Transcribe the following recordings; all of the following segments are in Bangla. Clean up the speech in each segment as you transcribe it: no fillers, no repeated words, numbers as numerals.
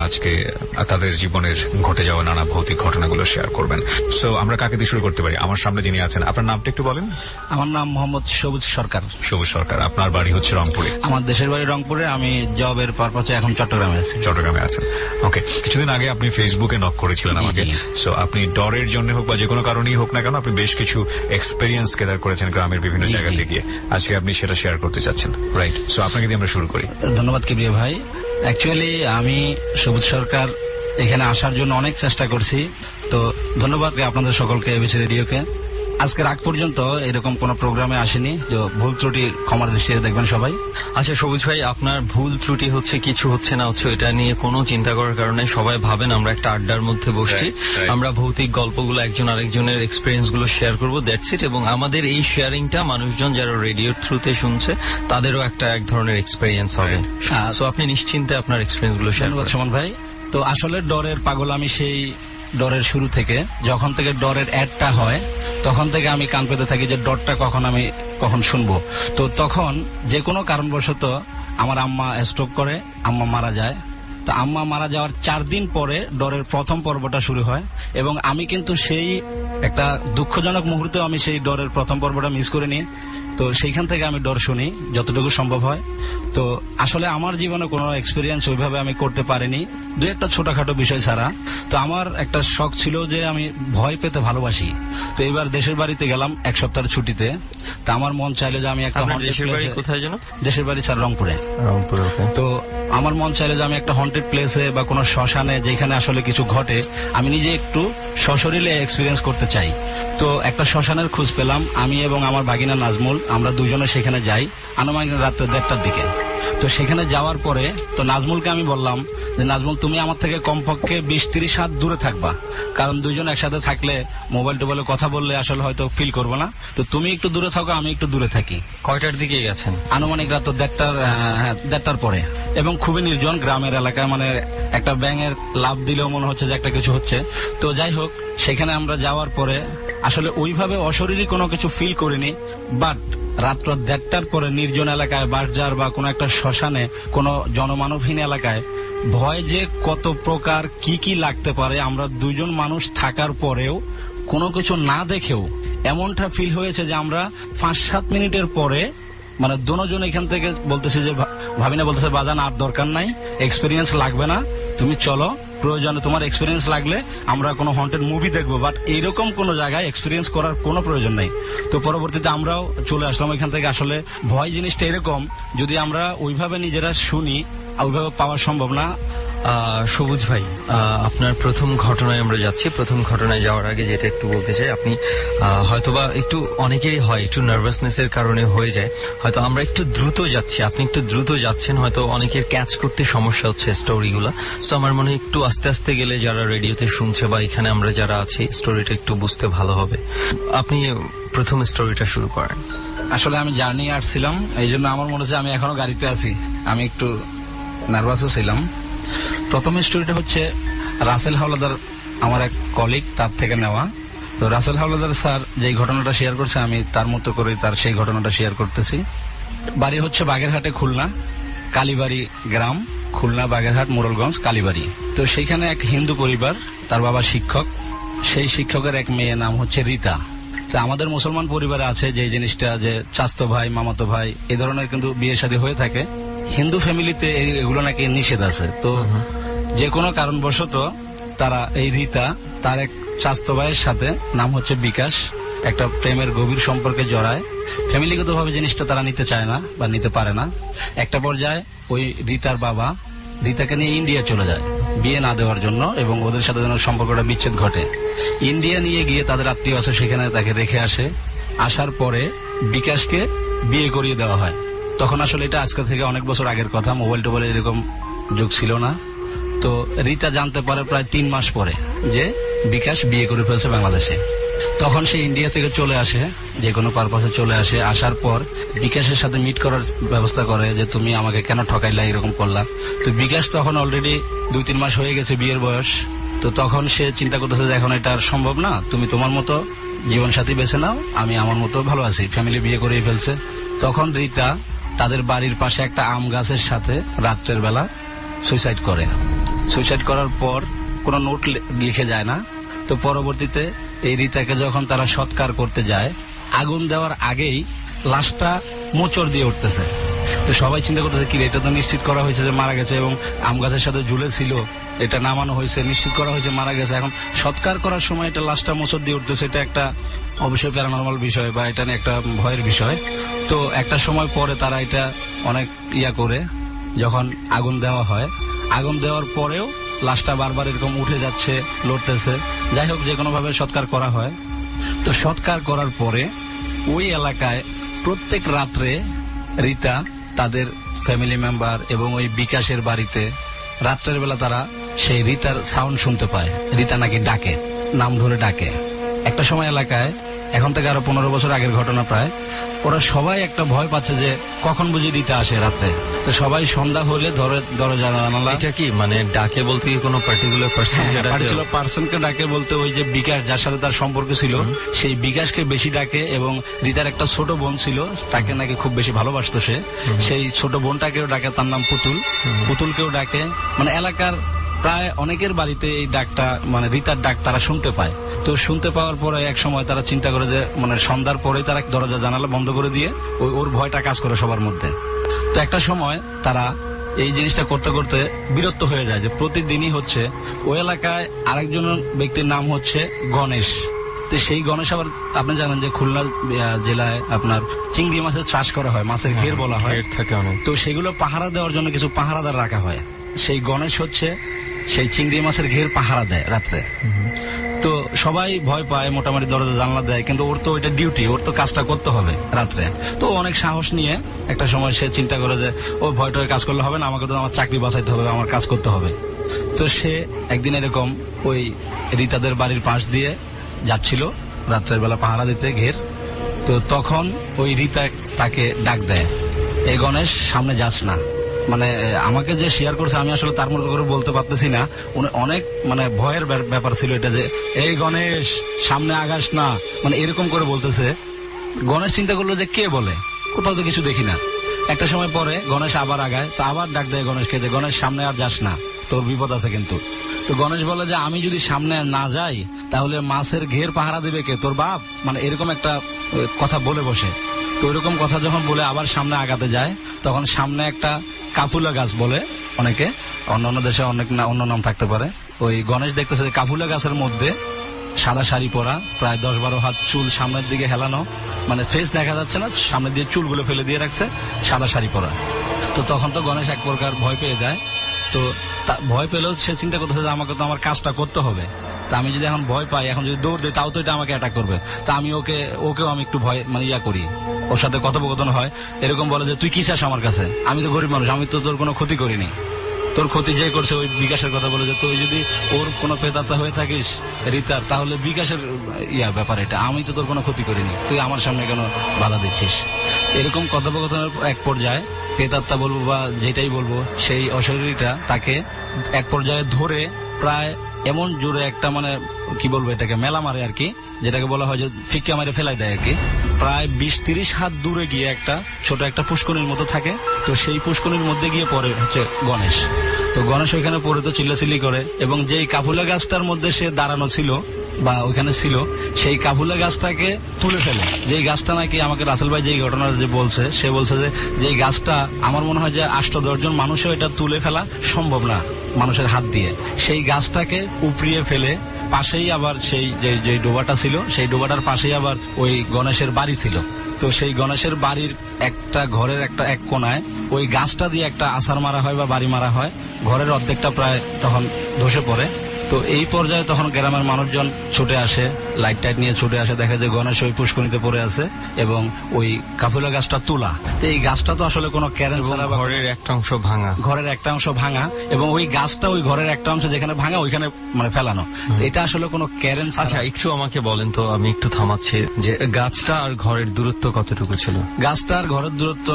আজকে তাদের জীবনের ঘটে যাওয়া নানা ভৌতিক ঘটনাগুলো শেয়ার করবেন। সো আমরা কাকে দিয়ে শুরু করতে পারি? আমার সামনে যিনি আছেন, আপনার নামটা একটু বলেন। আমার নাম মোহাম্মদ সবুজ সরকার। সবুজ সরকার, আপনার বাড়ি হচ্ছে রংপুরে? আমার দেশের বাড়ি রংপুরে, আমি জবের পারপাসে এখন চট্টগ্রামে আছি। চট্টগ্রামে আছেন, ওকে। কিছুদিন আগে আপনি ফেসবুকে নক করেছিলেন আমাকে। সো আপনি ডরের জন্য হোক বা যে কোনো কারণেই হোক না কেন, আপনি বেশ কিছু এক্সপেরিয়েন্স গেদার করেছেন গ্রামের বিভিন্ন জায়গাতে গিয়ে। আজকে আপনি সেটা শেয়ার করতে চাচ্ছেন, রাইট? সো আপনাকে দিয়ে আমরা শুরু করি। ধন্যবাদ কিবরিয়া ভাই। অ্যাকচুয়ালি আমি সবুজ সরকার এখানে আসার জন্য অনেক চেষ্টা করছি, তো ধন্যবাদ আপনাদের সকলকে, এবিসি রেডিওকে। আজকের আগ পর্যন্ত এরকম কোন প্রোগ্রামে আসেনি, যে ভুল ত্রুটি ক্ষমার দৃষ্টিতে দেখবেন সবাই। আচ্ছা সবুজ ভাই, আপনার ভুল ত্রুটি হচ্ছে কিছু হচ্ছে না হচ্ছে এটা নিয়ে কোনো চিন্তা করার কারণে সবাই ভাবেন আমরা একটা আড্ডার মধ্যে বসছি, আমরা ভৌতিক গল্পগুলো একজন আরেকজনের এক্সপিরিয়েন্স গুলো শেয়ার করবো, দ্যাটস ইট। এবং আমাদের এই শেয়ারিংটা মানুষজন যারা রেডিওর থ্রুতে শুনছে তাদেরও একটা এক ধরনের এক্সপিরিয়েন্স হবে। সো আপনি নিশ্চিন্তে আপনার এক্সপিরিয়েন্স গুলো শেয়ার করুন। সুমন ভাই, তো আসলে ডরের পাগল আমি সেই ডরের শুরু থেকে, যখন থেকে ডরের অ্যাডটা হয় তখন থেকে আমি কান পেতে থাকি যে ডরটা কখন শুনবো। তো তখন যে কোনো কারণবশত আমার আম্মা স্ট্রোক করে, আম্মা মারা যায়। তো আম্মা মারা যাওয়ার 4 দিন পরে ডরের প্রথম পর্বটা শুরু হয়, এবং আমি কিন্তু সেই একটা দুঃখজনক মুহূর্তে আমি সেই ডরের প্রথম পর্বটা মিস করিনি। তো সেইখান থেকে আমি ডর শুনি যতটুকু সম্ভব হয়। তো আসলে আমার জীবনে কোনো এক্সপিরিয়েন্স ওইভাবে আমি করতে পারিনি, দু একটা ছোটখাটো বিষয় ছাড়া। তো আমার একটা শখ ছিল যে আমি ভয় পেতে ভালোবাসি। তো এবার দেশের বাড়িতে গেলাম 1 সপ্তাহের ছুটিতে। তা আমার মন চাইলো যে আমি একটা দেশের বাড়ি কোথায় যেন? দেশের বাড়ি স্যার রংপুরে। তো আমার মন চাইলো যে আমি একটা হন্টেড প্লেসে বা কোনো শ্মশানে যেখানে আসলে কিছু ঘটে আমি নিজে একটু সশরীরে এক্সপিরিয়েন্স করতে চাই। তো একটা শ্মশানের খোঁজ পেলাম, আমি এবং আমার ভাগিনা নাজমুল, আমরা দুজনে সেখানে যাই আনুমানিক রাত 1:30টার দিকে। তো সেখানে যাওয়ার পরে তো নাজমুলকে আমি বললাম যে নাজমুল, তুমি আমার থেকে কমপক্ষে 20-30 হাত দূরে থাকবা, কারণ দুজন একসাথে থাকলে মোবাইল টোবাইলে কথা বললে আসলে হয়তো ফিল করবো না। তো তুমি একটু দূরে থাকো, আমি একটু দূরে থাকি। কয়টার দিকে গেছেন? আনুমানিক রাত 1:30টার পরে, এবং খুবই নির্জন গ্রামের এলাকায়, মানে একটা ব্যাঙের লাভ দিলেও মনে হচ্ছে যে একটা কিছু হচ্ছে। তো যাই হোক, সেখানে আমরা যাওয়ার পরে আসলে ওইভাবে অশরীরী কোনো কিছু ফিল করিনি, বাট রাত্র 1:30টার পরে নির্জন এলাকায়, বাজার বা কোনো একটা শ্মশানে, কোনো জনমানবহীন এলাকায় ভয় যে কত প্রকার কি কি লাগতে পারে, আমরা দুজন মানুষ থাকার পরেও কোনো কিছু না দেখেও এমনটা ফিল হয়েছে যে আমরা 5-7 মিনিটের পরে, মানে দুজন এখান থেকে বলতেছে যে ভাবিনা বলতেছে বাজান আর দরকার নাই, এক্সপিরিয়েন্স লাগবে না, তুমি চলো, প্রয়োজনে তোমার এক্সপিরিয়েন্স লাগলে আমরা কোনো হন্টেড মুভি দেখবো, বাট এইরকম কোনো জায়গায় এক্সপিরিয়েন্স করার কোনো প্রয়োজন নাই। তো পরবর্তীতে আমরাও চলে আসলাম এখান থেকে। আসলে ভয় জিনিসটা এরকম, যদি আমরা ওইভাবে নিজেরা শুনি ওইভাবে পাওয়া সম্ভব না। সবুজ ভাই, আপনার প্রথম ঘটনায় আমরা যাচ্ছি। প্রথম ঘটনায় যাওয়ার আগে যেটা একটু বলতে চাই, আপনি হয়তোবা একটু, অনেকেরই হয় একটু নার্ভাসনেসের কারণে হয়ে যায়, হয়তো আমরা একটু দ্রুত যাচ্ছি, আপনি একটু দ্রুত যাচ্ছেন, হয়তো অনেকের ক্যাচ করতে সমস্যা হচ্ছে স্টোরিগুলো। সো আমার মনে হয় একটু আস্তে আস্তে গেলে যারা রেডিওতে শুনছে বা এখানে আমরা যারা আছি, স্টোরিটা একটু বুঝতে ভালো হবে। আপনি প্রথম স্টোরিটা শুরু করেন। আসলে আমি জার্নি আসছিলাম, এই জন্য আমার মনে হচ্ছে আমি এখনো গাড়িতে আছি, আমি একটু নার্ভাসও ছিলাম। প্রথম স্টোরিটা হচ্ছে রাসেল হাওলাদার, আমার এক কলিগ, তার থেকে নেওয়া। তো রাসেল হাওলাদার স্যার যে ঘটনাটা শেয়ার করছে, আমি তার মতো করে তার সেই ঘটনাটা শেয়ার করতেছি। বাড়ি হচ্ছে বাগেরহাটে, খুলনা কালীবাড়ি গ্রাম, খুলনা বাগেরহাট মোড়লগঞ্জ কালীবাড়ি। তো সেখানে এক হিন্দু পরিবার, তার বাবা শিক্ষক, সেই শিক্ষকের এক মেয়ে নাম হচ্ছে রীতা। আমাদের মুসলমান পরিবারে আছে যে জিনিসটা, যে চাচতো ভাই, মামাতো ভাই, এই ধরনের কিন্তু বিয়ে শাদী হয়ে থাকে। হিন্দু ফ্যামিলিতে এগুলো নাকি নিষেধ আছে। তো যে কোনো কারণবশত তারা, এই রীতা তার এক চাচতো ভাইয়ের সাথে, নাম হচ্ছে বিকাশ, একটা প্রেমের গভীর সম্পর্কে জড়ায়। ফ্যামিলিগত ভাবে জিনিসটা তারা নিতে চায় না বা নিতে পারে না। একটা পর্যায়ে ওই রীতার বাবা রীতাকে নিয়ে ইন্ডিয়া চলে যায় বিয়ে না দেওয়ার জন্য, এবং ওদের সাথে যেন সম্পর্কটা বিচ্ছেদ ঘটে। ইন্ডিয়া নিয়ে গিয়ে তাদের আত্মীয় আছে, সেখানে তাকে রেখে আসে। আসার পরে বিকাশকে বিয়ে করিয়ে দেওয়া হয়। তখন আসলে এটা আজকে থেকে অনেক বছর আগের কথা, মোবাইল টোবাইল এরকম যুগ ছিল না। তো রীতা জানতে পারে প্রায় 3 মাস পরে যে বিকাশ বিয়ে করে ফেলছে বাংলাদেশে। তখন সে ইন্ডিয়া থেকে চলে আসে, যে কোনো পারপাসে চলে আসে। আসার পর বিকাশের সাথে মিট করার ব্যবস্থা করে যে তুমি আমাকে কেন ঠকাইলা, এরকম করলা। তো বিকাশ তখন অলরেডি 2-3 মাস হয়ে গেছে বিয়ের বয়স। তো তখন সে চিন্তা করতেছে যে এখন এটা আর সম্ভব না, তুমি তোমার মতো জীবন সাথী বেছে নাও, আমি আমার মতো ভালো আছি, ফ্যামিলি বিয়ে করিয়ে ফেলছে। তখন রীতা তাদের বাড়ির পাশে একটা আম গাছের সাথে রাত্রের বেলা সুইসাইড করে। সুইসাইড করার পর কোনো নোট লিখে যায় না। তো পরবর্তীতে এই রিতাকে যখন তারা সৎকার করতে যায়, আগুন দেওয়ার আগেই লাশটা মোচড় দিয়ে উঠতেছে। তো সবাই চিন্তা করতেছে কি এটা তো নিশ্চিত করা হয়েছে যে মারা গেছে, এবং আম গাছের সাথে ঝুলে ছিল, এটা নামানো হয়েছে, নিশ্চিত করা হয়েছে মারা গেছে। এখন সৎকার করার সময় এটা লাশটা মোচড় দিয়ে উঠতেছে, এটা একটা অবশ্যই প্যারানরমাল বিষয় বা এটা নিয়ে একটা ভয়ের বিষয়। তো একটা সময় পরে তারা এটা অনেক করে, যখন আগুন দেওয়া হয়, আগুন দেওয়ার পরেও লাশটা বারবার এরকম উঠে যাচ্ছে, লড়তেছে। যাই হোক, যে কোনো ভাবে সৎকার করা হয়। তো সৎকার করার পরে ওই এলাকায় প্রত্যেক রাত্রে রিতা তাদের ফ্যামিলি মেম্বার এবং ওই বিকাশের বাড়িতে রাত্রের বেলা তারা সেই রিতার সাউন্ড শুনতে পায়। রিতা নাকি ডাকে, নাম ধরে ডাকে। একটা সময় এলাকায়, এখন থেকে আরো 15 বছর আগের ঘটনা প্রায়, ওরা সবাই একটা ভয় পাচ্ছে যে কখন বুঝি রিতা আসে রাত্রে। তো সবাই সন্ধ্যা হলে দরজা জানালা। এটা কি মানে ডাকে বলতে কি কোনো পার্টিকুলার পার্সনকে ডাকে বলতে ওই যে বিকাশ, যার সাথে তার সম্পর্ক ছিল, সেই বিকাশকে বেশি ডাকে। এবং রিতার একটা ছোট বোন ছিল, তাকে নাকি খুব বেশি ভালোবাসতো সে, সেই ছোট বোনটাকেও ডাকে, তার নাম পুতুল, পুতুলকেও ডাকে। মানে এলাকার প্রায় অনেকের বাড়িতে এই ডাকটা, মানে রিতার ডাক তারা শুনতে পায়। তো শুনতে পাওয়ার পরে এক সময় তারা চিন্তা করে যে মানে সন্ধ্যার পরেই তারা দরজা জানালা বন্ধ করে দিয়ে ওর ভয়টা কাজ করে সবার মধ্যে। তো একটা সময় তারা এই জিনিসটা করতে করতে বিরক্ত হয়ে যায় যে প্রতিদিনই হচ্ছে ওই এলাকায় আরেকজন ব্যক্তির নাম হচ্ছে গণেশ। তো সেই গণেশ আবার আপনি জানেন যে খুলনা জেলায় আপনার চিংড়ি মাছের চাষ করা হয়, মাছের ঘের বলা হয়। তো সেগুলো পাহারা দেওয়ার জন্য কিছু পাহারাদার রাখা হয়। সেই গণেশ হচ্ছে সেই চিংড়ি মাছের ঘের পাহারা দেয় রাত্রে। তো সবাই ভয় পায়, মোটামুটি দরজা জানলা দেয়, কিন্তু ওর তো ওইটা ডিউটি, ওর তো কাজটা করতে হবে রাত্রে। তো অনেক সাহস নিয়ে একটা সময় সে চিন্তা করে যে ও ভয়টার কাজ করলে হবে না, আমাকে তো আমার চাকরি বাঁচাইতে হবে, আমার কাজ করতে হবে। তো সে একদিন এরকম ওই রিতাদের বাড়ির পাশ দিয়ে যাচ্ছিল রাত্রের বেলা পাহারা দিতে ঘের। তো তখন ওই রিতা তাকে ডাক দেয়, এই গণেশ সামনে যাস না। মানে আমাকে যে শেয়ার করছে আমি আসলে তার মতো করে বলতে পারতেছি না, অনেক মানে ভয়ের ব্যাপার ছিল এটা যে এই গণেশ সামনে আগাস না, মানে এরকম করে বলতেছে। গণেশ চিন্তা করলো যে কে বলে, কোথাও তো কিছু দেখি না। একটা সময় পরে গণেশ আবার আগায়, তো আবার ডাক দেয় গণেশকে যে গণেশ সামনে আর যাস না, তোর বিপদ আছে কিন্তু। তো গণেশ বলে যে আমি যদি সামনে না যাই তাহলে মাছের ঘের পাহারা দিবে কে, তোর বাপ, মানে এরকম একটা কথা বলে বসে। তো এরকম কথা যখন বলে আবার সামনে আগাতে যায়, তখন সামনে একটা কাফুলা গাছ বলে অনেকে, অন্যান্য দেশে অনেক অন্য নাম থাকতে পারে। ওই গণেশ দেখতেছে যে কাফুলা গাছের মধ্যে সাদা শাড়ি পরা, প্রায় 10-12 হাত চুল সামনের দিকে হেলানো, মানে ফেস দেখা যাচ্ছে না, সামনের দিয়ে চুলগুলো ফেলে দিয়ে রাখছে, সাদা শাড়ি পরা। তো তখন তো গণেশ এক প্রকার ভয় পেয়ে যায়। তো ভয় পেলেও সে চিন্তা করতেছে যে আমাকে তো আমার কাজটা করতে হবে, তা আমি যদি এখন ভয় পাই, এখন যদি দৌড় দিই তাও তো এটা আমাকে অ্যাটাক করবে। তা আমি ওকেও আমি একটু ভয় মানে করি, ওর সাথে কথোপকথন হয়। এরকম বলে যে তুই কি চাস আমার কাছে, আমি তো গরিব মানুষ, আমি তো তোর কোনো ক্ষতি করিনি, তোর ক্ষতি যে করছে ওই বিকাশের কথা বলে যে তুই যদি ওর কোনো প্রেতাত্মা হয়ে থাকিস রিতার, তাহলে বিকাশের ব্যাপার এটা, আমি তো তোর কোনো ক্ষতি করিনি, তুই আমার সামনে কেন বাধা দিচ্ছিস। এরকম কথোপকথনের এক পর্যায়ে প্রেতাত্মা বলবো বা যেটাই বলবো, সেই অশরীরটা তাকে এক পর্যায়ে ধরে প্রায় এমন জোরে একটা মানে কি বলবো এটাকে মেলা মারে আর কি, যেটাকে বলা হয় যে ফিক্কা মারে ফেলাই দেয় আর কি। প্রায় 20-30 হাত দূরে গিয়ে একটা ছোট একটা পুষ্করিণীর মতো থাকে। তো সেই পুষ্করিণীর মধ্যে গিয়ে পড়ে হচ্ছে গণেশ। তো গণেশ ওইখানে পড়ে তো চিল্লাচিল্লি করে, এবং যেই কাফুলা গাছটার মধ্যে সে দাঁড়ানো ছিল বা ওইখানে ছিল, সেই কাফুলা গাছটাকে তুলে ফেলে। যেই গাছটা নাকি আমাকে রাসেল ভাই যেই ঘটনা যে বলছে, সে বলছে যে যেই গাছটা আমার মনে হয় যে 8-10 জন মানুষও এটা তুলে ফেলা সম্ভব না মানুষের হাত দিয়ে, সেই গাছটাকে উপড়িয়ে ফেলে পাশেই আবার সেই যে ডোবাটা ছিল, সেই ডোবাটার পাশেই আবার ওই গণেশের বাড়ি ছিল। তো সেই গণেশের বাড়ির একটা ঘরের এক কোনায় ওই গাছটা দিয়ে একটা আছাড় মারা হয় বা বাড়ি মারা হয়, ঘরের অর্ধেকটা প্রায় তখন ধসে পড়ে। তো এই পর্যায়ে তখন গ্রামের মানুষজন ছুটে আসে, লাইট টাইট নিয়ে ছুটে আসে, দেখে যে গণেশ ওই পুষ্করিণীতে পড়ে আছে এবং ওই কাফুলা গাছটা তোলা। তো এই গাছটা তো আসলে কোনো ক্যারেন ছাড়া, ঘরের একটা অংশ ভাঙা, ঘরের একটা অংশ ভাঙা, এবং ওই গাছটা ওই ঘরের একটা অংশ যেখানে ভাঙা ওইখানে মানে ফেলানো। এটা আসলে কোনো ক্যারেন। আচ্ছা, একটু আমাকে বলেন তো, আমি একটু থামাচ্ছি, যে গাছটা আর ঘরের দূরত্ব কতটুকু ছিল? গাছটা আর ঘরের দূরত্ব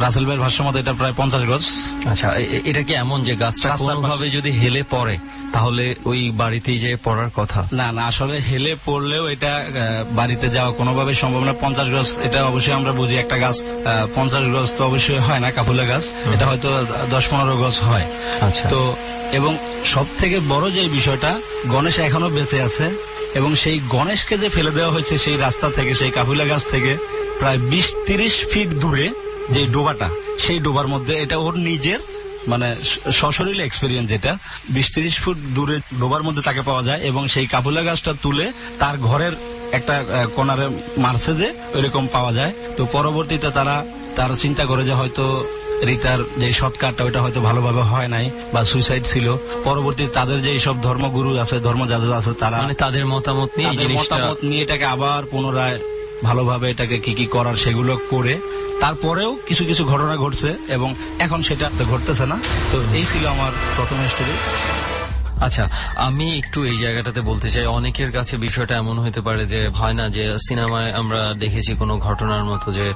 রাসেল ভাইয়ের ভাষ্য মতো এটা প্রায় 50 গজ। আচ্ছা, এটা কি এমন যে গাছটা কোনোভাবে যদি হেলে পড়ে তাহলে ওই বাড়িতেই যে পড়ার কথা? না না, আসলে হেলে হেলে পড়লেও এটা বাড়িতে যাওয়া কোনোভাবে সম্ভব না। 50 গজ এটা অবশ্যই আমরা বুঝি, একটা গাছ 50 গজ তো অবশ্যই হয় না, কাফুলা গাছ এটা হয়তো 10-15 গজ হয়। আচ্ছা। তো এবং সব থেকে বড় যে বিষয়টা, গণেশ এখনো বেঁচে আছে এবং সেই গণেশকে যে ফেলে দেওয়া হয়েছে সেই রাস্তা থেকে, সেই কাফুলা গাছ থেকে প্রায় 20-30 ফিট দূরে যে ডোবাটা, সেই ডোবার মধ্যে এটা ওর নিজের মানে সশরীরে এক্সপেরিয়েন্স, যেটা 20-30 ফুট দূরে ডোবার মধ্যে তাকে পাওয়া যায় এবং সেই কাফুলা গাছটা তুলে তার ঘরের একটা কোনারে মারছে যে ওইরকম পাওয়া যায়। তো পরবর্তীতে তারা চিন্তা করে যে হয়তো রিতার যে সৎকারটা ওইটা হয়তো ভালোভাবে হয় নাই বা সুইসাইড ছিল। পরবর্তীতে তাদের যে সব ধর্মগুরু আছে, ধর্মযাজক আছে, তারা মানে তাদের মতামত নিয়ে এটাকে আবার পুনরায় ভালোভাবে এটাকে কি করার সেগুলো করে, তারপরেও কিছু কিছু ঘটনা ঘটছে এবং এখন সেটা তো ঘটতেছে না। তো এই ছিল আমার প্রথম স্টোরি। আচ্ছা, আমি একটু এই জায়গাটাতে বলতে চাই, অনেকের কাছে বিষয়টা এমন হতে পারে যে হয় না যে সিনেমায় আমরা দেখেছি কোনো ঘটনার মতো যে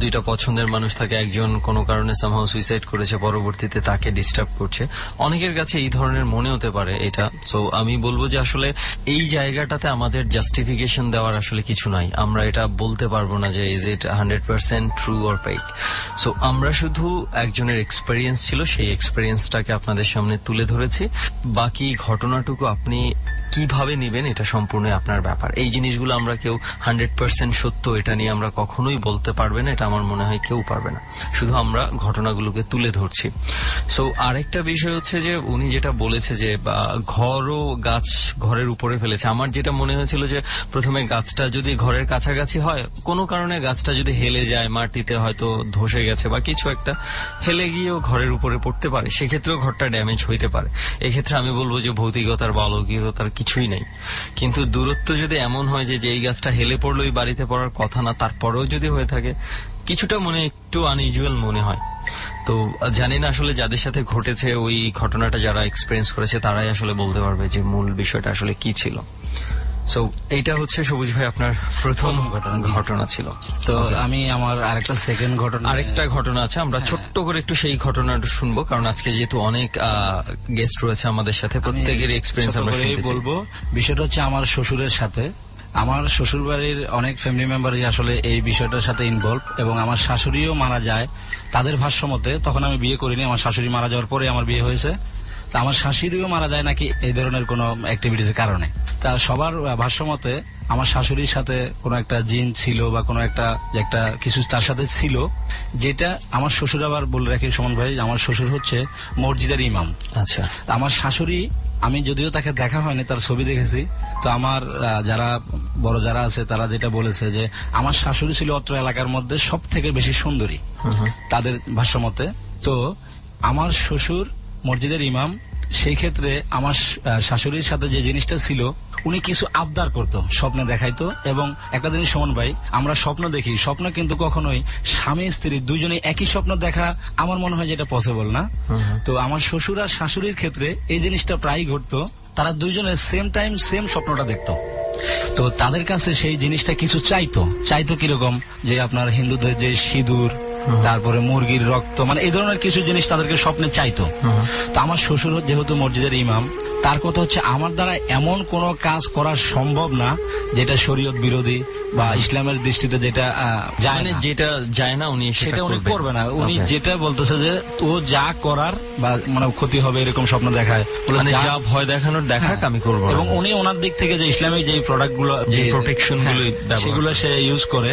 দুইটা পছন্দের মানুষ থাকে, একজন কোনো কারণে সামহাউ সুইসাইড করেছে, পরবর্তীতে তাকে ডিস্টার্ব করছে। অনেকের কাছে এই ধরনের মনে হতে পারে এটা। সো আমি বলবো যে আসলে এই জায়গাটাতে আমাদের জাস্টিফিকেশন দেওয়ার আসলে কিছু নাই। আমরা এটা বলতে পারবো না যে is it 100% true or fake. So আমরা শুধু একজনের এক্সপেরিয়েন্স ছিল, সেই এক্সপেরিয়েন্সটাকে আপনাদের সামনে তুলে ধরেছি। বাকি ঘটনাটুকু আপনি কিভাবে নেবেন এটা সম্পূর্ণ আপনার ব্যাপার। এই জিনিসগুলো আমরা কেউ 100% সত্য এটা নিয়ে আমরা কখনোই বলতে পারবে না, এটা আমার মনে হয় কেউ পারবে না। শুধু আমরা ঘটনাগুলোকে তুলে ধরছি। সো আরেকটা বিষয় হচ্ছে যে উনি যেটা বলেছে যে ঘরও গাছ ঘরের উপরে ফেলেছে, আমার যেটা মনে হয়েছিল যে প্রথমে গাছটা যদি ঘরের কাছাকাছি হয়, কোনো কারণে গাছটা যদি হেলে যায়, মাটিতে হয়তো ধসে গেছে বা কিছু একটা হেলে গিয়েও ঘরের উপরে পড়তে পারে, সেক্ষেত্রেও ঘরটা ড্যামেজ হইতে পারে। এক্ষেত্রে আমি বলবো যে ভৌতিকতার বা অলৌকিকতার কিছুই নেই। কিন্তু দূরত্ব যদি এমন হয় যে এই গাছটা হেলে পড়লো ওই বাড়িতে পড়ার কথা না, তারপরেও যদি হয়ে থাকে, কিছুটা মনে একটু আনইউজুয়াল মনে হয়। তো জানি না আসলে যাদের সাথে ঘটেছে ওই ঘটনাটা, যারা এক্সপেরিয়েন্স করেছে তারাই আসলে বলতে পারবে যে মূল বিষয়টা আসলে কি ছিল। সো এইটা হচ্ছে সবুজ ভাই আপনার প্রথম ঘটনা ছিল। তো আমি আমার আরেকটা ঘটনা আছে, আমরা ছোট্ট করে একটু সেই ঘটনাটা শুনবো, কারণ আজকে যেহেতু অনেক গেস্ট রয়েছে আমাদের সাথে, প্রত্যেকের এক্সপেরিয়েন্স আমরা বলবো। বিষয়টা হচ্ছে আমার শ্বশুরের সাথে, আমার শ্বশুর বাড়ির অনেক ফ্যামিলি মেম্বারই আসলে এই বিষয়টার সাথে ইনভলভ এবং আমার শাশুড়িও মারা যায় তাদের ভাষ্য মতে। তখন আমি বিয়ে করিনি, আমার শাশুড়ি মারা যাওয়ার পরে আমার বিয়ে হয়েছে। তা আমার শাশুড়িও মারা যায় নাকি এই ধরনের কোন অ্যাক্টিভিটিসের কারণে। তা সবার ভাষ্য মতে আমার শাশুড়ির সাথে কোনো একটা জিন ছিল বা কোনো একটা কিছু তার সাথে ছিল, যেটা আমার শ্বশুর আবার বলে রাখি সুমন ভাই, আমার শ্বশুর হচ্ছে মসজিদের ইমাম। আচ্ছা। আমার শাশুড়ি, আমি যদিও তাকে দেখা হয়নি, তার ছবি দেখেছি। তো আমার যারা বড় যারা আছে তারা যেটা বলেছে যে আমার শাশুড়ি ছিল অত্র এলাকার মধ্যে সব থেকে বেশি সুন্দরী তাদের ভাষ্য মতে। তো আমার শ্বশুর মসজিদের ইমাম, সেই ক্ষেত্রে আমার শাশুড়ির সাথে যে জিনিসটা ছিল, উনি কিছু আবদার করতো, স্বপ্নে দেখাইতো। এবং একটা জিনিস সুমন ভাই, আমরা স্বপ্ন দেখি, স্বপ্ন কিন্তু কখনোই স্বামী স্ত্রী দুইজনে একই স্বপ্ন দেখা আমার মনে হয় যেটা পসিবল না। তো আমার শ্বশুর আর শাশুড়ির ক্ষেত্রে এই জিনিসটা প্রায় ঘটতো, তারা দুইজনে সেম টাইম সেম স্বপ্নটা দেখতো। তো তাদের কাছে সেই জিনিসটা কিছু চাইতো কিরকম, যে আপনার হিন্দুদের যে সিঁদুর, তারপরে মুরগির রক্ত, মানে এই ধরনের কিছু জিনিস তাদেরকে স্বপ্নে চাইতো। তো আমার শ্বশুর যেহেতু মসজিদের ইমাম, তার কথা হচ্ছে আমার দ্বারা এমন কোন কাজ করা সম্ভব না যেটা শরীয়ত বিরোধী বা ইসলামের দৃষ্টিতে যেটা যেটা যায় না উনি সেটা উনি করবে না। উনি যেটা বলতেছে যে ও যা করার বা মানে ক্ষতি হবে এরকম স্বপ্ন দেখায়, মানে যা ভয় দেখানোর দেখাক আমি করবো। এবং উনি ওনার দিক থেকে যে ইসলামিক যে প্রোডাক্ট গুলো, যে প্রোটেকশন গুলো সেগুলো সে ইউজ করে।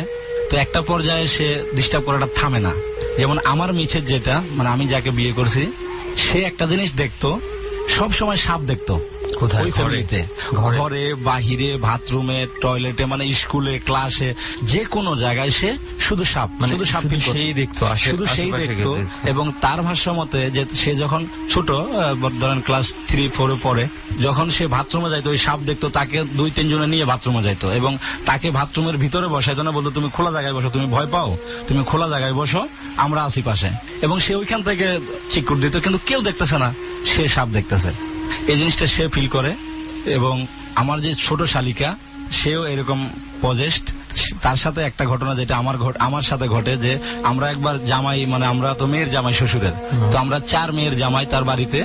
তো একটা পর্যায়ে সে ডিস্টার্ব করাটা থামে না। যেমন আমার মিছের যেটা, মানে আমি যাকে বিয়ে করছি, সে একটা জিনিস দেখতো, সব সময় সাপ দেখতো। কোথায়? ফ্যামিলিতে, ঘরে, বাহিরে, বাথরুমে, টয়লেটে, মানে স্কুলে, ক্লাসে, যে কোনো জায়গায় সে শুধু সাপ, শুধু সাপ সেই দেখতো, শুধু সেই দেখতো। এবং তার ভাষ্য মতে যে সে যখন ছোট, ধরেন ক্লাস 3-4 পরে, যখন সে বাথরুমে যাইতো, ওই সাপ দেখতো, তাকে 2-3 জনে নিয়ে বাথরুমে যাইতো এবং তাকে বাথরুমের ভিতরে বসাইতো না, বলতো তুমি খোলা জায়গায় বসো, তুমি ভয় পাও, তুমি খোলা জায়গায় বসো, আমরা আছি পাশে। এবং সে ওইখান থেকে চিকুর দিত, কিন্তু কেউ দেখতেছে না, সে সাপ দেখতেছে। এই জিনিসটা সে ফিল করে। এবং আমার যে ছোট শালিকা, সেও এরকম পজেস্ট। তার সাথে একটা ঘটনা যেটা আমার সাথে ঘটে, যে আমরা একবার জামাই, মানে আমরা তো মেয়ের জামাই শ্বশুরের, তো আমরা 4 মেয়ের জামাই তার বাড়িতে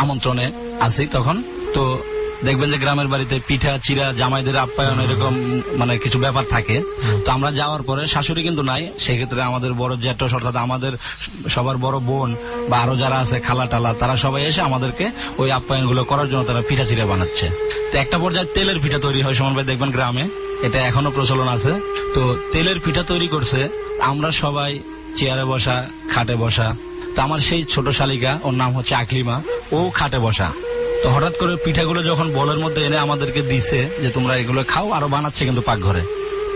আমন্ত্রণে আছি তখন। তো দেখবেন যে গ্রামের বাড়িতে পিঠা চিরা জামাইদের আপ্যায়ন এরকম মানে কিছু ব্যাপার থাকে। তো আমরা যাওয়ার পরে শাশুড়ি কিন্তু নাই, সেক্ষেত্রে আমাদের বড় জ্যাঠ অর্থাৎ আমাদের সবার বড় বোন বা আরো যারা আছে খালা টালা তারা সবাই এসে আমাদেরকে ওই আপ্যায়ন গুলো করার জন্য তারা পিঠা চিরা বানাচ্ছে। তো একটা পর্যায়ে তেলের পিঠা তৈরি হয় সুমন ভাই, দেখবেন গ্রামে এটা এখনো প্রচলন আছে। তো তেলের পিঠা তৈরি করছে, আমরা সবাই চেয়ারে বসা, খাটে বসা। তো আমার সেই ছোট শালিকা, ওর নাম হচ্ছে আকলিমা, ও খাটে বসা। তো হঠাৎ করে পিঠাগুলো যখন বলের মধ্যে এনে আমাদেরকে দিছে যে তোমরা এগুলো খাও, আরো বানাচ্ছে কিন্তু পাকঘরে।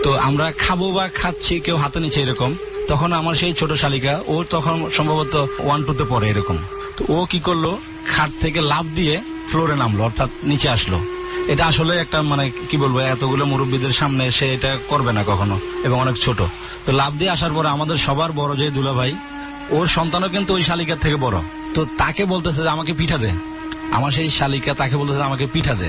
তো আমরা খাবো বা খাচ্ছি, কেউ হাতে নিচ্ছে এরকম। তখন আমার সেই ছোট শালিকা, ও তখন সম্ভবত 1-2 পড়ে এরকম। তো ও কি করলো, খাট থেকে লাফ দিয়ে ফ্লোরে নামলো, অর্থাৎ নিচে আসলো। এটা আসলে একটা মানে কি বলবো, এতগুলো মুরব্বীদের সামনে সে এটা করবে না কখনো, এবং অনেক ছোট। তো লাফ দিয়ে আসার পরে আমাদের সবার বড় যে দুলা ভাই, ওর সন্তানও কিন্তু ওই শালিকার থেকে বড়। তো তাকে বলতেছে যে আমাকে পিঠা দে। আমার সেই শালিকা তাকে বলতেছে আমাকে পিঠা দে।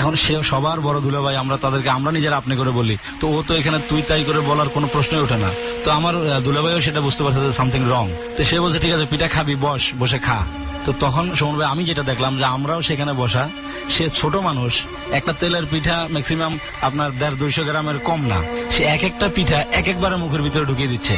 এখন সে সবার বড় দুলা ভাই, আমরা তাদেরকে আমরা নিজেরা আপনি করে বলি। তো ও তো এখানে তুই তাই করে বলার কোনো প্রশ্নই ওঠে না। তো আমার দুলা ভাইও সেটা বুঝতে পারছে যে সামথিং রং। তো সে বলছে ঠিক আছে পিঠা খাবি, বস, বসে খা। তো তখন সুমন ভাই আমি যেটা দেখলাম যে আমরাও সেখানে বসা, সে ছোট মানুষ, একটা তেলের পিঠা ম্যাক্সিমাম আপনার 150-200 গ্রামের কম না, সে এক একটা পিঠা এক একবারে মুখের ভিতরে ঢুকিয়ে দিচ্ছে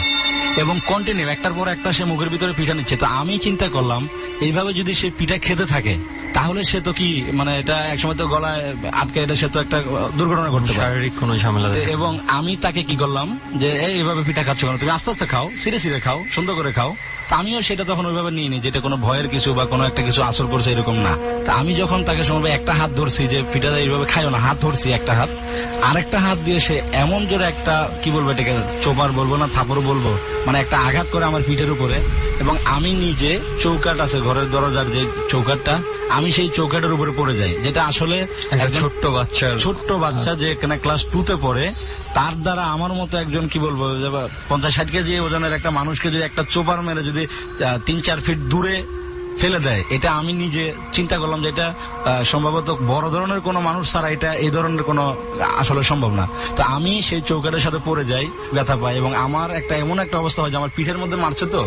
এবং কন্টিনিউ একটার পর একটা সে মুখের ভিতরে পিঠা নিচ্ছে। তো আমি চিন্তা করলাম এইভাবে যদি সে পিঠা খেতে থাকে তাহলে সে তো কি মানে এটা একসময় তো গলায় আটকে এটা সে তো একটা দুর্ঘটনা করতে পারে, শারীরিক কোনো ঝামেলা। এবং আমি তাকে কি করলাম যে এইভাবে পিঠা খাচ্ছ কেন, তুমি আস্তে আস্তে খাও, সিরে সিরে খাও, সুন্দর করে খাও। তা আমিও সেটা তখন ওইভাবে নিইনি যেটা কোনো ভয়ের কিছু বা কোনো একটা কিছু আসর করছে এরকম না। তা আমি যখন তাকে সময় একটা হাত ধরছি যে পিঠাটা এইভাবে খাইও না, হাত ধরছি একটা হাত, আরেকটা হাত দিয়ে সে এমন জোরে একটা কি বলবো এটাকে চোপার বলবো না থাপড় বলবো, মানে একটা আঘাত করে আমার পিঠের উপরে। এবং আমি নিজে চৌকাট আছে ঘরের দরজার যে চৌকাটটা, আমি সেই চৌকাটের উপরে পড়ে যাই, যেটা আসলে ছোট্ট বাচ্চা যে এখানে ক্লাস 2-তে পড়ে, তার দ্বারা আমার মতো একজন কি বলবো 50-60 কেজি ওজনের একটা মানুষকে যদি একটা চোপার মেরে যদি 3-4 ফিট দূরে ফেলে দেয়, এটা আমি নিজে চিন্তা করলাম যে এটা সম্ভবত বড় ধরনের কোনো মানুষ ছাড়া এটা এই ধরনের কোনো আসলে সম্ভব না। তো আমি সেই চৌকাটের সাথে পড়ে যাই, ব্যথা পাই, এবং আমার একটা এমন একটা অবস্থা হয় যে আমার পিঠের মধ্যে মারছে, তো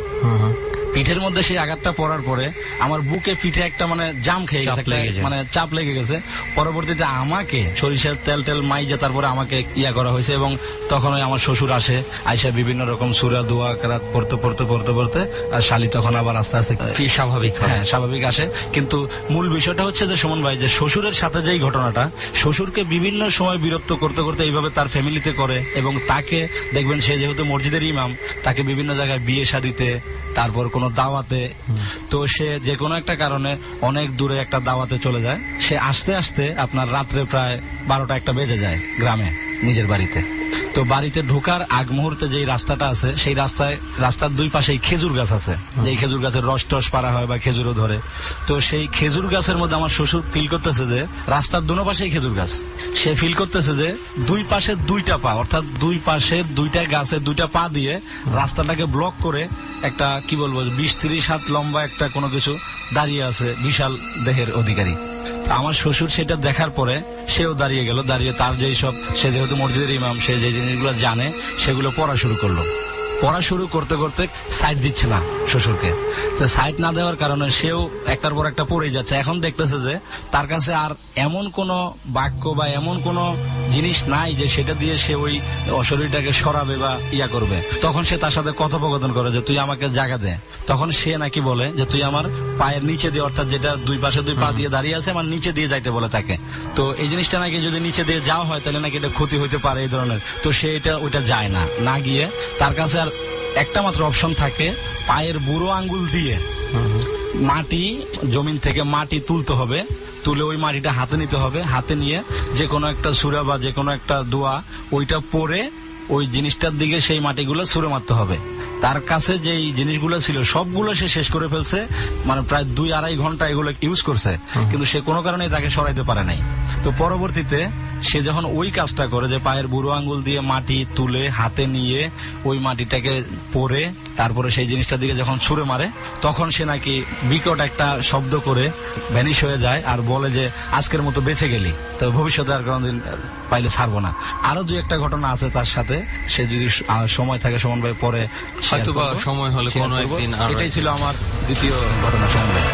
পিঠের মধ্যে সেই আঘাতটা পড়ার পরে আমার বুকে পিঠে একটা মানে জাম খেয়ে গেছে, মানে চাপ লেগে গেছে। পরবর্তীতে আমাকে সরিষার তেল মাইজে তারপরে আমাকে করা হয়েছে, এবং তখন ওই আমার শ্বশুর আসে, আইসা বিভিন্ন রকম সূরা দোয়া কেরাত পড়তে আর শালি তখন আবার আস্তে আস্তে স্বাভাবিক আসে। কিন্তু মূল বিষয়টা হচ্ছে যে সুমন ভাই, যে শ্বশুরের সাথে যেই ঘটনাটা, শ্বশুরকে বিভিন্ন সময় বিরক্ত করতে করতে এইভাবে তার ফ্যামিলিতে করে, এবং তাকে দেখবেন সে যেহেতু মসজিদের ইমাম, তাকে বিভিন্ন জায়গায় বিয়ে শাদিতে, তারপর কোনো দাওয়াতে, তো সে যে কোনো একটা কারণে অনেক দূরে একটা দাওয়াতে চলে যায়। সে আস্তে আস্তে আপনার রাত্রে প্রায় 12টা-1টা বেজে যায় গ্রামে নিজের বাড়িতে। তো বাড়িতে ঢোকার আগ মুহূর্তে যে রাস্তাটা আছে, সেই রাস্তার দুই পাশেই খেজুর গাছ আছে, এই খেজুর গাছের রস টস পাড়া হয় বা খেজুরও ধরে। তো সেই খেজুর গাছের মধ্যে আমার শ্বশুর ফিল করতেছে যে রাস্তার দুনো পাশেই খেজুর গাছ, সে ফিল করতেছে যে দুই পাশে 2টা পা, অর্থাৎ দুই পাশে 2টা গাছে 2টা পা দিয়ে রাস্তাটাকে ব্লক করে একটা কি বলবো 20-30 হাত লম্বা একটা কোনো কিছু দাঁড়িয়ে আছে, বিশাল দেহের অধিকারী। আমার শ্বশুর সেটা দেখার পরে সেও দাঁড়িয়ে গেল, দাঁড়িয়ে তার যেই সব, সে যেহেতু মসজিদের ইমাম, সে যে জিনিসগুলো জানে সেগুলো পড়া শুরু করলো। পড়া শুরু করতে করতে সাইড দিচ্ছে না শ্বশুরকে। তো সাইড না দেওয়ার কারণে সেও একটার পর একটা পড়ে যাচ্ছে। এখন দেখতেছে যে তার কাছে আর এমন কোন বাক্য বা এমন কোন জিনিস নাই যে সেটা দিয়ে সে ওই অশরীরটাকে সরাবে বা করবে। তখন সে তার সাথে কথোপকথন করে যে তুই আমাকে জায়গা দে। তখন সে নাকি বলে যে তুই আমার পায়ের নিচে দিয়ে, অর্থাৎ যেটা দুই পাশে 2 পা দিয়ে দাঁড়িয়ে আছে, আমার নিচে দিয়ে যাইতে বলে তাকে। তো এই জিনিসটা নাকি যদি নিচে দিয়ে যাওয়া হয় তাহলে নাকি এটা ক্ষতি হইতে পারে এই ধরনের। তো সে ওইটা যায় না গিয়ে তার কাছে আর একটা মাত্র অপশন থাকে, পায়ের বুড়ো আঙ্গুল দিয়ে মাটি, জমিন থেকে মাটি তুলতে হবে, তুলে ওই মাটিটা হাতে নিতে হবে, হাতে নিয়ে যে কোনো একটা সূরা বা যে কোনো একটা দোয়া ওইটা পড়ে ওই জিনিসটার দিকে সেই মাটিগুলো ছুঁড়ে মারতে হবে। তার কাছে যে জিনিসগুলো ছিল সবগুলো সে শেষ করে ফেলছে, মানে প্রায় 2-2.5 ঘন্টা এগুলো ইউজ করছে, কিন্তু সে কোনো কারণে তাকে সরাইতে পারে নাই। তো পরবর্তীতে সে যখন ওই কাজটা করে যে পায়ের বুড়ো আঙ্গুল দিয়ে মাটি তুলে হাতে নিয়ে ওই মাটিটাকে পরে তারপরে সেই জিনিসটার দিকে যখন ছুঁড়ে মারে, তখন সে নাকি বিকট একটা শব্দ করে ভ্যানিশ হয়ে যায় আর বলে যে আজকের মতো বেঁচে গেলি, তো ভবিষ্যতে আর কোনোদিন পাইলে ছাড়বো না। আরো 2-1টা ঘটনা আছে তার সাথে, সে যদি সময় থাকে সুমন ভাই পরে হয়তো বা সময় হলে কোনো একদিন। এটাই ছিল আমার দ্বিতীয় ঘটনা সুমন ভাই।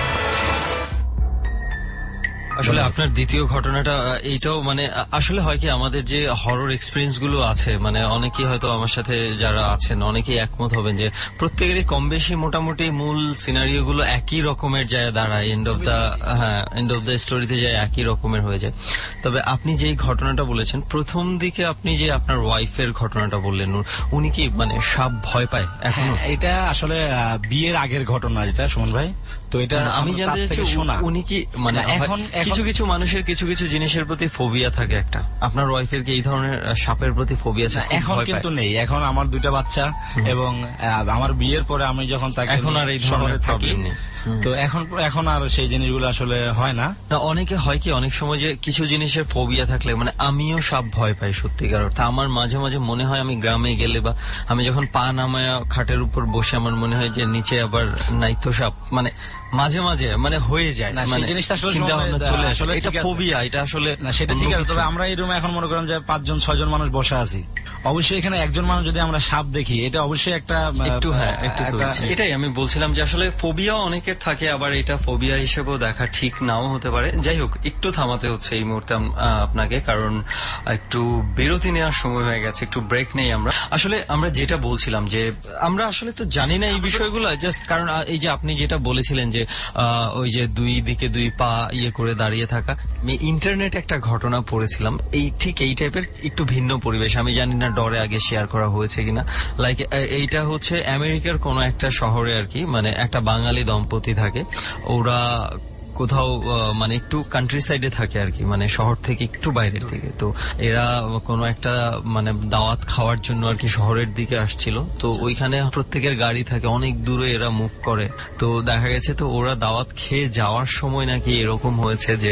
আসলে আপনার দ্বিতীয় ঘটনাটা এইটাও মানে আসলে হয় কি আমাদের যে হরর এক্সপিরিয়েন্স গুলো আছে মানে অনেকেই হয়তো আমার সাথে যারা আছেন অনেকেই একমত হবেন যে প্রত্যেকেরই কম বেশি মোটামুটি মূল সিনারিও গুলো একই রকমের যায় দাঁড়ায় এন্ড অফ দ্য স্টোরিতে যায় একই রকমের হয়ে যায়। তবে আপনি যেই ঘটনাটা বলেছেন প্রথম দিকে আপনি যে আপনার ওয়াইফের ঘটনাটা বললেন উনি কি মানে সাপ ভয় পায় এখনো? এটা আসলে বিয়ের আগের ঘটনা যেটা সুমন ভাই, তো এটা আমি জানতে চাচ্ছি উনি কি মানে এখন কিছু কিছু মানুষের কিছু কিছু জিনিসের প্রতি ফোবিয়া থাকে একটা, আপনার ওয়াইফের কি এই ধরনের সাপের প্রতি ফোবিয়া আছে? এখন কিন্তু নেই, এখন আমার 2টা বাচ্চা এবং আমার বিয়ের পরে আমি যখন তাকে এখন আর এই ধরনের প্রবলেম নেই, তো এখন আর সেই জিনিসগুলো আসলে হয় না। অনেকে হয় কি অনেক সময় যে কিছু জিনিসের ফোবিয়া থাকলে মানে আমিও সাপ ভয় পাই সত্যিকার অর্থে। আমার মাঝে মাঝে মনে হয় আমি গ্রামে গেলে বা আমি যখন পা নামায়া খাটের উপর বসে আমার মনে হয় যে নিচে আবার নাইতো সাপ, মানে মাঝে মাঝে মানে হয়ে যায়, মানে চিন্তা ভাবনা চলে আসে, এটা ফোবিয়া, এটা আসলে সেটা ঠিক আছে। তবে আমরা এই রুমে এখন মনে করেন যে 5-6 জন মানুষ বসে আছি, অবশ্যই এখানে একজন মানুষ যদি আমরা সাপ দেখি এটা অবশ্যই একটা একটু এটাই আমি বলছিলাম যে আসলে ফোবিয়া অনেকের থাকে, আবার এটা ফোবিয়া হিসেবেও দেখা ঠিক নাও হতে পারে। যাই হোক একটু থামাতে হচ্ছে এই মুহূর্তে আপনাকে, কারণ একটু বিরতি নেওয়ার সময় হয়ে গেছে, একটু ব্রেক নেই। আমরা যেটা বলছিলাম যে আমরা আসলে তো জানি না এই বিষয়গুলো, জাস্ট কারণ এই যে আপনি যেটা বলেছিলেন যে ওই যে 2 দিকে 2 পা ইয়ে করে দাঁড়িয়ে থাকা, আমি ইন্টারনেটে একটা ঘটনা পড়েছিলাম ঠিক এই টাইপের, একটু ভিন্ন পরিবেশ, আমি জানি না ডরে আগে শেয়ার করা হয়েছে কিনা। লাইক এইটা হচ্ছে আমেরিকার কোন একটা শহরে আর কি, মানে একটা বাঙালি দম্পতি থাকে, ওরা কোথাও মানে একটু কান্ট্রি সাইডে থাকে আর কি, মানে শহর থেকে একটু বাইরের দিকে। তো এরা কোনো একটা মানে দাওয়াত খাওয়ার জন্য আর কি শহরের দিকে আসছিল, তো ওইখানে প্রত্যেকের গাড়ি থাকে, অনেক দূরে এরা মুভ করে। তো দেখা গেছে তো ওরা দাওয়াত খেয়ে যাওয়ার সময় নাকি এরকম হয়েছে যে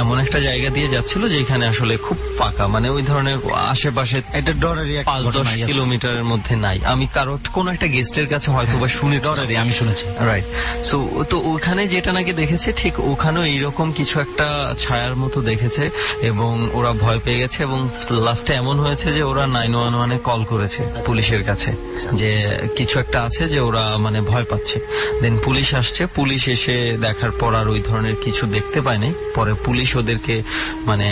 এমন একটা জায়গা দিয়ে যাচ্ছিল যেখানে আসলে খুব ফাঁকা, মানে ওই ধরনের আশেপাশে এটা ডরের 5-10 কিলোমিটারের মধ্যে নাই। আমি কোনো একটা গেস্টের কাছে হয়তো বা শুনে ডরের আমি শুনেছি, রাইট। সো তো ওখানে যেটা নাকি দেখেছে ঠিক ওখানেও এইরকম কিছু একটা ছায়ার মতো দেখেছে এবং ওরা ভয় পেয়ে গেছে, এবং লাস্টে এমন হয়েছে যে ওরা 911-এ কল করেছে পুলিশের কাছে যে কিছু একটা আছে, যে ওরা মানে ভয় পাচ্ছে। দেন পুলিশ আসছে, পুলিশ এসে দেখার পর আর ওই ধরনের কিছু দেখতে পায় নাই। পরে পুলিশ ওদেরকে মানে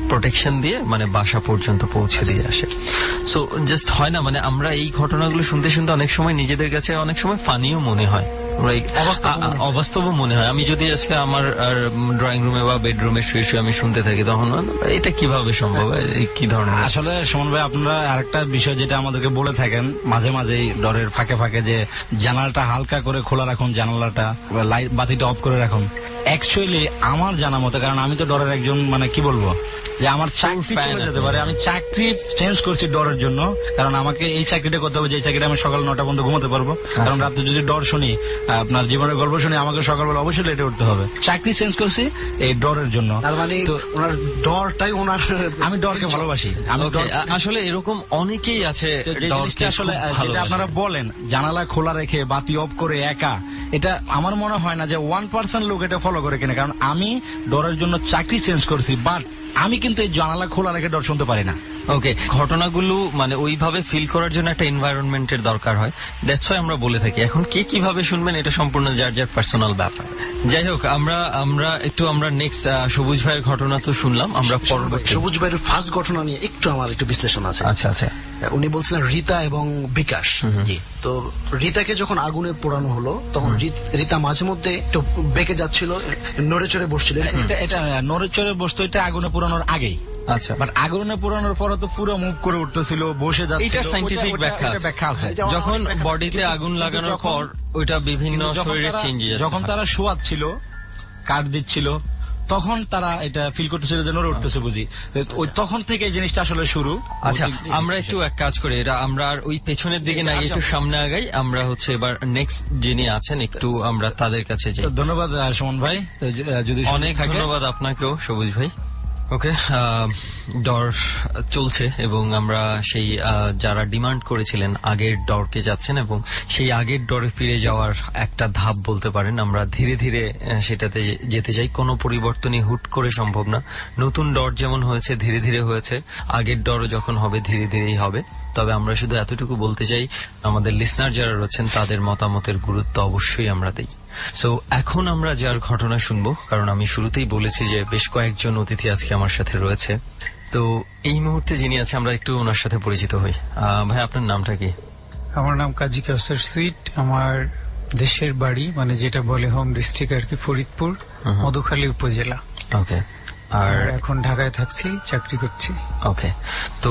প্রোটেকশন দিয়ে মানে বাসা পর্যন্ত পৌঁছে দিয়ে আসে। সো জাস্ট হয় না, মানে আমরা এই ঘটনাগুলো শুনতে শুনতে অনেক সময় নিজেদের কাছে অনেক সময় ফানিও মনে হয়, অবাস্তবও মনে হয়। আমি যদি আজকে আমার ড্রয়িং রুমে বা বেডরুমে শুয়ে শুয়ে আমি শুনতে থাকি তখন এটা কিভাবে সম্ভব, কি ধরনের? আসলে সুমন ভাই আপনারা আরেকটা বিষয় যেটা আমাদেরকে বলে থাকেন মাঝে মাঝেই ডরের ফাঁকে ফাঁকে, যে জানালাটা হালকা করে খোলা রাখুন, জানালাটা লাইট বাতিটা অফ করে রাখুন। অ্যাকচুয়ালি আমার জানা মতে, কারণ আমি তো ডরের একজন মানে কি বলবো যে আমার চাকরি চলে যেতে পারে, আমি চাকরি চেঞ্জ করছি ডরের জন্য, কারণ আমাকে এই চাকরিটা করতে হবে যে চাকরিটা আমি সকাল 9টা পর্যন্ত ঘুমাতে পারবো। কারণ রাতে যদি ডর শুনি, আপনার জীবনের গল্প শুনি, আমাকে সকালবেলা অবশ্যই লেটে উঠতে হবে। চাকরি চেঞ্জ করছি এই ডরের জন্য। তার মানে ওনার ডরটাই ওনার, আমি ডরকে ভালোবাসি। আমি আসলে এরকম অনেকেই আছে আসলে যেটা আপনারা বলেন জানালা খোলা রেখে বাতি অফ করে একা, এটা আমার মনে হয় না যে 1% লোক এটা ফলো করে কিনা। কারণ আমি ডরের জন্য চাকরি চেঞ্জ করছি, বাট আমি কিন্তু এই জানালা খোলা রেখে ডর শুনতে পারি না। ওকে, ঘটনাগুলো মানে ওইভাবে ফিল করার জন্য একটা এনভায়রনমেন্টের দরকার হয়, দ্যাটস হোয়াই আমরা বলে থাকি। এখন কে কিভাবে শুনবেন এটা সম্পূর্ণ যার যার পার্সোনাল ব্যাপার। যাই হোক, আমরা নেক্সট সবুজ ভাইয়ের ঘটনা তো শুনলাম, আমরা পরবর্তী সবুজ ভাইয়ের ফার্স্ট ঘটনা নিয়ে আমার একটু বিশ্লেষণ আছে। আচ্ছা আচ্ছা, উনি বলছিলেন রিতা এবং বিকাশ। তো রিতাকে যখন আগুনে পোড়ানো হলো তখন রিতা মাঝে মধ্যে একটু বেঁকে যাচ্ছিল, নড়ে চড়ে বসছিল। এটা নড়ে চড়ে বসতো এটা আগুনে পোড়ানোর আগেই। আচ্ছা, বাট আগুনে পোড়ানোর পরে তো পুরো মুভ করে উঠতেছিল, বসে যাচ্ছিল। এটা সাইন্টিফিক ব্যাখ্যা আছে। যখন বডিতে আগুন লাগানোর পর ওইটা বিভিন্ন শরীরে চেঞ্জ হয়। যখন তারা শোয়াচ্ছিল, কাট দিচ্ছিল, তখন তারা এটা ফিল করতেছিল যে নড়ে উঠতেছে বুঝি। তখন থেকে এই জিনিসটা আসলে শুরু। আচ্ছা, আমরা একটু এক কাজ করি, এটা আমরা আর ওই পেছনের দিকে না, একটু সামনে আগাই। আমরা হচ্ছে এবার নেক্সট যিনি আছেন একটু আমরা তাদের কাছে যাই। ধন্যবাদ সুমন ভাই, যদি অনেক ধন্যবাদ আপনাকেও সবুজ ভাই। ওকে, ডর চলছে এবং আমরা সেই যারা ডিমান্ড করেছিলেন আগের ডরকে যাচ্ছেন এবং সেই আগের ডরে ফিরে যাওয়ার একটা ধাপ বলতে পারেন। আমরা ধীরে ধীরে সেটাতে যেতে চাই, কোনো পরিবর্তনই হুট করে সম্ভব না। নতুন ডর যেমন হয়েছে ধীরে ধীরে হয়েছে, আগের ডরও যখন হবে ধীরে ধীরেই হবে। তবে আমরা শুধু এতটুকু বলতে চাই, আমাদের লিসনার যারা রয়েছেন তাদের মতামতের গুরুত্ব অবশ্যই আমরা দিই। সো এখন আমরা যার ঘটনা শুনবো, কারণ আমি শুরুতেই বলেছি যে বেশ কয়েকজন অতিথি আজকে আমার সাথে রয়েছে, তো এই মুহূর্তে যিনি আছে আমরা একটু ওনার সাথে পরিচিত হই। ভাই, আপনার নামটা কি? আমার নাম কাজী কাউসার সুইট। আমার দেশের বাড়ি মানে যেটা বলে হোম ডিস্ট্রিক্ট আর কি, ফরিদপুর, মধুখালী উপজেলা। ওকে। আর এখন ঢাকায় থাকছি, চাকরি করছি। ওকে। তো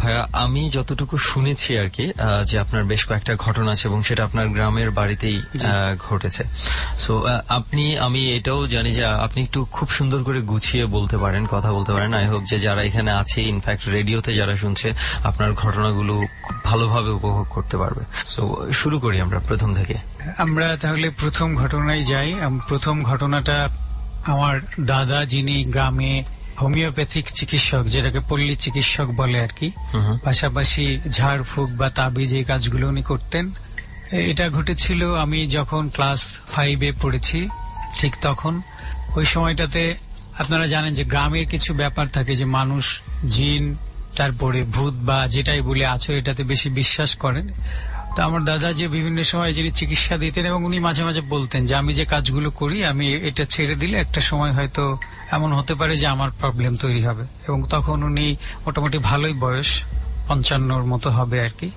ভাইয়া, আমি যতটুকু শুনেছি আর কি, যে আপনার বেশ কয়েকটা ঘটনা আছে এবং সেটা আপনার গ্রামের বাড়িতেই ঘটেছে। সো আমি এটাও জানি যে আপনি একটু খুব সুন্দর করে গুছিয়ে বলতে পারেন, কথা বলতে পারেন। আই হোপ যে যারা এখানে আছে, ইনফ্যাক্ট রেডিওতে যারা শুনছে, আপনার ঘটনাগুলো খুব ভালোভাবে উপভোগ করতে পারবে। সো শুরু করি আমরা প্রথম থেকে। আমরা তাহলে প্রথম ঘটনায় যাই। প্রথম ঘটনাটা আমার দাদা, যিনি গ্রামে হোমিওপ্যাথিক চিকিৎসক, যেটাকে পল্লী চিকিৎসক বলে আর কি, পাশাপাশি ঝাড়ফুঁক বা তাবিজ এই কাজগুলো উনি করতেন। এটা ঘটেছিল আমি যখন ক্লাস 5-এ পড়েছি, ঠিক তখন। ওই সময়টাতে আপনারা জানেন যে গ্রামের কিছু ব্যাপার থাকে যে মানুষ জিন, তারপরে ভূত বা যেটাই বলে আছো, এটাতে বেশি বিশ্বাস করেন। তো আমার দাদা যে বিভিন্ন সময় যিনি চিকিৎসা দিতেন, এবং উনি মাঝে মাঝে বলতেন যে আমি যে কাজগুলো করি, আমি এটা ছেড়ে দিলে একটা সময় হয়তো এমন হতে পারে যে আমার প্রবলেম তৈরি হবে। এবং তখন উনি মোটামুটি ভালোই বয়স, 55-র মতো হবে আর কি।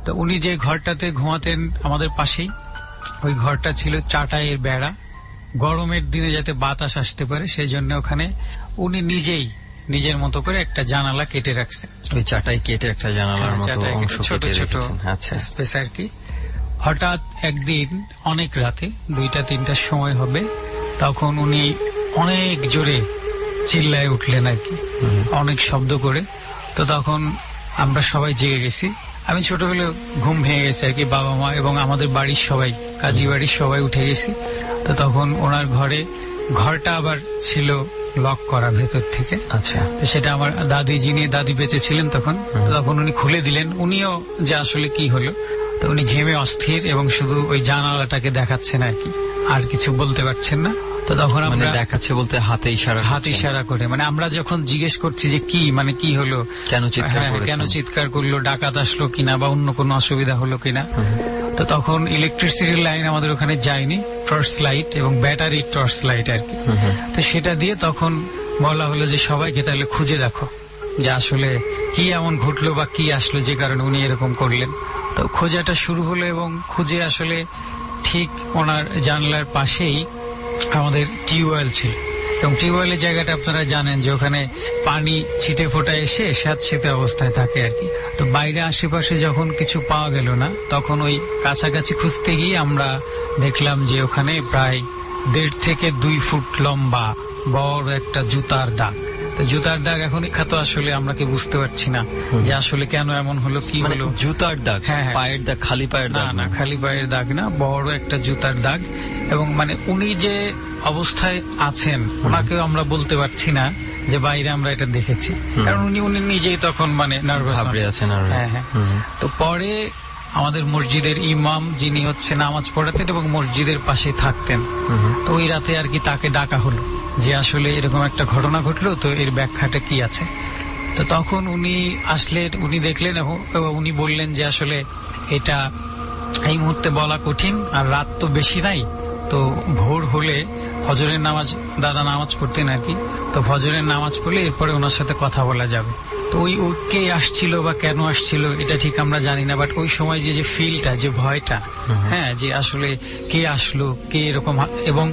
তো উনি যে ঘরটাতে ঘুমাতেন আমাদের পাশেই, ওই ঘরটা ছিল চাটাইয়ের বেড়া। গরমের দিনে যাতে বাতাস আসতে পারে সেই জন্য ওখানে উনি নিজের মতো করে একটা জানালা কেটে রাখছেন। ওই চাটাই কেটে একটা জানালার মতো অংশ ছোট কেটে ছোট রেখেছেন। আচ্ছা। স্পেস আর কি। হঠাৎ একদিন অনেক রাতে 2টা-3টার সময় হবে, তখন উনি অনেক জোরে চিল্লায় উঠলেন আর কি, অনেক শব্দ করে। তো তখন আমরা সবাই জেগে গেছি। আমি ছোট হলে ঘুম ভেঙে গেছে আর কি, বাবা মা এবং আমাদের বাড়ির সবাই, কাজী বাড়ির সবাই উঠে গেছি। তো তখন ওনার ঘরটা আবার ছিল লক করা ভেতর থেকে। আচ্ছা। তো সেটা আমার দাদি বেঁচে ছিলেন তখন উনি খুলে দিলেন। উনিও যে আসলে কি হলো, তো উনি ঘেমে অস্থির এবং শুধু ওই জানালাটাকে দেখাচ্ছেন আর কি, আর কিছু বলতে পারছেন না। তো তখন আমরা দেখাচ্ছে বলতে হাতে ইশারা করে, মানে আমরা যখন জিজ্ঞেস করছি যে কি মানে কি হলো, কেন চিৎকার করলো, ডাকাত আসলো কিনা বা অন্য কোনো অসুবিধা হলো কিনা। তো তখন ইলেকট্রিসিটির লাইন আমাদের ওখানে যায়নি, টর্চ লাইট এবং ব্যাটারি টর্চ লাইট আর কি। তো সেটা দিয়ে তখন বলা হলো যে সবাইকে তাহলে খুঁজে দেখো যে আসলে কি এমন ঘটলো বা কি আসলো যে কারণে উনি এরকম করলেন। তো খোঁজাটা শুরু হলো এবং খুঁজে আসলে ঠিক ওনার জানলার পাশেই আমাদের টিউবওয়েল ছিল, এবং টিউবওয়েলের জায়গাটা আপনারা জানেন যে ওখানে পানি ছিটে ফোটা এসে স্যাঁতসেঁতে অবস্থায় থাকে আর কি। তো বাইরে আশেপাশে যখন কিছু পাওয়া গেল না, তখন ওই কাছাকাছি খুঁজতে গিয়ে আমরা দেখলাম যে ওখানে প্রায় 1.5 থেকে 2 ফুট লম্বা বড় একটা জুতার দাগ। জুতার দাগ এখন তো আসলে আমরা কি বুঝতে পারছি না যে আসলে কেন এমন হলো, কি হলো। জুতার দাগ? হ্যাঁ, পায়ের দাগ? খালি পায়ের দাগ? না, খালি পায়ের দাগ না, বড় একটা জুতার দাগ। এবং মানে উনি যে অবস্থায় আছেন ওনাকেও আমরা বলতে পারছি না যে বাইরে আমরা এটা দেখেছি, কারণ উনি নিজেই তখন মানে নার্ভাস আছেন। হ্যাঁ। তো পরে আমাদের মসজিদের ইমাম, যিনি হচ্ছে নামাজ পড়াতেন এবং মসজিদের পাশে থাকতেন, তো ওই রাতে আর কি তাকে ডাকা হলো যে আসলে এরকম একটা ঘটনা ঘটলো, তো এর ব্যাখ্যাটা কি আছে। তো তখন উনি আসলেন, উনি দেখলেন এবং উনি বললেন যে আসলে এটা এই মুহূর্তে বলা কঠিন, আর রাত তো বেশি নাই, তো ভোর হলে ফজরের নামাজ, দাদা নামাজ পড়তেন আর কি, তো ফজরের নামাজ পড়লে এরপরে ওনার সাথে কথা বলা যাবে। তো ওই কে আসছিল বা কেন আসছিল এটা ঠিক আমরা জানি না, বাট ওই সময় যে ফিলটা, যে ভয়টা, হ্যাঁ, যে আসলে কে আসলো, কে এরকম। এবং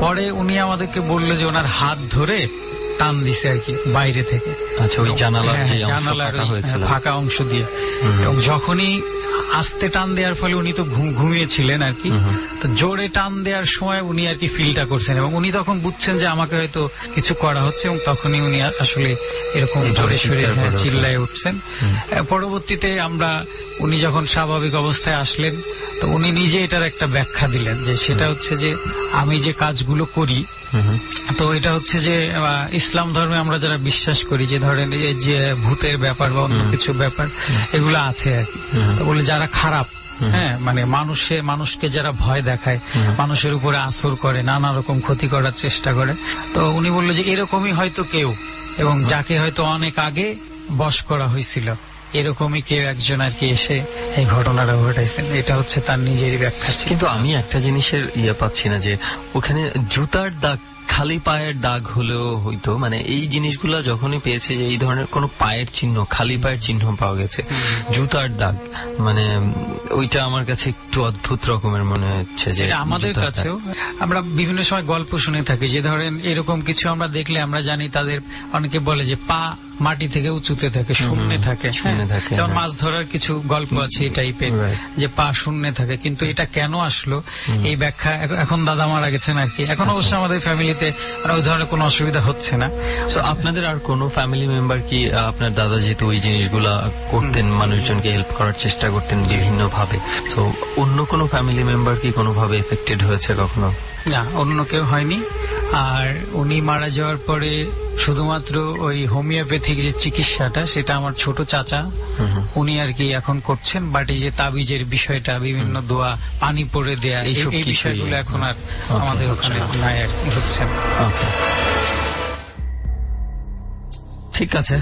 পরে উনি আমাদেরকে বললো যে ওনার হাত ধরে টান দিছে আর কি বাইরে থেকে। আচ্ছা, ওই জানালার ফাঁকা অংশ দিয়ে। এবং যখনই আস্তে টান দেওয়ার ফলে উনি তো ঘুমিয়েছিলেন আর কি, তো জোরে টান দেওয়ার সময় উনি আর কি ফিলটা করছেন, এবং উনি তখন বুঝছেন যে আমাকে হয়তো কিছু করা হচ্ছে, এবং তখনই উনি আসলে এরকম জোরে সরে চিল্লায় উঠছেন। পরবর্তীতে উনি যখন স্বাভাবিক অবস্থায় আসলেন, তো উনি নিজে এটার একটা ব্যাখ্যা দিলেন যে সেটা হচ্ছে যে আমি যে কাজগুলো করি, তো এটা হচ্ছে যে ইসলাম ধর্মে আমরা যারা বিশ্বাস করি যে ধরেন যে ভূতের ব্যাপার বা অন্য কিছু ব্যাপার এগুলো আছে আর কি, তো বলে যারা খারাপ, হ্যাঁ, মানে মানুষকে যারা ভয় দেখায়, মানুষের উপরে আসর করে, নানা রকম ক্ষতি করার চেষ্টা করে, তো উনি বললো যে এরকমই হয়তো কেউ, এবং যাকে হয়তো অনেক আগে বশ করা হয়েছিল, এরকমই কেউ একজন আর কি এসে এই ঘটনাটা ঘটাইছেন। এটা হচ্ছে তার নিজেরই ব্যাখ্যা ছিল। কিন্তু আমি একটা জিনিসের পাচ্ছি না যে ওখানে জুতার দাগ, খালি পায়ের দাগ হলেও হইতো, মানে এই জিনিসগুলা যখনই পেয়েছে যে এই ধরনের কোনো পায়ের চিহ্ন, খালি পায়ের চিহ্ন পাওয়া গেছে, জুতার দাগ, মানে ওইটা আমার কাছে একটু অদ্ভুত রকমের মনে হচ্ছে। যে আমাদের জুতার দাগ। কাছেও আমরা বিভিন্ন সময় গল্প শুনে থাকি যে ধরেন এরকম কিছু আমরা দেখলে আমরা জানি তাদের অনেকে বলে যে পা মাটি থেকে উঁচুতে থাকে, শূন্যে থাকে। শূন্যে থাকে, যেমন হ্যাঁ। মাছ ধরার কিছু গল্প আছে এই টাইপের, Right. যে পা শূন্যে থাকে। কিন্তু এটা কেন আসলো এই ব্যাখ্যা এখন দাদা মারা গেছেন আর কি, এখন অবশ্য আমাদের ফ্যামিলিতে ওই ধরনের কোনো অসুবিধা হচ্ছে না। তো আপনাদের আর কোনো ফ্যামিলি মেম্বার কি, আপনার দাদা যেহেতু ওই জিনিসগুলা করতেন, মানুষজনকে হেল্প করার চেষ্টা করতেন বিভিন্ন ভাবে, তো অন্য কোনো ফ্যামিলি মেম্বার কি কোনোভাবে এফেক্টেড হয়েছে কখনো? না, অন্য কেউ হয়নি। আর উনি মারা যাওয়ার পরে শুধুমাত্র ওই হোমিওপ্যাথিক যে চিকিৎসাটা, সেটা আমার ছোট চাচা উনি আর কি এখন করছেন। বাট এই যে তাবিজের বিষয়টা, বিভিন্ন দোয়া, পানি পড়ে দেয়া, এইসব এই কিছুই বিষয়গুলো এখন আর Okay, আমাদের ওখানে নাই আর কি, হচ্ছে না। ওকে, ঠিক আছে।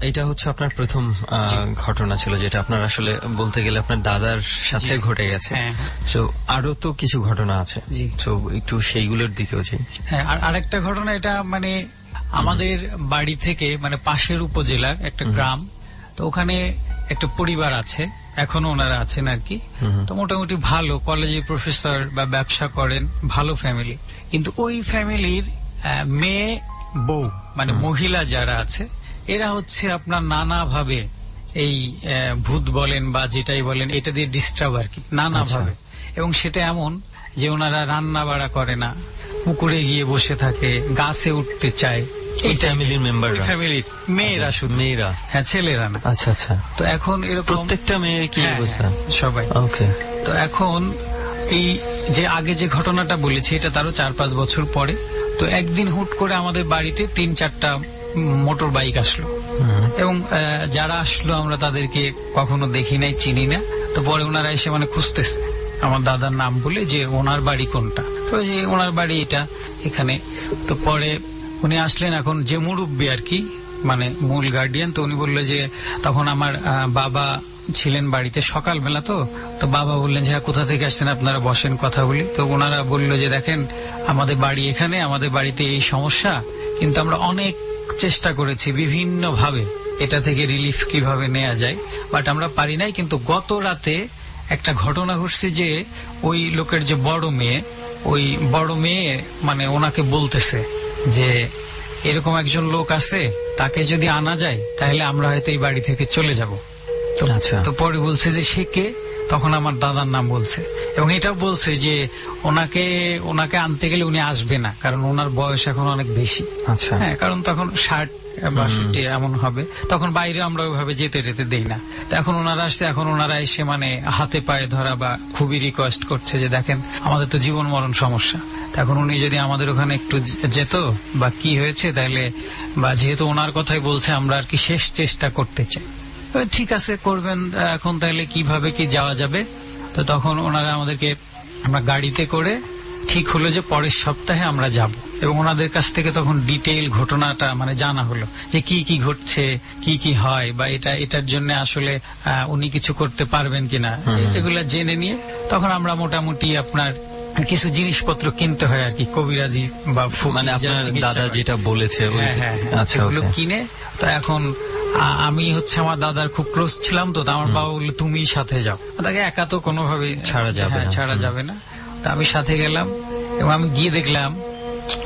এটা হচ্ছে আপনার প্রথম ঘটনা ছিল, যেটা আপনার আসলে বলতে গেলে আপনার দাদার সাথে ঘটে গেছে। হ্যাঁ। তো আরো তো কিছু ঘটনা আছে, জি। তো একটু সেইগুলোর দিকেও যাই। হ্যাঁ, আর আরেকটা ঘটনা, এটা মানে আমাদের বাড়ি থেকে মানে পাশের উপজেলার একটা গ্রাম, তো ওখানে একটা পরিবার আছে, এখনো ওনারা আছেন আর কি। তো মোটামুটি ভালো, কলেজে প্রফেসর বা ব্যবসা করেন, ভালো ফ্যামিলি। কিন্তু ওই ফ্যামিলির মেয়ে বউ মানে মহিলা যারা আছে, এরা হচ্ছে আপনার নানাভাবে এই ভূত বলেন বা যেটাই বলেন, এটা দিয়ে ডিস্টার্ব আর কি, নানাভাবে। এবং সেটা এমন যে ওনারা রান্না বাড়া করে না, পুকুরে গিয়ে বসে থাকে, গাছে উঠতে চায়। এই ফ্যামিলির মেম্বাররা, ফ্যামিলির মেয়েরা, শুধু মেয়েরা, হ্যাঁ, ছেলেরা না। আচ্ছা আচ্ছা। তো এখন এরকম প্রত্যেকটা মেয়ের কি হ্যাঁ, অবস্থা? হ্যাঁ, সবাই। ওকে। তো এখন এই যে আগে যে ঘটনাটা বলেছি, এটা তারও 4-5 বছর পরে। তো একদিন হুট করে আমাদের বাড়িতে 3-4টা মোটর বাইক আসলো, এবং যারা আসলো আমরা তাদেরকে কখনো দেখি নাই, চিনি না। তো পরে ওনারা এসে মানে খুঁজতেছে আমার দাদার নাম বলে, যে ওনার বাড়ি কোনটা। তো যে ওনার বাড়ি এটা এখানে। তো পরে উনি আসলেন, এখন যে মুরব্বী আর কি, মানে মূল গার্ডিয়ান। তো উনি বললো যে, তখন আমার বাবা ছিলেন বাড়িতে সকালবেলা, তো বাবা বললেন যে হ্যাঁ, কোথা থেকে আসছেন আপনারা, বসেন কথা বলি। তো ওনারা বললো যে দেখেন, আমাদের বাড়ি এখানে, আমাদের বাড়িতে এই সমস্যা, কিন্তু আমরা অনেক চেষ্টা করেছি বিভিন্ন ভাবে এটা থেকে রিলিফ কিভাবে নেওয়া যায়, বাট আমরা পারি নাই। কিন্তু গত রাতে একটা ঘটনা ঘটছে যে ওই লোকের যে বড় মেয়ে, ওই বড় মেয়ে মানে ওনাকে বলতেছে যে এরকম একজন লোক আছে, তাকে যদি আনা যায় তাহলে আমরা হয়তো এই বাড়ি থেকে চলে যাব। আচ্ছা। তো পরে বলছে যে সে কে, তখন আমার দাদার নাম বলছে, এবং এটাও বলছে যে ওনাকে আনতে গেলে উনি আসবে না, কারণ ওনার বয়স এখন অনেক বেশি। আচ্ছা। হ্যাঁ, কারণ তখন 60-62 এমন হবে, তখন বাইরে আমরা ওইভাবে যেতে দেই না। তো এখন ওনারা আসছে, এখন ওনারা এসে মানে হাতে পায়ে ধরা বা খুবই রিকোয়েস্ট করছে যে দেখেন, আমাদের তো জীবন মরণ সমস্যা, এখন উনি যদি আমাদের ওখানে একটু যেত বা কি হয়েছে তাহলে, বা যেহেতু ওনার কথাই বলছে, আমরা আর কি শেষ চেষ্টা করতে চাই। ঠিক আছে, করবেন। এখন তাহলে কিভাবে কি যাওয়া যাবে? তো তখন ওনারা আমাদেরকে, আমরা গাড়িতে করে ঠিক হলো যে পরের সপ্তাহে আমরা যাব, এবং ওনাদের কাছ থেকে তখন ডিটেইল ঘটনাটা মানে জানা হলো যে কি কি ঘটছে, কি কি হয়, বা এটার জন্য আসলে উনি কিছু করতে পারবেন কিনা, এগুলা জেনে নিয়ে তখন আমরা মোটামুটি আপনার কিছু জিনিসপত্র কিনতে হয় আর কি, কবিরাজি বা মানে আপনার দাদা যেটা বলেছে, আচ্ছা, ওগুলো কিনে। তো এখন আমি হচ্ছে আমার দাদার খুব ক্লোজ ছিলাম, তো আমার বাবা বললো তুমি সাথে যাও, তাকে একা তো কোনোভাবে ছাড়া যাবে না। তো আমি সাথে গেলাম, এবং আমি গিয়ে দেখলাম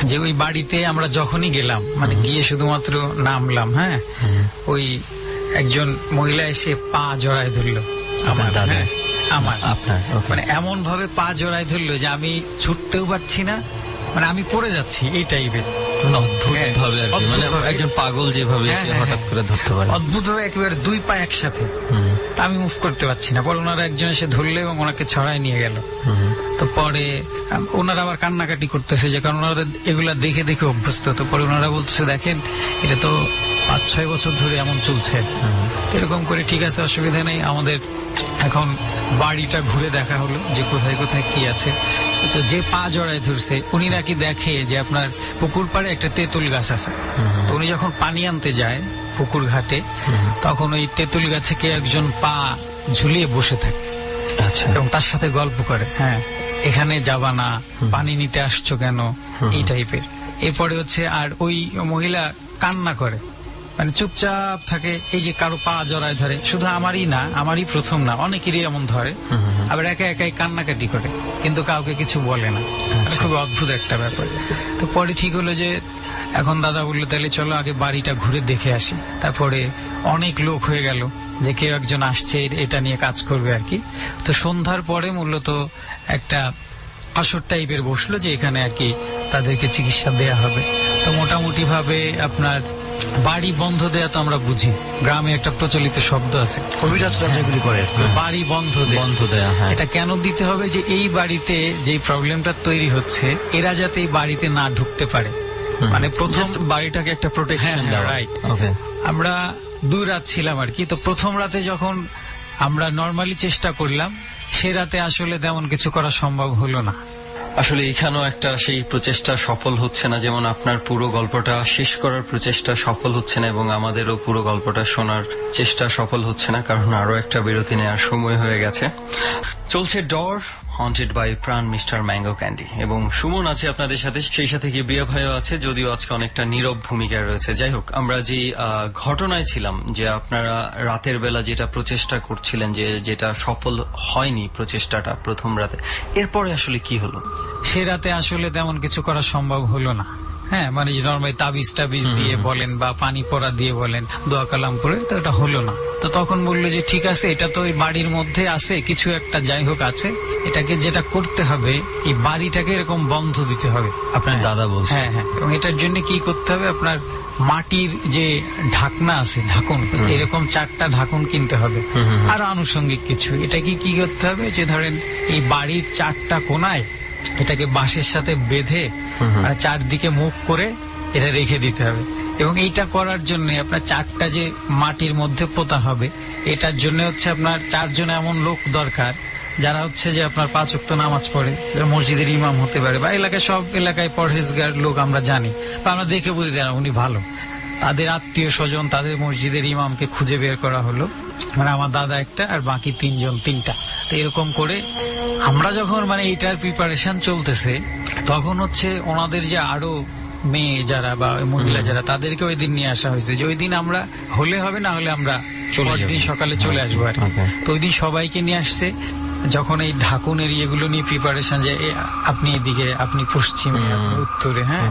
যে ওই বাড়িতে আমরা যখনই গেলাম, মানে গিয়ে শুধুমাত্র নামলাম, হ্যাঁ, ওই একজন মহিলা এসে পা জড়ায় ধরলো আমার দাদা, আমার আপনার, মানে এমন ভাবে পা জড়ায় ধরলো যে আমি ছুটতেও পারছি না, মানে আমি পড়ে যাচ্ছি, এই টাইপের অদ্ভুত ভাবে আর কি, মানে একজন পাগল যেভাবে হঠাৎ করে ধরতে পারে, অদ্ভুত ভাবে একেবারে 2 পা একসাথে। তা আমি মুভ করতে পারছি না, পরে ওনারা একজন এসে ধরলে এবং ওনাকে ছড়ায় নিয়ে গেল। তো পরে ওনারা আবার কান্নাকাটি করতেছে, যে কারণ ওনারা এগুলা দেখে দেখে অভ্যস্ত। তো পরে ওনারা বলতেছে দেখেন, এটা তো 5-6 বছর ধরে এমন চলছে আর কি। এরকম করে ঠিক আছে, অসুবিধা নেই, আমাদের এখন বাড়িটা ঘুরে দেখা হলো যে কোথায় কোথায় কি আছে। তো যে পা জড়ায় ধরছে উনি নাকি দেখে যে আপনার পুকুর পাড়ে একটা তেঁতুল গাছ আছে। তো উনি যখন পানি আনতে যায় পুকুর ঘাটে, তখন ওই তেঁতুল গাছে কে একজন পা ঝুলিয়ে বসে থাকে আচ্ছা, এবং তার সাথে গল্প করে, হ্যাঁ এখানে যাবা না, পানি নিতে আসছো কেন, এই টাইপের। এরপরে হচ্ছে আর ওই মহিলা কান্না করে, মানে চুপচাপ থাকে। এই যে কারো পা জড়ায় ধরে, শুধু আমারই না, আমারই প্রথম না, অনেকেরই এমন ধরে। আবার একা একাই কান্নাকাটি করে, কিন্তু কাউকে কিছু বলে না। মানে খুব অদ্ভুত একটা ব্যাপার। তো পরে ঠিক হলো যে এখন দাদা বললো তাহলে চলো আগে বাড়িটা ঘুরে দেখে আসি। তারপরে অনেক লোক হয়ে গেল যে কেউ একজন আসছে এটা নিয়ে কাজ করবে আর কি। তো সন্ধ্যার পরে মূলত একটা আসর টাইপের বসলো যে এখানে আর কি তাদেরকে চিকিৎসা দেয়া হবে। তো মোটামুটি ভাবে আপনার বাড়ি বন্ধ দেয়া তো আমরা বুঝি, গ্রামে একটা প্রচলিত শব্দ আছে, কবিরাজরা যেগুলি করে আর কি। বাড়ি বন্ধ দেয়া। হ্যাঁ, এটা কেন দিতে হবে যে এই বাড়িতে যে প্রবলেমটা তৈরি হচ্ছে এরা যাতে এই বাড়িতে না ঢুকতে পারে। মানে প্রথম Just বাড়িটাকে একটা প্রোটেকশন হ্যাঁ, দেওয়া। right. ওকে, আমরা 2 রাত ছিলাম আর কি। তো প্রথম রাতে যখন আমরা নর্মালি চেষ্টা করলাম, সে রাতে আসলে তেমন কিছু করা সম্ভব হলো না। আসলে এখানেও একটা সেই প্রচেষ্টা সফল হচ্ছে না, যেমন আপনার পুরো গল্পটা শেষ করার প্রচেষ্টা সফল হচ্ছে না এবং আমাদেরও পুরো গল্পটা শোনার চেষ্টা সফল হচ্ছে না, কারণ আরো একটা বিরতি নেওয়ার সময় হয়ে গেছে। চলছে ডর হন্টেড বাই প্রাণ মিস্টার ম্যাঙ্গো ক্যান্ডি, এবং সুমন আছে আপনাদের সাথে, সেই সাথে কিবরিয়া ভাইও আছে, যদিও আজকে অনেকটা নীরব ভূমিকায় রয়েছে। যাই হোক, আমরা যে ঘটনায় ছিলাম যে আপনারা রাতের বেলা যেটা প্রচেষ্টা করছিলেন, যেটা সফল হয়নি প্রচেষ্টাটা প্রথম রাতে, এরপরে আসলে কি হলো? সে রাতে আসলে তেমন কিছু করা সম্ভব হলো না। হ্যাঁ, মানে নর্মালি তাবিজ দিয়ে বলেন বা পানি পড়া দিয়ে বলেন, দোয়া কালাম করে, তো এটা হলো না। তো তখন বললো যে ঠিক আছে, এটা তো ওই বাড়ির মধ্যে আছে কিছু একটা, যাই হোক আছে, এটাকে যেটা করতে হবে এই বাড়িটাকে এরকম বন্ধ দিতে হবে। আপনার দাদা বলছে। হ্যাঁ হ্যাঁ, এবং এটার জন্য কি করতে হবে, আপনার মাটির যে ঢাকনা আছে, ঢাকন, এরকম 4টা ঢাকন কিনতে হবে। আর আনুষঙ্গিক কিছু, এটা কি করতে হবে, যে ধরেন এই বাড়ির 4টা কোনায় এটাকে বাঁশের সাথে বেঁধে আর 4দিকে মুখ করে এটা রেখে দিতে হবে। এবং এইটা করার জন্য আপনার 4টা যে মাটির মধ্যে পোতা হবে, এটার জন্য হচ্ছে আপনার 4 জন এমন লোক দরকার যারা হচ্ছে যে আপনার 5 ওয়াক্ত নামাজ পড়ে, মসজিদের ইমাম হতে পারে, বা এলাকায় সব এলাকায় পরহেজগার লোক আমরা জানি বা আমরা দেখে বুঝি যারা উনি ভালো, তাদের আত্মীয় স্বজন, তাদের মসজিদের ইমামকে খুঁজে বের করা হলো। মানে আমার দাদা একটা আর বাকি 3টা। তো এরকম করে আমরা যখন মানে এইটার প্রিপারেশন চলতেছে, তখন হচ্ছে ওনাদের যে আরো মেয়ে যারা বা মহিলা যারা, তাদেরকে ওই দিন নিয়ে আসা হয়েছে যে ওই দিন আমরা হলে হবে, না হলে আমরা দিন সকালে চলে আসবো আর কি। তো ওই দিন সবাইকে নিয়ে আসছে। যখন এই ঢাকুনের ইয়েগুলো নিয়ে প্রিপারেশন, যে আপনি এদিকে, আপনি পশ্চিমে, আপনি উত্তরে, হ্যাঁ,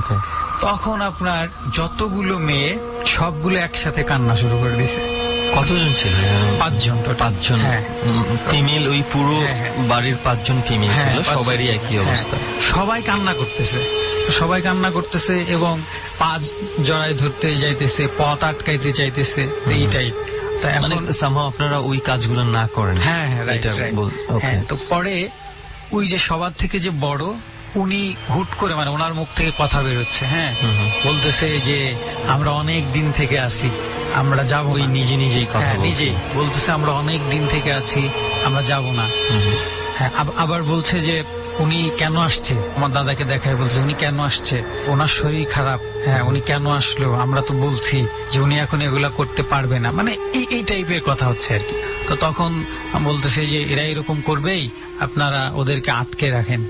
তখন আপনার যতগুলো মেয়ে সবগুলো একসাথে কান্না শুরু করে দিয়েছে। কতজন ছিল? 5 জন। তো 5 জন ফিমেল, ওই পুরো বাড়ির 5 জন ফিমেল ছিল, 5 সবারই একই অবস্থা। সবাই কান্না করতেছে এবং পা জড়ায় ধরতে যাইতেছে, পথ আটকাইতে চাইতেছে, এইটাই। মানে আপনারা ওই কাজগুলো না করেন? হ্যাঁ হ্যাঁ। তো পরে ওই যে সবার থেকে যে বড়, উনি হুট করে মানে ওনার মুখ থেকে কথা বেরোচ্ছে, হ্যাঁ, বলতেছে যে আমরা অনেক দিন থেকে আছি, আমরা যাবো। ওই নিজেই কথা নিজেই বলতেছে আমরা অনেক দিন থেকে আছি, আমরা যাব না। হ্যাঁ, আবার বলছে যে উনি কেন আসছে, আমার দাদাকে দেখায় বলছে উনি কেন আসছে, ওনার শরীর খারাপ, হ্যাঁ উনি কেন আসলো, আমরা তো বলছি যে উনি এখন এগুলা করতে পারবে না, মানে এই টাইপের কথা হচ্ছে আর কি। তো তখন বলতেছে যে এরা এরকম করবেই, আপনারা ওদেরকে আটকে রাখেন,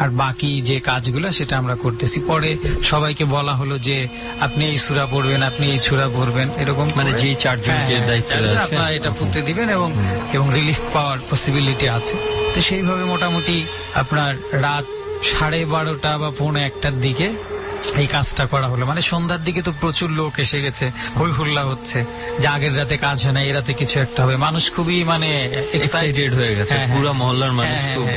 আর বাকি যে কাজগুলো সেটা আমরা করতেছি। পরে সবাইকে বলা হলো যে আপনি এই সূরা পড়বেন, আপনি এই সূরা পড়বেন, এরকম মানে যে 4 জনকে দায়িত্ব আছে আপনারা এটা পড়তে দিবেন এবং রিলিফ পাওয়ার পসিবিলিটি আছে। তো সেইভাবে মোটামুটি আপনার রাত 12:30 বা 1:45টার দিকে এই কাজটা করা হলো। মানে সন্ধ্যার দিকে তো প্রচুর লোক এসে গেছে, হই হুল্লা হচ্ছে যে আগের রাতে কাজ হয় না, এই রাতে কিছু একটা হবে। মানুষ খুবই মানে এক্সাইটেড হয়ে গেছে, পুরো মহল্লার মানুষ খুব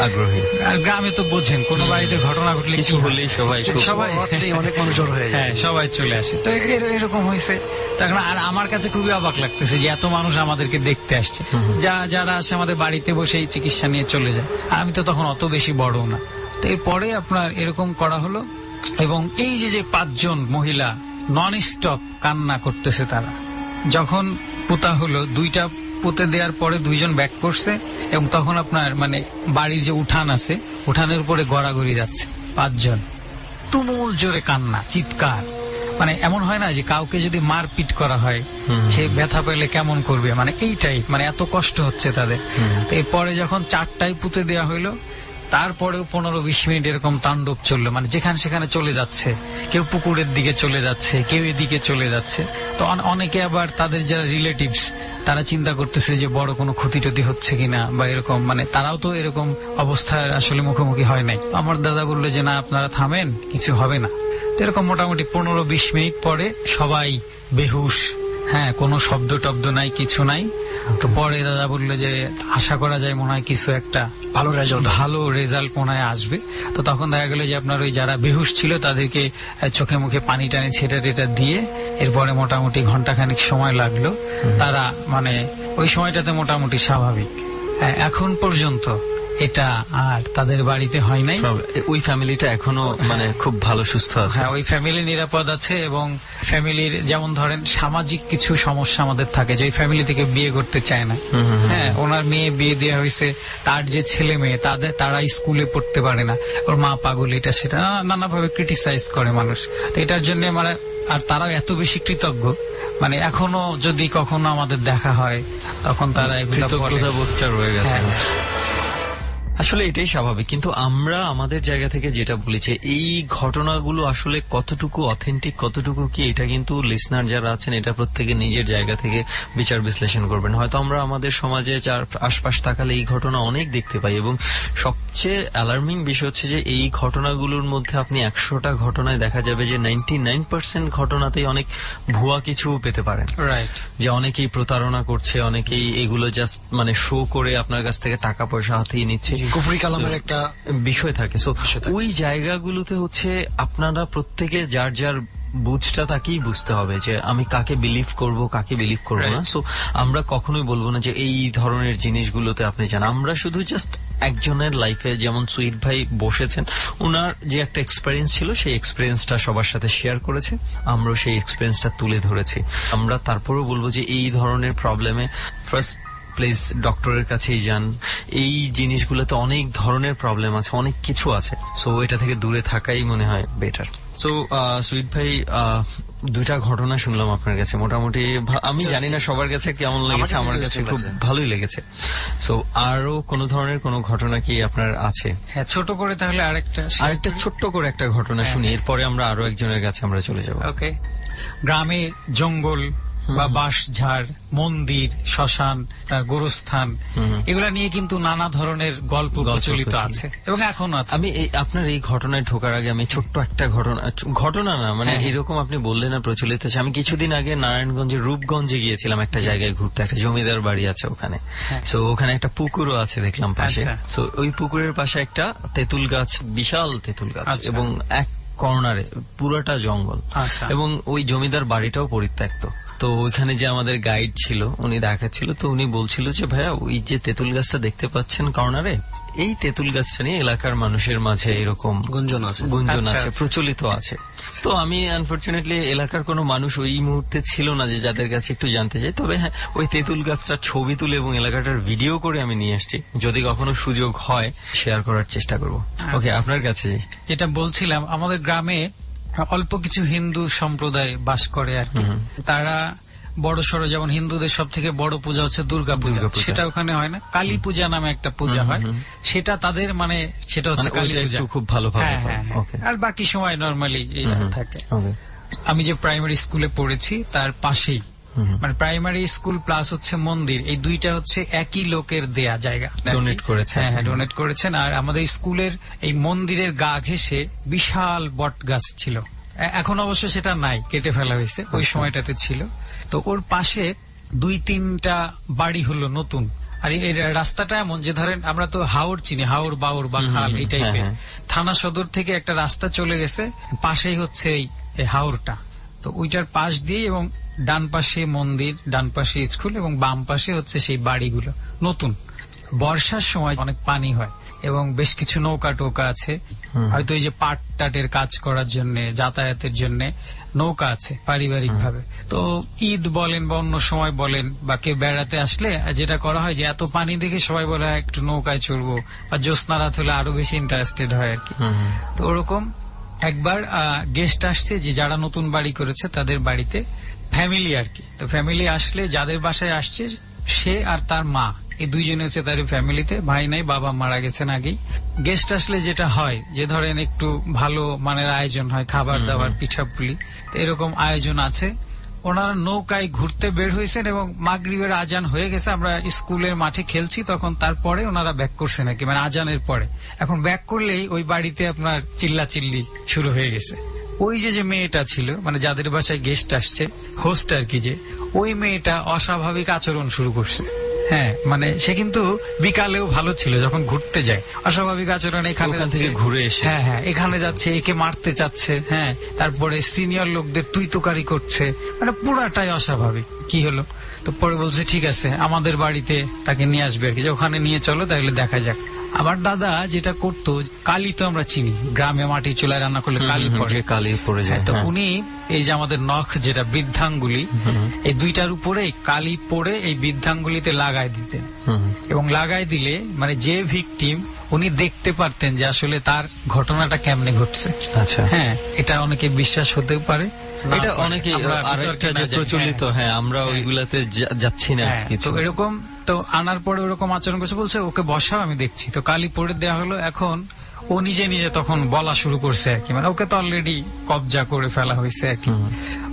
আগ্রহী। আর গ্রামে তো বোঝেন, কোন বাড়িতে ঘটনা ঘটলে কিছু হলেই সবাই অনেক মানুষ জড়ো হয়ে যায়, সবাই চলে আসে। তো এরকম হয়েছে। তখন আর আমার কাছে খুবই অবাক লাগতেছে যে এত মানুষ আমাদেরকে দেখতে আসছে, যারা আসে আমাদের বাড়িতে বসে এই চিকিৎসা নিয়ে চলে যায়। আর আমি তো তখন অত বেশি বড় না। তো এরপরে আপনার এরকম করা হলো, এবং এই যে 5 জন মহিলা নন স্টপ কান্না করতেছে তারা। যখন পোতা হলো, 2টা পুঁতে দেওয়ার পরে 2জন ব্যাক করছে এবং তখন আপনার মানে বাড়ির যে উঠান আছে, উঠানের উপরে গড়াগড়ি যাচ্ছে 5জন, তুমুল জোরে কান্না, চিৎকার। মানে এমন হয় না যে কাউকে যদি মারপিট করা হয় সে ব্যথা পেলে কেমন করবে, মানে এইটাই, মানে এত কষ্ট হচ্ছে তাদের। তো এরপরে যখন 4টায় পুঁতে দেওয়া হইলো, তারপরেও 15-20 মিনিট এরকম তাণ্ডব চললো, মানে যেখানে সেখানে চলে যাচ্ছে, কেউ পুকুরের দিকে চলে যাচ্ছে, কেউ এদিকে চলে যাচ্ছে। তো অনেকে আবার তাদের যারা রিলেটিভস তারা চিন্তা করতেছে যে বড় কোনো ক্ষতি টতি হচ্ছে কিনা বা এরকম, মানে তারাও তো এরকম অবস্থায় আসলে মুখোমুখি হয় নাই। আমার দাদা বললো যে না আপনারা থামেন, কিছু হবে না। তো এরকম মোটামুটি 15-20 মিনিট পরে সবাই বেহুশ, হ্যাঁ, কোনো শব্দ টব্দ নাই, কিছু নাই। তো পরে দাদা বললো যে আশা করা যায় মনে হয় কিছু একটা ভালো রেজাল্ট মনে হয় আসবে। তো তখন দেখা গেল যে আপনার ওই যারা বেহুশ ছিল তাদেরকে চোখে মুখে পানি টানি ছেটা টেটা দিয়ে এরপরে মোটামুটি ঘন্টাখানিক সময় লাগলো, তারা মানে ওই সময়টাতে মোটামুটি স্বাভাবিক। এখন পর্যন্ত এটা আর তাদের বাড়িতে হয় নাই। ওই ফ্যামিলিটা এখনো মানে খুব ভালো সুস্থ আছে। হ্যাঁ, ওই ফ্যামিলি নিরাপদ আছে। এবং ফ্যামিলির যেমন ধরেন সামাজিক কিছু সমস্যা আমাদের থাকে, যে ওই ফ্যামিলি থেকে বিয়ে করতে চায় না। হ্যাঁ, ওনার মেয়ে বিয়ে দেওয়া হয়েছে, তার যে ছেলে মেয়ে তারা স্কুলে পড়তে পারে না, ওর মা পাগল, এটা সেটা নানাভাবে ক্রিটিসাইজ করে মানুষ। তো এটার জন্য মানে আর তারাও এত বেশি কৃতজ্ঞ, মানে এখনো যদি কখনো আমাদের দেখা হয় তখন তারা এগুলো রয়ে গেছে। আসলে এটাই স্বাভাবিক। কিন্তু আমরা আমাদের জায়গা থেকে যেটা বলেছি, এই ঘটনাগুলো আসলে কতটুকু অথেন্টিক, কতটুকু কি, এটা কিন্তু লিসনার যারা আছেন এটা প্রত্যেকে নিজের জায়গা থেকে বিচার বিশ্লেষণ করবেন। হয়তো আমরা আমাদের সমাজে আশপাশ তাকালে এই ঘটনা অনেক দেখতে পাই, এবং সবচেয়ে অ্যালার্মিং বিষয় হচ্ছে যে এই ঘটনাগুলোর মধ্যে আপনি 100টা ঘটনায় দেখা যাবে যে 99% ঘটনাতেই অনেক ভুয়া কিছু পেতে পারেন। রাইট, যে অনেকেই প্রতারণা করছে, অনেকেই এগুলো জাস্ট মানে শো করে আপনার কাছ থেকে টাকা পয়সা হাতিয়ে নিচ্ছে, কুফরি কালামের একটা বিষয় থাকে। সো ওই জায়গাগুলোতে হচ্ছে আপনারা প্রত্যেকে যার যার বুঝটা তাকেই বুঝতে হবে যে আমি কাকে বিলিভ করব, কাকে বিলিভ করবো না। সো আমরা কখনোই বলবো না যে এই ধরনের জিনিসগুলোতে আপনি জান। আমরা শুধু জাস্ট একজনের লাইফে, যেমন সুইট ভাই বসেছেন, ওনার যে একটা এক্সপেরিয়েন্স ছিল সেই এক্সপেরিয়েন্সটা সবার সাথে শেয়ার করেছে, আমরাও সেই এক্সপেরিয়েন্সটা তুলে ধরেছি। আমরা তারপরেও বলবো যে এই ধরনের প্রবলেমে ফার্স্ট প্লিজ ডক্টরের কাছেই যান। এই জিনিসগুলোতে অনেক ধরনের প্রবলেম আছে, অনেক কিছু আছে। সো এটা থেকে দূরে থাকাই মনে হয় বেটার। সো সুইট ভাই, 2টা ঘটনা শুনলাম আপনার কাছে, মোটামুটি আমি জানি না সবার কাছে কেমন লেগেছে, আমার কাছে খুব ভালোই লেগেছে। সো আরো কোন ধরনের কোন ঘটনা কি আপনার আছে? হ্যাঁ, ছোট করে তাহলে আরেকটা ছোট্ট করে একটা ঘটনা শুনি, এরপরে আমরা আরো একজনের কাছে আমরা চলে যাবো। ওকে। গ্রামে জঙ্গল বা বাঁশঝাড়, মন্দির, শ্মশান, তার গোরস্থান, এগুলা নিয়ে কিন্তু নানা ধরনের গল্প প্রচলিত আছে এবং এখনো আছে। আমি আপনার এই ঘটনায় ঢোকার আগে আমি ছোট্ট একটা ঘটনা না মানে এরকম আপনি বললেন না প্রচলিত আছে। আমি কিছুদিন আগে নারায়ণগঞ্জের রূপগঞ্জে গিয়েছিলাম একটা জায়গায় ঘুরতে, একটা জমিদার বাড়ি আছে ওখানে। সো ওখানে একটা পুকুরও আছে দেখলাম পাশে। সো ওই পুকুরের পাশে একটা তেঁতুল গাছ, বিশাল তেঁতুল গাছ, এবং এক কর্নারে পুরোটা জঙ্গল, এবং ওই জমিদার বাড়িটাও পরিত্যক্ত। তো ওইখানে যে আমাদের গাইড ছিল উনি দেখাচ্ছিল, তো উনি বলছিল যে ভাইয়া ওই যে তেঁতুল গাছটা দেখতে পাচ্ছেন কর্নারে, এই তেঁতুল গাছটা নিয়ে এলাকার মানুষের মাঝে এরকম গুঞ্জন আছে, প্রচলিত আছে। তো আমি আনফরচুনেটলি এলাকার কোনো মানুষ ওই মুহূর্তে ছিল না যে যাদের কাছে একটু জানতে চাই। তবে হ্যাঁ, ওই তেঁতুল গাছটার ছবি তুলে এবং এলাকাটার ভিডিও করে আমি নিয়ে আসছি, যদি কখনো সুযোগ হয় শেয়ার করার চেষ্টা করব। ওকে, আপনার কাছে যেটা বলছিলাম, আমাদের গ্রামে অল্প কিছু হিন্দু সম্প্রদায় বাস করে আর কি। তারা বড় সড়ো, যেমন হিন্দুদের সব থেকে বড় পূজা হচ্ছে দুর্গা পূজা, সেটা ওখানে হয় না। কালী পূজা নামে একটা পূজা হয়, সেটা তাদের মানে সেটা হচ্ছে কালী পূজা, খুব ভালো। আর বাকি সময় নর্মালি থাকে। আমি যে প্রাইমারি স্কুলে পড়েছি তার পাশেই মানে প্রাইমারি স্কুল প্লাস হচ্ছে মন্দির, এই দুইটা হচ্ছে একই লোকের দেয়া জায়গা, ডোনেট করেছে। হ্যাঁ, ডোনেট করেছেন। আর আমাদের স্কুলের এই মন্দিরের গা ঘেঁষে বিশাল বট গাছ ছিল, এখন অবশ্য সেটা নাই, কেটে ফেলা হয়েছে, ওই সময়টাতে ছিল। তো ওর পাশে 2-3টা বাড়ি হলো নতুন। আর এই রাস্তাটা এমন যে ধরেন আমরা তো হাওর চিনি, হাওর বাওর বা খাল এই টাইপের, থানা সদর থেকে একটা রাস্তা চলে গেছে, পাশেই হচ্ছে এই হাওরটা। তো ওইটার পাশ দিয়ে, এবং ডান পাশে মন্দির, ডান পাশে স্কুল, এবং বাম পাশে হচ্ছে সেই বাড়িগুলো নতুন। বর্ষার সময় অনেক পানি হয়, এবং বেশ কিছু নৌকা টোকা আছে, হয়তো এই যে পাট টাটের কাজ করার জন্য, যাতায়াতের জন্য নৌকা আছে পারিবারিক ভাবে। তো ঈদ বলেন বা অন্য সময় বলেন বা কেউ বেড়াতে আসলে যেটা করা হয় যে এত পানি দেখে সবাই বলে একটু নৌকায় চড়বো, বা জ্যোৎস্না রাত হলে আরো বেশি ইন্টারেস্টেড হয় আর কি। তো ওরকম একবার গেস্ট আসছে, যে যারা নতুন বাড়ি করেছে তাদের বাড়িতে ফ্যামিলি আর কি। তো ফ্যামিলি আসলে যাদের বাসায় আসছে সে আর তার মা, এই দুইজনে হচ্ছে তার ফ্যামিলিতে, ভাই নাই, বাবা মারা গেছেন আগেই। গেস্ট আসলে যেটা হয় যে ধরেন একটু ভালো মানের আয়োজন হয়, খাবার দাবার, পিঠাপুলি, এরকম আয়োজন আছে। ওনারা নৌকায় ঘুরতে বের হয়েছেন এবং মাগরিবের আজান হয়ে গেছে, আমরা স্কুলের মাঠে খেলছি তখন, তারপরে ওনারা ব্যাক করছেন আর কি, মানে আজানের পরে। এখন ব্যাক করলেই ওই বাড়িতে আপনার চিল্লাচিল্লি শুরু হয়ে গেছে। ওই যে মেয়েটা ছিল, মানে যাদের বাসায় গেস্ট আসছে, হোস্ট আর কি, যে ওই মেয়েটা অস্বাভাবিক আচরণ শুরু করছে। হ্যাঁ, মানে সে কিন্তু বিকালেও ভালো ছিল, যখন ঘুরতে যায় অস্বাভাবিক আচরণ, এখানে থেকে ঘুরে এসে হ্যাঁ এখানে যাচ্ছে, একে মারতে চাচ্ছে, হ্যাঁ, তারপরে সিনিয়র লোকদের তুই তুকারি করছে, মানে পুরাটাই অস্বাভাবিক। কি হলো, তো পরে বলছে ঠিক আছে আমাদের বাড়িতে তাকে নিয়ে আসবে আর কি, যে ওখানে নিয়ে চলো তাহলে দেখা যাক। আমার দাদা যেটা করতো, কালি তো আমরা চিনি, গ্রামে মাটির চুলায় রান্না করলে কালি পড়ে, কালি পড়ে যায়। তো উনি এই যে আমাদের নখ যেটা বৃদ্ধাঙ্গুলি, এই দুইটার উপরে কালি পড়ে এই বৃদ্ধাঙ্গুলিতে লাগাই দিতেন, এবং লাগাই দিলে মানে যে ভিকটিম উনি দেখতে পারতেন যে আসলে তার ঘটনাটা কেমনে ঘটছে। আচ্ছা, হ্যাঁ, এটা অনেকে বিশ্বাস হতেও পারে, এটা অনেকে আরেকটা যে প্রচলিত, হ্যাঁ আমরা ওইগুলাতে যাচ্ছি না কিছু। তো এরকম, তো আনার পরে ওরকম আচরণ করছে, বলছে ওকে বসাও আমি দেখছি। তো কালি পড়ে দেওয়া হলো। এখন ও নিজে নিজে তখন বলা শুরু করছে আর কি, মানে ওকে তো অলরেডি কবজা করে ফেলা হয়েছে আর কি।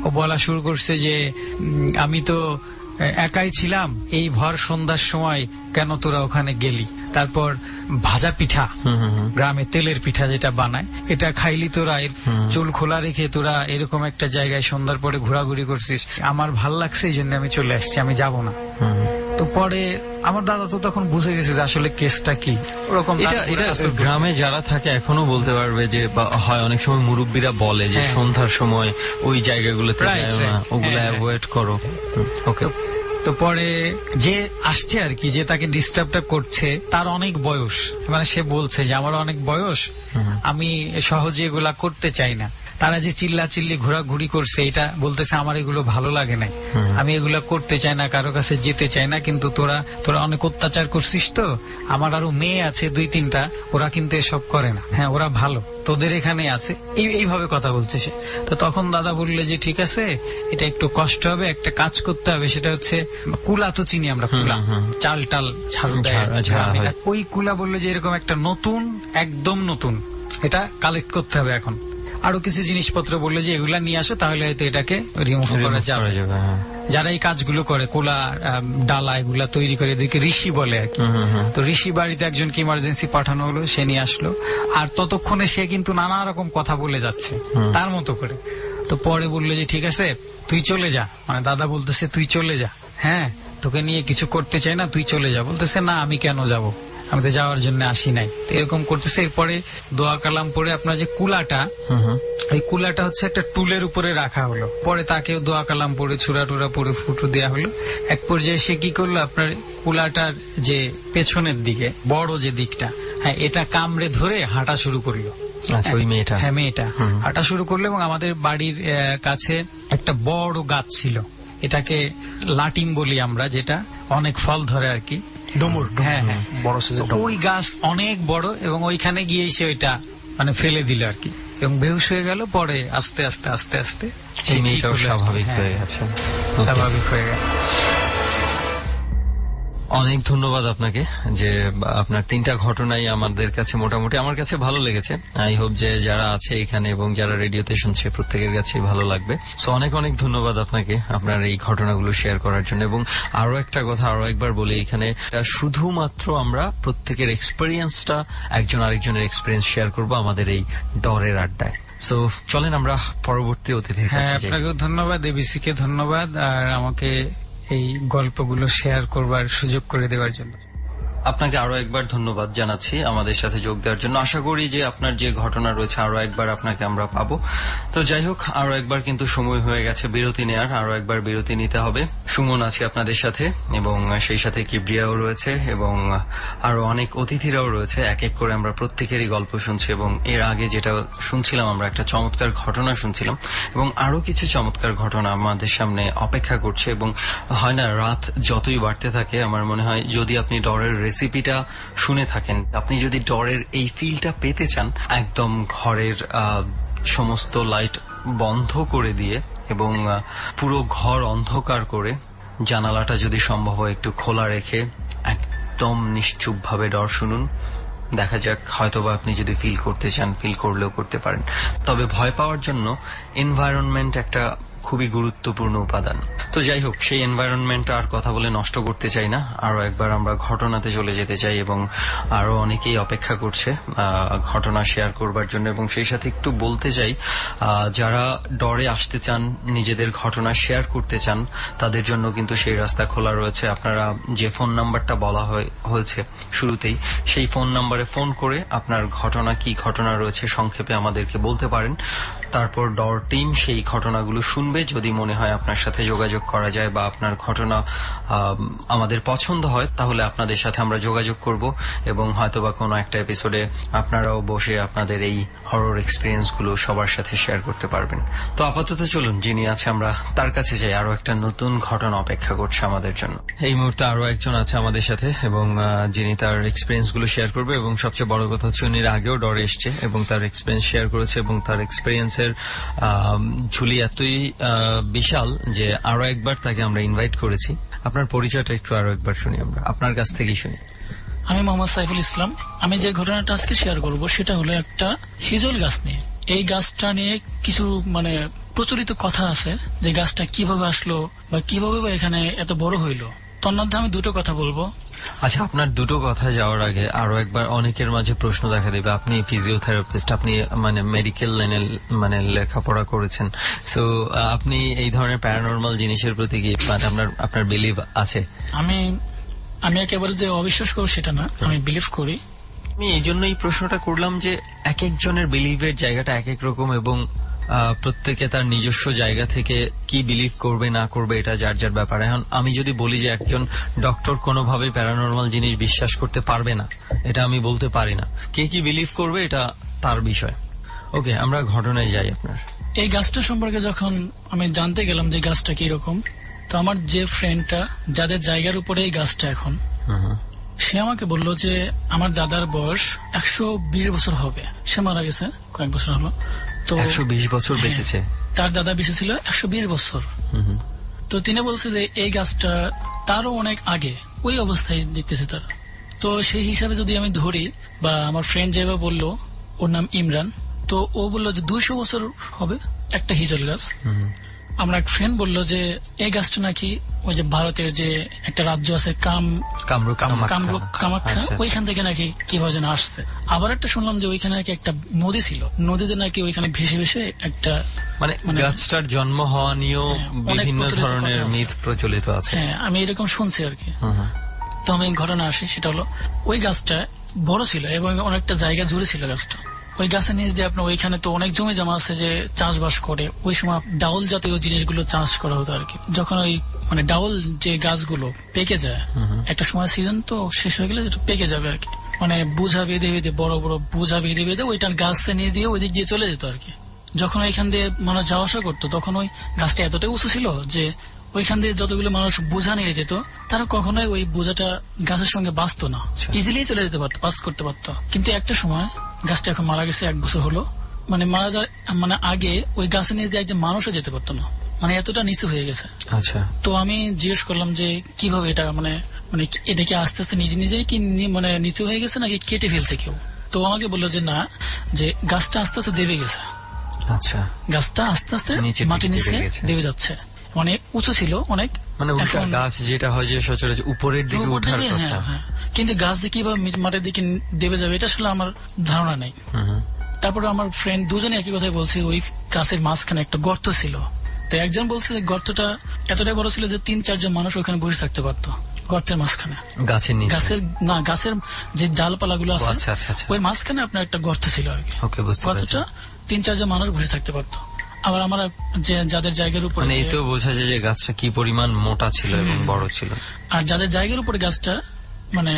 ও বলা শুরু করছে যে আমি তো একাই ছিলাম, এই ভর সন্ধ্যার সময় কেন তোরা ওখানে গেলি? তারপর ভাজা পিঠা, গ্রামে তেলের পিঠা যেটা বানায়, এটা খাইলি তোরা, এর চুল খোলা রেখে তোরা এরকম একটা জায়গায় সন্ধ্যার পরে ঘোরাঘুরি করছিস, আমার ভাল লাগছে এই জন্য আমি চলে আসছি, আমি যাব না। তো পরে আমার দাদা তো তখন বুঝে গেছে যে আসলে কেসটা কি। ওরকম এটা গ্রামে যারা থাকে এখনো বলতে পারবে যে, হয় অনেক সময় মুরব্বীরা বলে যে সন্ধ্যার সময় ওই জায়গাগুলোতে ওগুলো অ্যাভয়েড করো। ওকে, তো পরে যে আসছে আর কি, যে তাকে ডিস্টার্বটা করছে, তার অনেক বয়স, মানে সে বলছে যে আমার অনেক বয়স, আমি সহজে এগুলা করতে চাই না। তারা যে চিল্লাচিল্লি ঘোরাঘুরি করছে, এটা বলতেছে আমার এগুলো ভালো লাগে নাই, আমি এগুলা করতে চাই না, কারো কাছে যেতে চাই না, কিন্তু তোরা অনেক অত্যাচার করছিস, তো আমার আরো মেয়ে আছে 2-3টা, ওরা কিন্তু এসব করে না, হ্যাঁ ওরা ভালো, তোদের এখানে আছে, এইভাবে কথা বলছে সে। তো তখন দাদা বললে যে ঠিক আছে, এটা একটু কষ্ট হবে, একটা কাজ করতে হবে, সেটা হচ্ছে কুলা তো চিনি আমরা, কুলা চাল টাল ঝাড়ু দেয়, ওই কুলা বললো যে এরকম একটা নতুন, একদম নতুন, এটা কালেক্ট করতে হবে। এখন আরো কিছু জিনিসপত্র বললো যে এগুলা নিয়ে আসো, তাহলে হয়তো এটাকে রিমুভ করা যাবে। যারা এই কাজগুলো করে, কোলা ডালা এগুলা তৈরি করে, এদেরকে ঋষি বলে আর কি। তো ঋষি বাড়িতে একজনকে ইমার্জেন্সি পাঠানো হলো, সে নিয়ে আসলো, আর ততক্ষণে সে কিন্তু নানা রকম কথা বলে যাচ্ছে তার মতো করে। তো পরে বললো যে ঠিক আছে তুই চলে যা, মানে দাদা বলতেছে তুই চলে যা, হ্যাঁ তোকে নিয়ে কিছু করতে চাই না, তুই চলে যা। বলতেছে না আমি কেন যাব, আমি তো যাওয়ার জন্য আসি নাই। এরকম করতেছে। এরপরে দোয়া কালাম পরে আপনার যে কুলাটা, এই কুলাটা হচ্ছে একটা টুলের উপরে রাখা হলো, পরে তাকে দোয়া কালাম পরে ছুরা টুরা পরে ফুটো দেওয়া হলো। এক পর্যায়ে সে কি করলো, আপনার কুলাটার যে পেছনের দিকে বড় যে দিকটা, হ্যাঁ এটা কামড়ে ধরে হাঁটা শুরু করলো। আচ্ছা, ওই মেয়েটা, হ্যাঁ মেয়েটা হাঁটা শুরু করলো, এবং আমাদের বাড়ির কাছে একটা বড় গাছ ছিল, এটাকে লাটিম বলি আমরা, যেটা অনেক ফল ধরে আর কি, ডুমুর, হ্যাঁ হ্যাঁ বড় সাইজের। ওই গাছ অনেক বড়, এবং ওইখানে গিয়ে সে ওইটা মানে ফেলে দিল আর কি, এবং বেহুশ হয়ে গেল। পরে আস্তে আস্তে আস্তে আস্তে মেয়েটাও স্বাভাবিক হয়ে গেছে, স্বাভাবিক হয়ে গেল। অনেক ধন্যবাদ আপনাকে, যে আপনার 3টা ঘটনাই আমাদের কাছে মোটামুটি, আমার কাছে ভালো লেগেছে। আই হোপ যে যারা আছে এখানে এবং যারা রেডিওতে শুনছে প্রত্যেকের কাছে ভালো লাগবে। সো অনেক অনেক ধন্যবাদ আপনাকে আপনার এই ঘটনাগুলো শেয়ার করার জন্য। এবং আরো একটা কথা আরো একবার বলি, এখানে শুধুমাত্র আমরা প্রত্যেকের এক্সপেরিয়েন্সটা একজন আরেকজনের এক্সপেরিয়েন্স শেয়ার করব আমাদের এই ডরের আড্ডায়। সো চলেন আমরা পরবর্তী অতিথির কাছে যাই। আপনাকেও ধন্যবাদ, এবিসি কে ধন্যবাদ, আর আমাকে এই গল্পগুলো শেয়ার করবার সুযোগ করে দেওয়ার জন্য। আপনাকে আরো একবার ধন্যবাদ জানাচ্ছি আমাদের সাথে যোগ দেওয়ার জন্য। আশা করি যে আপনার যে ঘটনা রয়েছে আরো একবার আপনাকে আমরা পাবো। তো যাই হোক, আরো একবার কিন্তু সময় হয়ে গেছে বিরতি নেওয়ার, আরো একবার বিরতি নিতে হবে। সুমন আছে আপনাদের সাথে এবং সেই সাথে কিবরিয়াও রয়েছে এবং আরো অনেক অতিথিরাও রয়েছে। এক এক করে আমরা প্রত্যেকেরই গল্প শুনছি এবং এর আগে যেটা শুনছিলাম আমরা একটা চমৎকার ঘটনা শুনছিলাম এবং আরো কিছু চমৎকার ঘটনা আমাদের সামনে অপেক্ষা করছে। এবং হয় না, রাত যতই বাড়তে থাকে আমার মনে হয় যদি আপনি ডরের রেসিপিটা শুনে থাকেন, আপনি যদি ডরের এই ফিলটা পেতে চান, একদম ঘরের সমস্ত লাইট বন্ধ করে দিয়ে এবং পুরো ঘর অন্ধকার করে জানালাটা যদি সম্ভব হয় একটু খোলা রেখে একদম নিশ্চুপভাবে ডর শুনুন। দেখা যাক, হয়তোবা আপনি যদি ফিল করতে চান, ফিল করলেও করতে পারেন। তবে ভয় পাওয়ার জন্য এনভায়রনমেন্ট একটা খুবই গুরুত্বপূর্ণ উপাদান। তো যাই হোক, সেই এনভায়রনমেন্টটা আর কথা বলে নষ্ট করতে চাই না, আরো একবার আমরা ঘটনাতে চলে যেতে চাই এবং আরো অনেকেই অপেক্ষা করছে ঘটনা শেয়ার করবার জন্য। এবং সেই সাথে একটু বলতে চাই, যারা ডরে আসতে চান, নিজেদের ঘটনা শেয়ার করতে চান, তাদের জন্য কিন্তু সেই রাস্তা খোলা রয়েছে। আপনারা যে ফোন নাম্বারটা বলা হয়েছে শুরুতেই, সেই ফোন নাম্বারে ফোন করে আপনার ঘটনা কি ঘটনা রয়েছে সংক্ষেপে আমাদেরকে বলতে পারেন। তারপর ডর টিম সেই ঘটনাগুলো শুনবে। যদি মনে হয় আপনার সাথে যোগাযোগ করা যায় বা আপনার ঘটনা আমাদের পছন্দ হয়, তাহলে আপনাদের সাথে আমরা যোগাযোগ করব এবং হয়তোবা কোনো একটা এপিসোডে আপনারাও বসে আপনাদের এই হরর এক্সপিরিয়েন্স গুলো সবার সাথে শেয়ার করতে পারবেন। তো আপাতত চলুন, যিনি আছে আমরা তার কাছে যাই। আরো একটা নতুন ঘটনা অপেক্ষা করছে আমাদের জন্য। এই মুহূর্তে আরো একজন আছে আমাদের সাথে এবং যিনি তার এক্সপিরিয়েন্স গুলো শেয়ার করবে এবং সবচেয়ে বড় কথা হচ্ছে উনি আগেও ডরে এসছে এবং তার এক্সপিরিয়েন্স শেয়ার করেছে এবং তার এক্সপিরিয়েন্সের ঝুলি এতই বিশাল যে আরো একবার তাকে আমরা ইনভাইট করেছি। আপনার পরিচয়টা একটু আরো একবার শুনি, আমরা আপনার কাছ থেকেই শুনি। আমি মোহাম্মদ সাইফুল ইসলাম। আমি যে ঘটনাটা আজকে শেয়ার করব সেটা হলো একটা হিজল গাছ নিয়ে। এই গাছটা নিয়ে কিছু প্রচলিত কথা আছে যে গাছটা কিভাবে আসলো বা কিভাবে বা এখানে এত বড় হইলো। তার মধ্যে আমি দুটো কথা বলবো। আচ্ছা, আপনার দুটো কথা যাওয়ার আগে আরো একবার অনেকের মাঝে প্রশ্ন দেখা দেবে, আপনি ফিজিওথেরাপিস্ট, আপনি মেডিকেল লাইনে লেখাপড়া করেছেন, সো আপনি এই ধরনের প্যারানরমাল জিনিসের প্রতি কি আপনার বিলিভ আছে? আমি একেবারে যে অবিশ্বাস করবো সেটা না, আমি বিলিভ করি। আমি এই জন্য এই প্রশ্নটা করলাম যে এক একজনের বিলিভের জায়গাটা এক এক রকম এবং প্রত্যেকে তার নিজস্ব জায়গা থেকে কি বিলিভ করবে না করবে এটা যার যার ব্যাপার। এখন আমি যদি বলি যে একজন ডক্টর কোনোভাবে প্যারানরমাল জিনিস বিশ্বাস করতে পারবে না, এটা আমি বলতে পারি না। কে কি বিলিভ করবে এটা তার বিষয়। ওকে, আমরা ঘটনায় যাই। আপনার এই গাছটা সম্পর্কে যখন আমি জানতে গেলাম যে গাছটা কিরকম, তো আমার যে ফ্রেন্ডটা যাদের জায়গার উপরে এই গাছটা এখন, সে আমাকে বললো যে আমার দাদার বয়স 120 বছর হবে, সে মারা গেছে কয়েক বছর হলো। তো 120 বছর বেঁচেছে? তার দাদা বেঁচে ছিল 120 বছর। তো তিনি বলছে যে এই গাছটা তারও অনেক আগে ওই অবস্থায় দেখতেছে তারা। তো সেই হিসাবে যদি আমি ধরি, বা আমার ফ্রেন্ড যেভাবে বললো, ওর নাম ইমরান, তো ও বললো যে 200 বছর হবে একটা হিজল গাছ। আমার এক ফ্রেন্ড বললো যে এই গাছটা নাকি ওই যে ভারতের যে একটা রাজ্য আছে কামরূপ কামাখ্যা, ওইখান থেকে নাকি কিভাবে যেন আসছে। আবার একটা শুনলাম যে ওইখানে নাকি একটা নদী ছিল, নদীতে নাকি ওইখানে ভেসে ভেসে একটা গাছটার জন্ম হওয়া নিয়েও বিভিন্ন ধরনের মিথ প্রচলিত আছে। হ্যাঁ, আমি এরকম শুনছি আর কি। তো আমি ঘটনা আসি, সেটা হলো ওই গাছটা বড় ছিল এবং অনেকটা জায়গা জুড়ে ছিল গাছটা। ওই গাছের নিচ দিয়ে আপনার ওইখানে তো অনেক জমি জমা আছে যে চাষবাস করে, ওই সময় ডাউল জাতীয় জিনিসগুলো চাষ করা হতো আর কি। যখন ওই ডাউল যে গাছগুলো পেকে যায়, একটা সময় সিজন তো শেষ হয়ে গেলে পেকে যাবে আর কি, বোঝা বেঁধে বেঁধে বড় বড় বোঝা বেঁধে বেঁধে ওইটার গাছটা নিয়ে দিয়ে ওই দিক দিয়ে চলে যেত আর কি। যখন ওইখান দিয়ে মানুষ যাওয়া আসা করতো তখন ওই গাছটা এতটাই উঁচু ছিল যে ওইখান দিয়ে যতগুলো মানুষ বোঝা নিয়ে যেত তারা কখনোই ওই বোঝাটা গাছের সঙ্গে বাঁচতো না, ইজিলি চলে যেতে পারতো, পাস করতে পারতো। কিন্তু একটা সময় গাছটা এখন মারা গেছে, 1 বছর হলো, মারা যাওয়ার আগে ওই গাছের নিচে একজন মানুষও যেতে পারতো না, এতটা নিচু হয়ে গেছে। আচ্ছা, তো আমি জিজ্ঞেস করলাম যে কিভাবে এটা এটা কি আস্তে আস্তে নিজে নিজেই কি নিচু হয়ে গেছে নাকি কেটে ফেলছে কেউ? তো আমাকে বললো যে না, যে গাছটা আস্তে আস্তে দেবে গেছে। আচ্ছা, গাছটা আস্তে আস্তে মাটির নিচে দেবে যাচ্ছে, উঁচু ছিল অনেক, গাছ যেটা হয় যে সচরাচর উপরের দিকে ওঠার কথা। হ্যাঁ, কিন্তু গাছ যে কিভাবে মাটির দিকে দেবে যাবে এটা আসলে আমার ধারণা নেই। তারপরে আমার ফ্রেন্ড দুজনে একই কথাই বলছে, ওই গাছের মাঝখানে একটা গর্ত ছিল। তো একজন বলছে যে গর্তটা এতটাই বড় ছিল যে 3-4 জন মানুষ ওখানে বসে থাকতে পারতো। গর্তের মাঝখানে, গাছের নিচে? গাছের যে ডালপালাগুলো আছে আচ্ছা আচ্ছা আচ্ছা, ওই মাঝখানে আপনার একটা গর্ত ছিল আর কি। ওকে, বুঝতে পারছি। গর্তটা 3-4 জন মানুষ বসে থাকতে পারতো। আবার আমরা যাদের জায়গার উপরে, মানে এইটাও বোঝা যায় যে গাছটা কি পরিমাণ মোটা ছিল এবং বড় ছিল। আর যাদের জায়গার উপরে গাছটা, মানে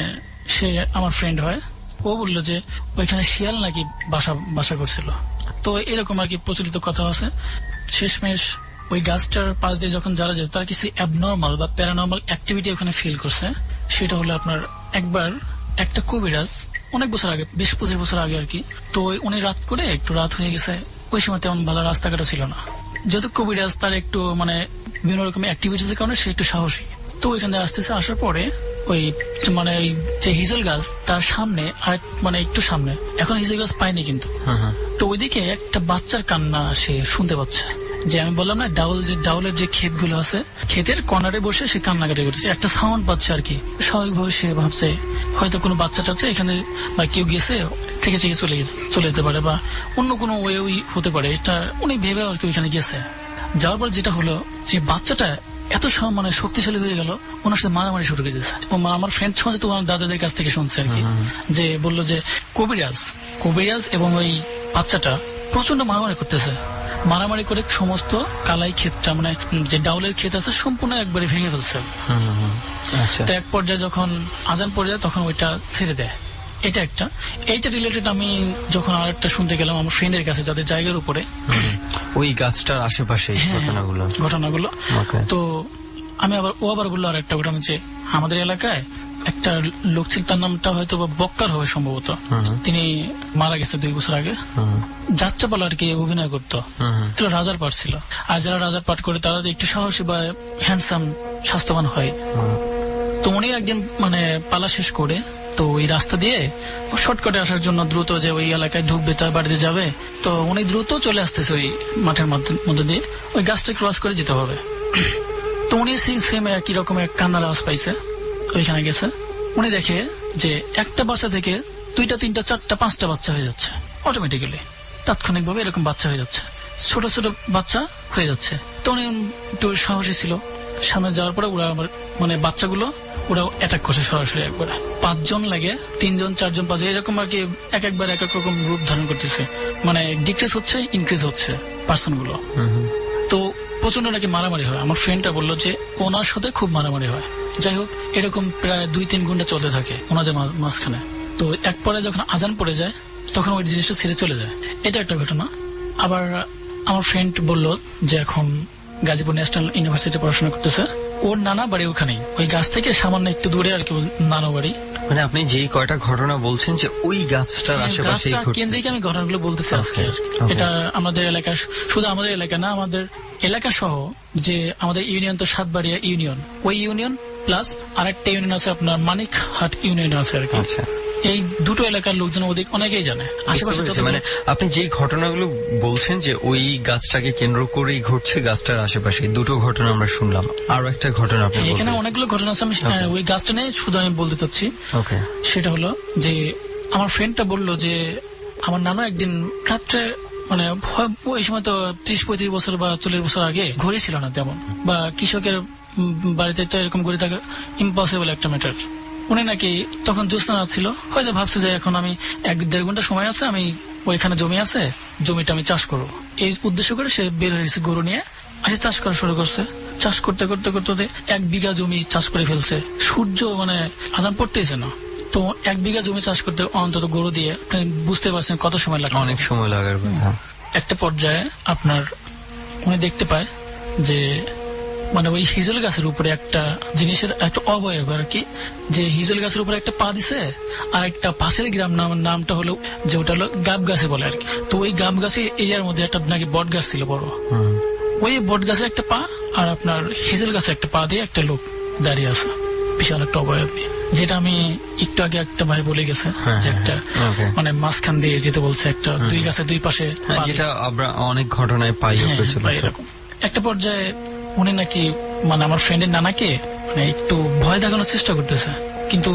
সে আমার ফ্রেন্ড হয়, ও বললো যে ওইখানে শিয়াল নাকি বাসা করছিল। তো এরকম আর কি প্রচলিত কথা আছে। শেষমেশ ওই গাছটার পাশ দিয়ে যখন যারা যেত, তারা কিছু অ্যাবনর্মাল বা প্যারানর্মাল অ্যাক্টিভিটি ওখানে ফিল করছে। সেটা হলো আপনার একবার একটা কবিরাজ, অনেক বছর আগে, 20-25 বছর আগে আর কি, তো উনি একটু রাত হয়ে গেছে, ওই সময় তেমন ভালো রাস্তাঘাটও ছিল না। যেহেতু কবিরাজ তার একটু মানে বিভিন্ন রকমের অ্যাক্টিভিটিস এর কারণে সে একটু সাহসী, তো ওইখানে আসার পরে ওই মানে ওই যে হিজল গাছ তার সামনে আর মানে একটু সামনে, এখন হিজল গাছ পায়নি কিন্তু, তো ওইদিকে একটা বাচ্চার কান্না সে শুনতে পাচ্ছে। যে আমি বললাম না ডাউলের যে ক্ষেতগুলো আছে, ক্ষেতের কর্নারে বসে সে কান্নাকাটি করছে, একটা সাউন্ড পাচ্ছে আর কি। স্বাভাবিকভাবে সে ভাবছে হয়তো কোনো বাচ্চা টাচ্চা এখানে বা কেউ গেছে থেকে চলে যেতে পারে, বা অন্য কোনো ওয়ে হতে পারে, এটা উনি ভেবে আর কি ওইখানে গেছে। যাওয়ার পর যেটা হলো যে বাচ্চাটা এত মানে শক্তিশালী হয়ে গেল, ওনার সাথে মারামারি শুরু করে দিয়েছে। আমার ফ্রেন্ড সমাজে তো ওনার দাদাদের কাছ থেকে শুনছে আর কি, যে বললো যে কবিরাজ এবং ওই বাচ্চাটা প্রচন্ড মারামারি করতেছে। মারামারি করে সমস্ত কালাই ক্ষেতটা, মানে যে ডাউলের ক্ষেত আছে, সম্পূর্ণ একবারে ভেঙে ফেলছে। তো এক পর্যায়ে যখন আজান পড়ে যায় তখন ওইটা ছেড়ে দেয়। এইটা রিলেটেড আমি যখন আর একটা শুনতে গেলাম আমার ফ্রেন্ডের কাছে, যাদের জায়গার উপরে ওই গাছটার আশেপাশে ঘটনাগুলো, তো আমি ও আবার বললো আর একটা ঘটনা, যে আমাদের এলাকায় একটা লোক ছিল, তার নামটা হয়তো বক্কার হবে সম্ভবত, তিনি মারা গেছে 2 বছর আগে। যাত্রাপালা আর কি অভিনয় করতো, রাজার পাঠ ছিল। আর যারা রাজার পাঠ করে তারা একটু সাহসী বা হ্যান্ডসাম, স্বাস্থ্যবান হয়। তো উনি একদিন মানে পালা শেষ করে তো ওই রাস্তা দিয়ে শর্টকাটে আসার জন্য দ্রুত, যে ওই এলাকায় ঢুকবে, তার বাড়িতে যাবে, তো উনি দ্রুত চলে আসতেছে ওই মাঠের মধ্যে দিয়ে, ওই গাছটা ক্রস করে যেতে হবে। তো উনি সেম একই রকমের কান্নার আওয়াজ পাইছে, ওইখানে গেছে। উনি দেখে যে একটা বাচ্চা থেকে 2টা 3টা 4টা 5টা বাচ্চা হয়ে যাচ্ছে অটোমেটিক্যালি, তাৎক্ষণিকভাবে এরকম বাচ্চা হয়ে যাচ্ছে, ছোট ছোট বাচ্চা হয়ে যাচ্ছে। তো উনি একটু সাহসী ছিল, সামনে যাওয়ার পরে ওরা মানে বাচ্চাগুলো ওরা অ্যাটাক করছে সরাসরি একবারে। 5 জন লাগে, 3 জন 4 জন 5 জন এরকম আর কি, একবার এক এক রকম রূপ ধারণ করতেছে, মানে ডিক্রিজ হচ্ছে ইনক্রিজ হচ্ছে পার্সন গুলো। তো প্রচন্ড নাকি মারামারি হয়। আমার ফ্রেন্ডটা বললো যে ওনার সাথে খুব মারামারি হয়। যাই হোক, এরকম প্রায় 2-3 ঘন্টা চলতে থাকে ওনাদের মাঝখানে। তো এক পরে যখন আজান পড়ে যায় তখন ওই জিনিসটা ছেড়ে চলে যায়। এটা একটা ঘটনা। আবার আমার ফ্রেন্ড বলল যে এখন গাজীপুর ন্যাশনাল ইউনিভার্সিটি পড়াশোনা করতেছে, ওর নানা বাড়ি ওখানেই, ওই গাছ থেকে সামান্য একটু দূরে আর কি নানা বাড়ি। মানে আপনি যেই কয়টা ঘটনা বলছেন যে ওই গাছটার আশেপাশে কেন্দ্রিক আমি ঘটনাগুলো বলতেছি আজকে। এটা আমাদের এলাকা, শুধু আমাদের এলাকা না, আমাদের এলাকা সহ যে আমাদের ইউনিয়ন তো সাতবাড়িয়া ইউনিয়ন, ওই ইউনিয়ন প্লাস আরেকটা ইউনিয়ন আছে আপনার মানিকহাট ইউনিয়ন আছে আর কি। এই দুটো এলাকার লোকজন অনেকেই জানে আশেপাশে। মানে আপনি যে ঘটনাগুলো বলছেন যে ওই গাছটাকে কেন্দ্র করেই ঘটছে, গাছটার আশেপাশে দুটো ঘটনা আমরা শুনলাম, আরো একটা ঘটনা আপনি এখানে অনেকগুলো ঘটনা আছে, আমি ওই গাছটা নিয়ে শুধু আমি বলতে চাচ্ছি। সেটা হলো যে আমার ফ্রেন্ডটা বললো যে আমার নানা একদিন রাত্রে, মানে ওই সময় তো 30-35 বছর বা 40 বছর আগে ঘড়ি ছিল না তেমন, বা কৃষকের বাড়িতে তো এরকম ঘড়ি থাকা ইম্পসিবল একটা ম্যাটার। উনি নাকি তখন জ্যোৎস্না রাত ছিল, হয়তো ভাবছে যে এখন আমি 1-1.5 ঘন্টা সময় আছে, আমি ওইখানে জমি আছে, জমিটা আমি চাষ করবো, এই উদ্দেশ্য করে সে বের হয়েছে গরু নিয়ে, আর চাষ করা শুরু করছে। চাষ করতে করতে করতে 1 বিঘা জমি চাষ করে ফেলছে। সূর্য মানে আজান পড়তেছে না, তো 1 বিঘা জমি চাষ করতে অন্তত গরু দিয়ে বুঝতে পারছেন কত সময় লাগে, অনেক সময় লাগার। একটা পর্যায়ে আপনার উনি দেখতে পায় যে মানে ওই হিজল গাছের উপরে একটা জিনিসের একটা অবয়ব আর কি, যে হিজল গাছের উপরে একটা পা দিছে, আর একটা পাশের গ্রাম নামটা হলো যে ওটা হলো গাব গাছে বলে আর কি। তো ওই গাব গাছে এরিয়ার মধ্যে একটা নাকি বট গাছ ছিল বড়, ওই বট গাছে একটা পা আর আপনার হিজল গাছে একটা পা দিয়ে একটা লোক দাঁড়িয়ে আছে, বিশাল একটা অবয়ব নিয়ে। যেটা আমি একটু আগে একটা ভাই বলে গেছে যে একটা মানে মাঝখান দিয়ে যেতে বলছে, একটা 2 গাছে 2 পাশে, যেটা আমরা অনেক ঘটনায় পাই এরকম। একটা পর্যায়ে উনি নাকি মানে আমার ফ্রেন্ডের নানাকে মানে একটু ভয় দেখানোর চেষ্টা করতেছে, কিন্তু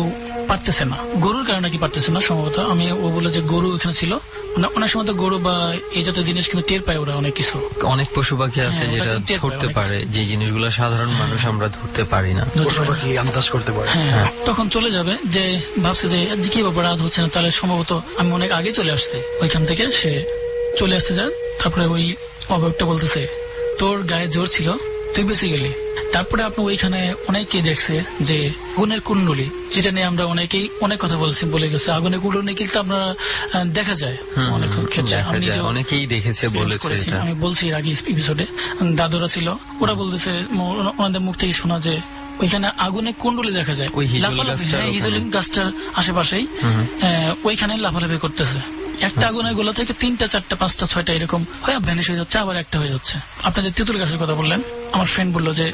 পারতেছে না, গরুর কারণে কি পারতেছে না সম্ভবত। ও বললো যে গরু এখানে ছিল, অনেক সময় তো গরু বা এই জাতীয় জিনিস কিন্তু টের পায় ওরা অনেক কিছু। অনেক পশু পাখি আছে হ্যাঁ, যেটা ওরা কিন্তু টের ধরতে পায় পারে, যে জিনিসগুলো সাধারণ মানুষ আমরা ধরতে পারি না। পশু পাখি আন্দাজ করতে পারে। হ্যাঁ, তখন চলে যাবে, যে ভাবছে যে কি ব্যাপার রাত হচ্ছে না, তাহলে সম্ভবত আমি অনেক আগে চলে আসছি। ওইখান থেকে সে চলে আসতে যায়। তারপরে ওই অবয়বটা বলতেছে তোর গায়ে জোর ছিল, তুই বেঁচে গেলি। তারপরে আপনি ওইখানে অনেকেই দেখছে যে আগুনের কুণ্ডলী, যেটা নিয়ে আমরা অনেকেই অনেক কথা বলে গেছে। আগুনের কুণ্ডলী কিন্তু আপনারা দেখা যায় অনেক ক্ষেত্রে, আমি নিজে অনেকেই দেখেছে বলেছে। আমি বলছি এর আগে এপিসোডে, দাদুরা ছিল, ওরা বলতেছে ওনাদের মুখ থেকে শোনা যে ওইখানে আগুনের কুণ্ডলী দেখা যায়, ওই হিজল গাছটার আশেপাশেই ওইখানে লাফালাফি করতেছে। একটা আগুনের গোলা থেকে 3টা 4টা 5টা 6টা এরকম হয়ে ভ্যানিশ হয়ে যাচ্ছে, আবার একটা হয়ে যাচ্ছে। আপনি যে তেঁতুল গাছের কথা বললেন, আমার ফ্রেন্ড বললো যে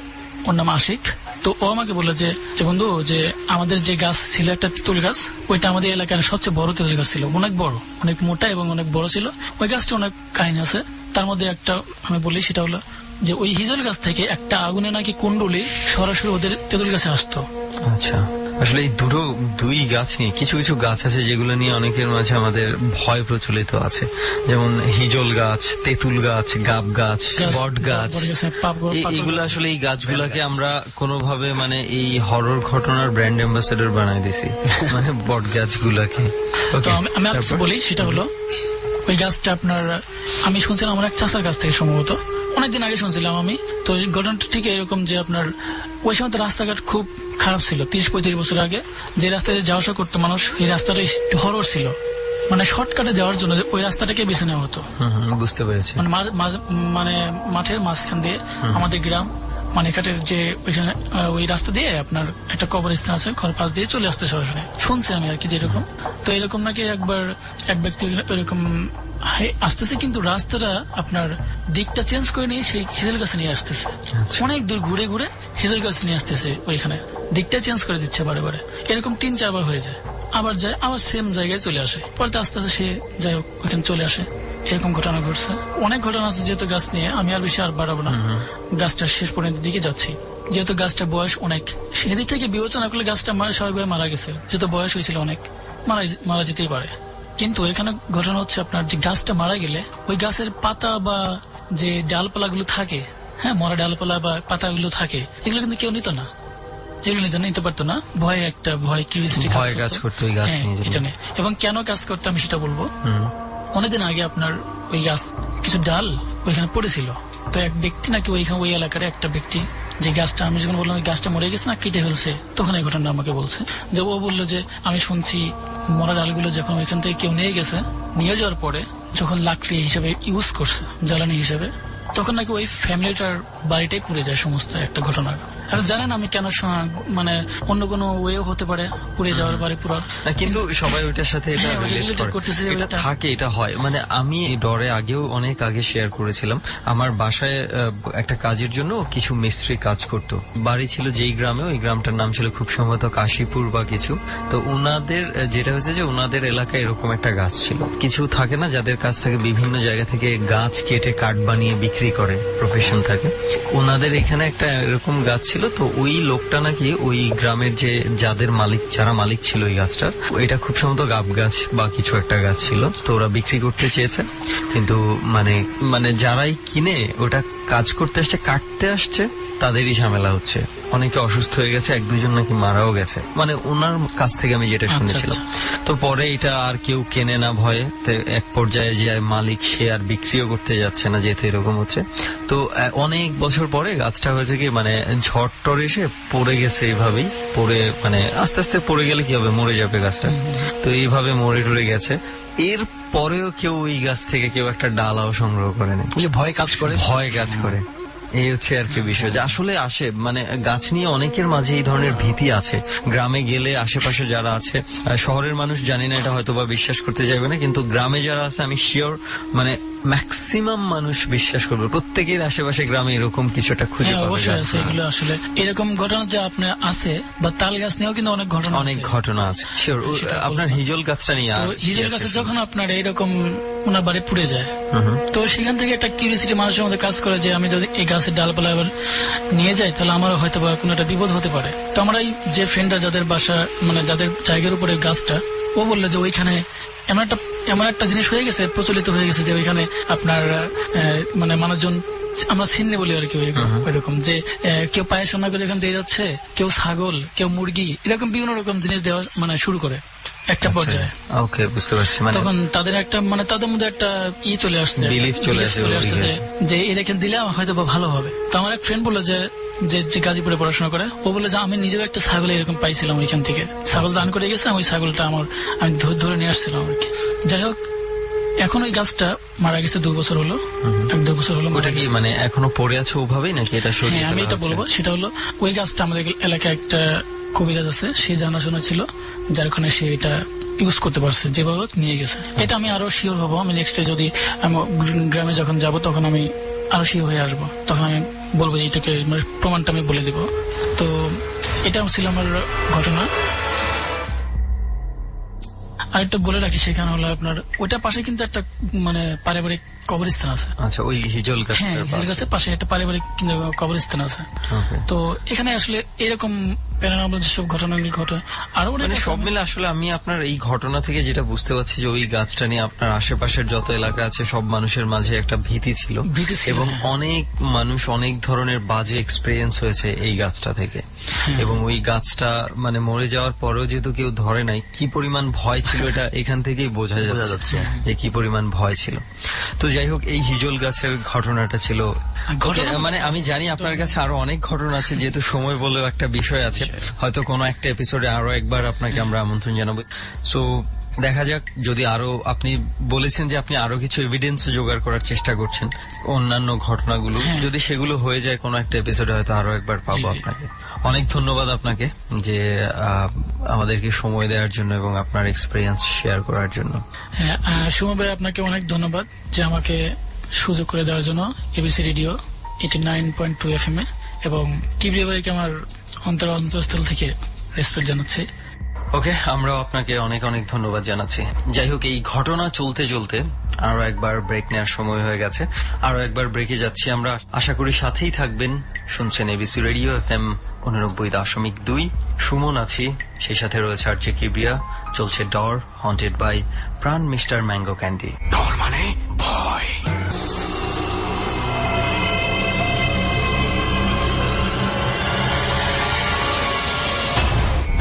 ওর নাম আশিক, তো ও আমাকে বললো যে বন্ধু, যে আমাদের যে গাছ ছিল একটা তেঁতুল গাছ, ওইটা আমাদের এলাকার সবচেয়ে বড় তেঁতুল গাছ ছিল, অনেক বড়, অনেক মোটা এবং অনেক বড় ছিল। ওই গাছটা অনেক কাহিনী আছে, তার মধ্যে একটা আমি বলি, সেটা হলো যে ওই হিজল গাছ থেকে একটা আগুনে নাকি কুণ্ডলী সরাসরি ওদের তেঁতুল গাছে আসতো। আচ্ছা, আসলে এই দুই গাছ নিয়ে কিছু কিছু গাছ আছে যেগুলো নিয়ে অনেকের মাঝে আমাদের ভয় প্রচলিত আছে, যেমন হিজল গাছ, তেঁতুল গাছ, গাব গাছ, বট গাছ। এগুলো আসলে এই গাছগুলাকে আমরা কোনোভাবে মানে এই হরর ঘটনার ব্র্যান্ড অ্যাম্বাসেডর বানাই দিছি, মানে বট গাছগুলাকে। তো আমি আপনাকে বলি, সেটা হলো ওই গাছটা আপনার, আমি শুনছিলাম আমার এক চাচার কাছ থেকে, সম্ভবত অনেকদিন আগে শুনছিলাম আমি। তো ঘটনাটা ঠিক এরকম যে আপনার ওই সময় তো রাস্তাঘাট খুব খারাপ ছিল, 30-35 বছর আগে যে রাস্তায় যাওয়া আসা করতো মানুষ, এই রাস্তাটা হরর ছিল, মানে শর্টকাটে যাওয়ার জন্য ওই রাস্তাটাকে বেছে নেওয়া হতো। বুঝতে পেরেছি। মানে মাঠের মাঝখান দিয়ে আমাদের গ্রাম, মানে ঘাটের যে ওইখানে ওই রাস্তা দিয়ে আপনার একটা কবরস্থান আছে, ঘর পাশ দিয়ে চলে আসতে সরাসরি শুনছি আমি আর কি যেরকম। তো এরকম নাকি একবার এক ব্যক্তি এরকম আসতেছে, কিন্তু রাস্তাটা আপনার দিকটা চেঞ্জ করে নিয়ে সেই হিজল গাছে নিয়ে আসতেছে, অনেক দূর ঘুরে ঘুরে হিজল গাছ নিয়ে আসতেছে, ওইখানে দিকটা চেঞ্জ করে দিচ্ছে বারে বারে। এরকম 3-4 বার হয়ে যায়, আবার যায়, আবার সেম জায়গায় চলে আসে, পরে আস্তে আস্তে সে যাই হোক ওইখানে চলে আসে। এরকম ঘটনা ঘটছে, অনেক ঘটনা আছে। যেহেতু গাছ নিয়ে আমি আর বেশি আর বাড়াবো না, গাছটার শেষ পর্যন্ত দিকে যাচ্ছি। যেহেতু গাছটার বয়স অনেক, সেদিক থেকে বিবেচনা করলে গাছটা স্বাভাবিকভাবে মারা গেছে, যেহেতু বয়স হয়েছিল অনেক, মারা যেতেই পারে। কিন্তু এখানে ঘটনা হচ্ছে আপনার যে গাছটা মারা গেলে ওই গাছের পাতা বা যে ডালপালাগুলো থাকে, হ্যাঁ মরা ডালপালা বা পাতাগুলো থাকে, এগুলো কিন্তু কেউ নিত না, এগুলো নিতে পারতো না, ভয় কিউরিওসিটি কাজ করতো ওই গাছ নিয়ে। এবং কেন কাজ করতো আমি সেটা বলবো। অনেকদিন আগে আপনার ওই গাছ কিছু ডাল ওইখানে পড়েছিল, তো এক ব্যক্তি নাকি ওই এলাকার একটা ব্যক্তি, যে গাছটা আমি যখন বললাম ওই গাছটা মরে গেছে না, কেটে ফেলছে, তখন এই ঘটনা আমাকে বলছে। যে ও বললো যে আমি শুনছি মরা ডালগুলো যখন ওইখান থেকে কেউ নিয়ে গেছে, নিয়ে যাওয়ার পরে যখন লাকড়ি হিসেবে ইউজ করছে, জ্বালানি হিসেবে, তখন নাকি ওই ফ্যামিলিটার বাড়িটাই পুড়ে যায় সমস্ত একটা ঘটনা। এখন জানেন আমি কেন, মানে অন্য কোনো ওয়ে হতে পারে পুড়ে যাওয়ার বাড়ি পুরো, কিন্তু সবাই ওইটার সাথে এটা থাকে, এটা হয়। মানে আমি ডরে আগেও অনেক আগে শেয়ার করেছিলাম, আমার বাসায় একটা কাজের জন্য কিছু মিস্ত্রি কাজ করতো, বাড়ি ছিল যেই গ্রামে, ওই গ্রামটার নাম ছিল খুব সম্ভবত কাশীপুর বা কিছু। তো ওনাদের যেটা হয়েছে যে ওনাদের এলাকায় এরকম একটা গাছ ছিল, কিছু থাকে না যাদের কাছ থেকে বিভিন্ন জায়গা থেকে গাছ কেটে কাঠ বানিয়ে বিক্রি করে, প্রফেশন থাকে, ওনাদের এখানে একটা এরকম গাছ ছিল। তো ওই লোকটা নাকি ওই গ্রামের যারা মালিক ছিল ওই গাছটা, এটা খুব সম্ভবত গাব গাছ বা কিছু একটা গাছ ছিল, তো ওরা বিক্রি করতে চেয়েছে, কিন্তু মানে যারাই কিনে ওটা কাজ করতে আসছে, কাটতে আসছে, তাদেরই ঝামেলা হচ্ছে, অনেকে অসুস্থ হয়ে গেছে, 1-2 জন নাকি মারাও গেছে, মানে ওনার কাছ থেকে আমি যেটা শুনেছিলাম। তো পরে এটা আর কেউ কেনে না ভয়ে, এক পর্যায়ে যে মালিক সে আর বিক্রিও করতে যাচ্ছে না, যেহেতু এরকম হচ্ছে। তো অনেক বছর পরে গাছটা হয়েছে কি, মানে ঝড় টর এসে পড়ে গেছে, এইভাবেই পড়ে, মানে আস্তে আস্তে পড়ে গেলে কি হবে, মরে যাবে গাছটা, তো এইভাবে মরে টরে গেছে। এর পরেও কেউ ওই গাছ থেকে কেউ একটা ডালাও সংগ্রহ করে নেই, ভয় কাজ করে। এই হচ্ছে আর কি বিষয়, যে আসলে আসে, মানে গাছ নিয়ে অনেকের মাঝে এই ধরনের ভীতি আছে। গ্রামে গেলে আশেপাশে যারা আছে, শহরের মানুষ জানি না এটা হয়তো বা বিশ্বাস করতে যাবে না, কিন্তু গ্রামে যারা আছে আমি শিওর, মানে ম্যাক্সিমাম মানুষ বিশ্বাস করবে, প্রত্যেকের আশেপাশে গ্রামে এরকম কিছুটা খুঁজে হ্যাঁ, পাওয়া অবশ্যই যায়। আছে এগুলো। আসলে এরকম ঘটনা যে আপনার আছে, বা তাল গাছ নিয়েও কিন্তু অনেক ঘটনা অনেক আছে। ঘটনা আছে। শিওর। সেটা আপনার বলবো। হিজল গাছটা নিয়ে তো আর হিজল গাছে যখন আপনার এইরকম ওনার বাড়ি পুড়ে যায়, হুম। তো সেখান থেকে একটা কিউরিয়াসিটি মানুষের মধ্যে কাজ করে যে আমি যদি এই গাছের ডালপালা এবার নিয়ে যাই তাহলে আমারও হয়তো বা কোনো একটা বিপদ হতে পারে। তো আমরা এই যে ফ্রেন্ডরা যাদের বাসা মানে যাদের জায়গার উপরে গাছটা, ও বললো যে ওইখানে এমন একটা জিনিস হয়ে গেছে, প্রচলিত হয়ে গেছে যে ওইখানে আপনার মানে মানুষজন, আমরা ছিন্নে বলি আর কি ওইরকম, যে কেউ পায়ে সোনা করে এখানে দিয়ে যাচ্ছে, কেউ ছাগল, কেউ মুরগি, এরকম বিভিন্ন রকম জিনিস দেওয়া মানে শুরু করে একটা পর্যায়ে। ওকে, বুঝতে পারছি। মানে তখন তাদের একটা মানে তাদের মধ্যে একটা চলে আসছে, Belief চলে আসছে যে এখানে দিলে হয়তো বা ভালো হবে। তো আমার এক ফ্রেন্ড বললো যে গাজীপুরে পড়াশোনা করে, ও বললো যে আমি নিজেও একটা ছাগল এরকম পাইছিলাম ওইখান থেকে, ছাগল দান করে গেছে, ওই ছাগলটা আমি ধরে নিয়ে আসছিলাম আর কি। যাই হোক, এখন ওই গাছটা মারা গেছে 2 বছর হলো, 1-2 বছর হলো। ওটা কি মানে এখনো পড়ে আছে ওভাবেই নাকি এটা সরিয়ে হ্যাঁ, আমি ফেলা এটা হচ্ছে? বলবো, সেটা হলো ওই গাছটা আমাদের এলাকায় একটা কবিরাজ আছে, সে জানাশোনা ছিল, যার কারণে সে এটা ইউজ করতে পারছে, যেভাবে নিয়ে গেছে। এটা আমি আরো শিওর হবো, আমি নেক্সট ডে যদি আমি গ্রামে যখন যাব তখন আমি আরো শিওর হয়ে আসবো, তখন আমি বলবো যে এটাকে মানে প্রমাণটা আমি বলে দিব। তো এটা ছিল আমার ঘটনা। আরেকটা বলে রাখি, সেখানে হলো আপনার ওইটার পাশে কিন্তু একটা মানে পারিবারিক কবরস্থান আছে। আচ্ছা, ওই হিজল হ্যাঁ, গাছটার হিজল পাশে। গাছের পাশে একটা পারিবারিক কিন্তু কবরস্থান আছে। Okay. তো এখানে আসলে এরকম প্যারানর্মাল যেসব ঘটনাগুলি ঘটে, আরো অনেক মানে আছে। সব মিলে আসলে আমি আপনার এই ঘটনা থেকে যেটা বুঝতে পারছি যে ওই গাছটা নিয়ে আপনার আশেপাশের যত এলাকা আছে সব মানুষের মাঝে একটা ভীতি ছিল, ভীতি ছিল, এবং হ্যাঁ। অনেক মানুষ অনেক ধরনের বাজে এক্সপিরিয়েন্স হয়েছে এই গাছটা থেকে। এবং ওই গাছটা মানে মরে যাওয়ার পরেও যেহেতু কেউ ধরে নাই, কি পরিমাণ ভয় ছিল এটা এখান থেকেই বোঝা যাচ্ছে যে কি পরিমাণ ভয় ছিল। তো যাই হোক, এই হিজল গাছের ঘটনাটা ছিল। ঘটনা মানে আমি জানি আপনার কাছে আরো অনেক ঘটনা আছে, যেহেতু সময় বলেও একটা বিষয় আছে, হয়তো কোনো একটা এপিসোডে আরো একবার আপনাকে আমরা আমন্ত্রণ জানাবো। সো দেখা যাক, যদি আরো আপনি বলেছেন যে আপনি আরো কিছু এভিডেন্স জোগাড় করার চেষ্টা করছেন অন্যান্য ঘটনাগুলো, যদি সেগুলো হয়ে যায় কোনো একটা এপিসোডে হয়তো আরো একবার পাবো আপনাকে। অনেক ধন্যবাদ আপনাকে যে আমাদেরকে সময় দেওয়ার জন্য এবং আপনার এক্সপিরিয়েন্স শেয়ার করার জন্য। হ্যাঁ, সুমন ভাই, আপনাকে অনেক ধন্যবাদ যে আমাকে সুযোগ করে দেওয়ার জন্য এবিসি রেডিও 89.2 FM এ, এবং কিবরিয়া ভাইকে আমার অন্তঃস্থল থেকে রেসপেক্ট জানাচ্ছি। ওকে, আমরাও আপনাকে অনেক অনেক ধন্যবাদ জানাচ্ছি। যাই হোক, এই ঘটনা চলতে চলতে আরো একবার ব্রেক নেওয়ার সময় হয়ে গেছে, আরো একবার ব্রেকে যাচ্ছি আমরা। আশা করি সাথেই থাকবেন। শুনছেন এবিসি রেডিও FM 89.2। সুমন আছি, সেই সাথে রয়েছে আরজে কিবরিয়া। চলছে ডর হন্টেড বাই প্রাণ মিস্টার ম্যাঙ্গো ক্যান্ডি। ডর মানে ভয়।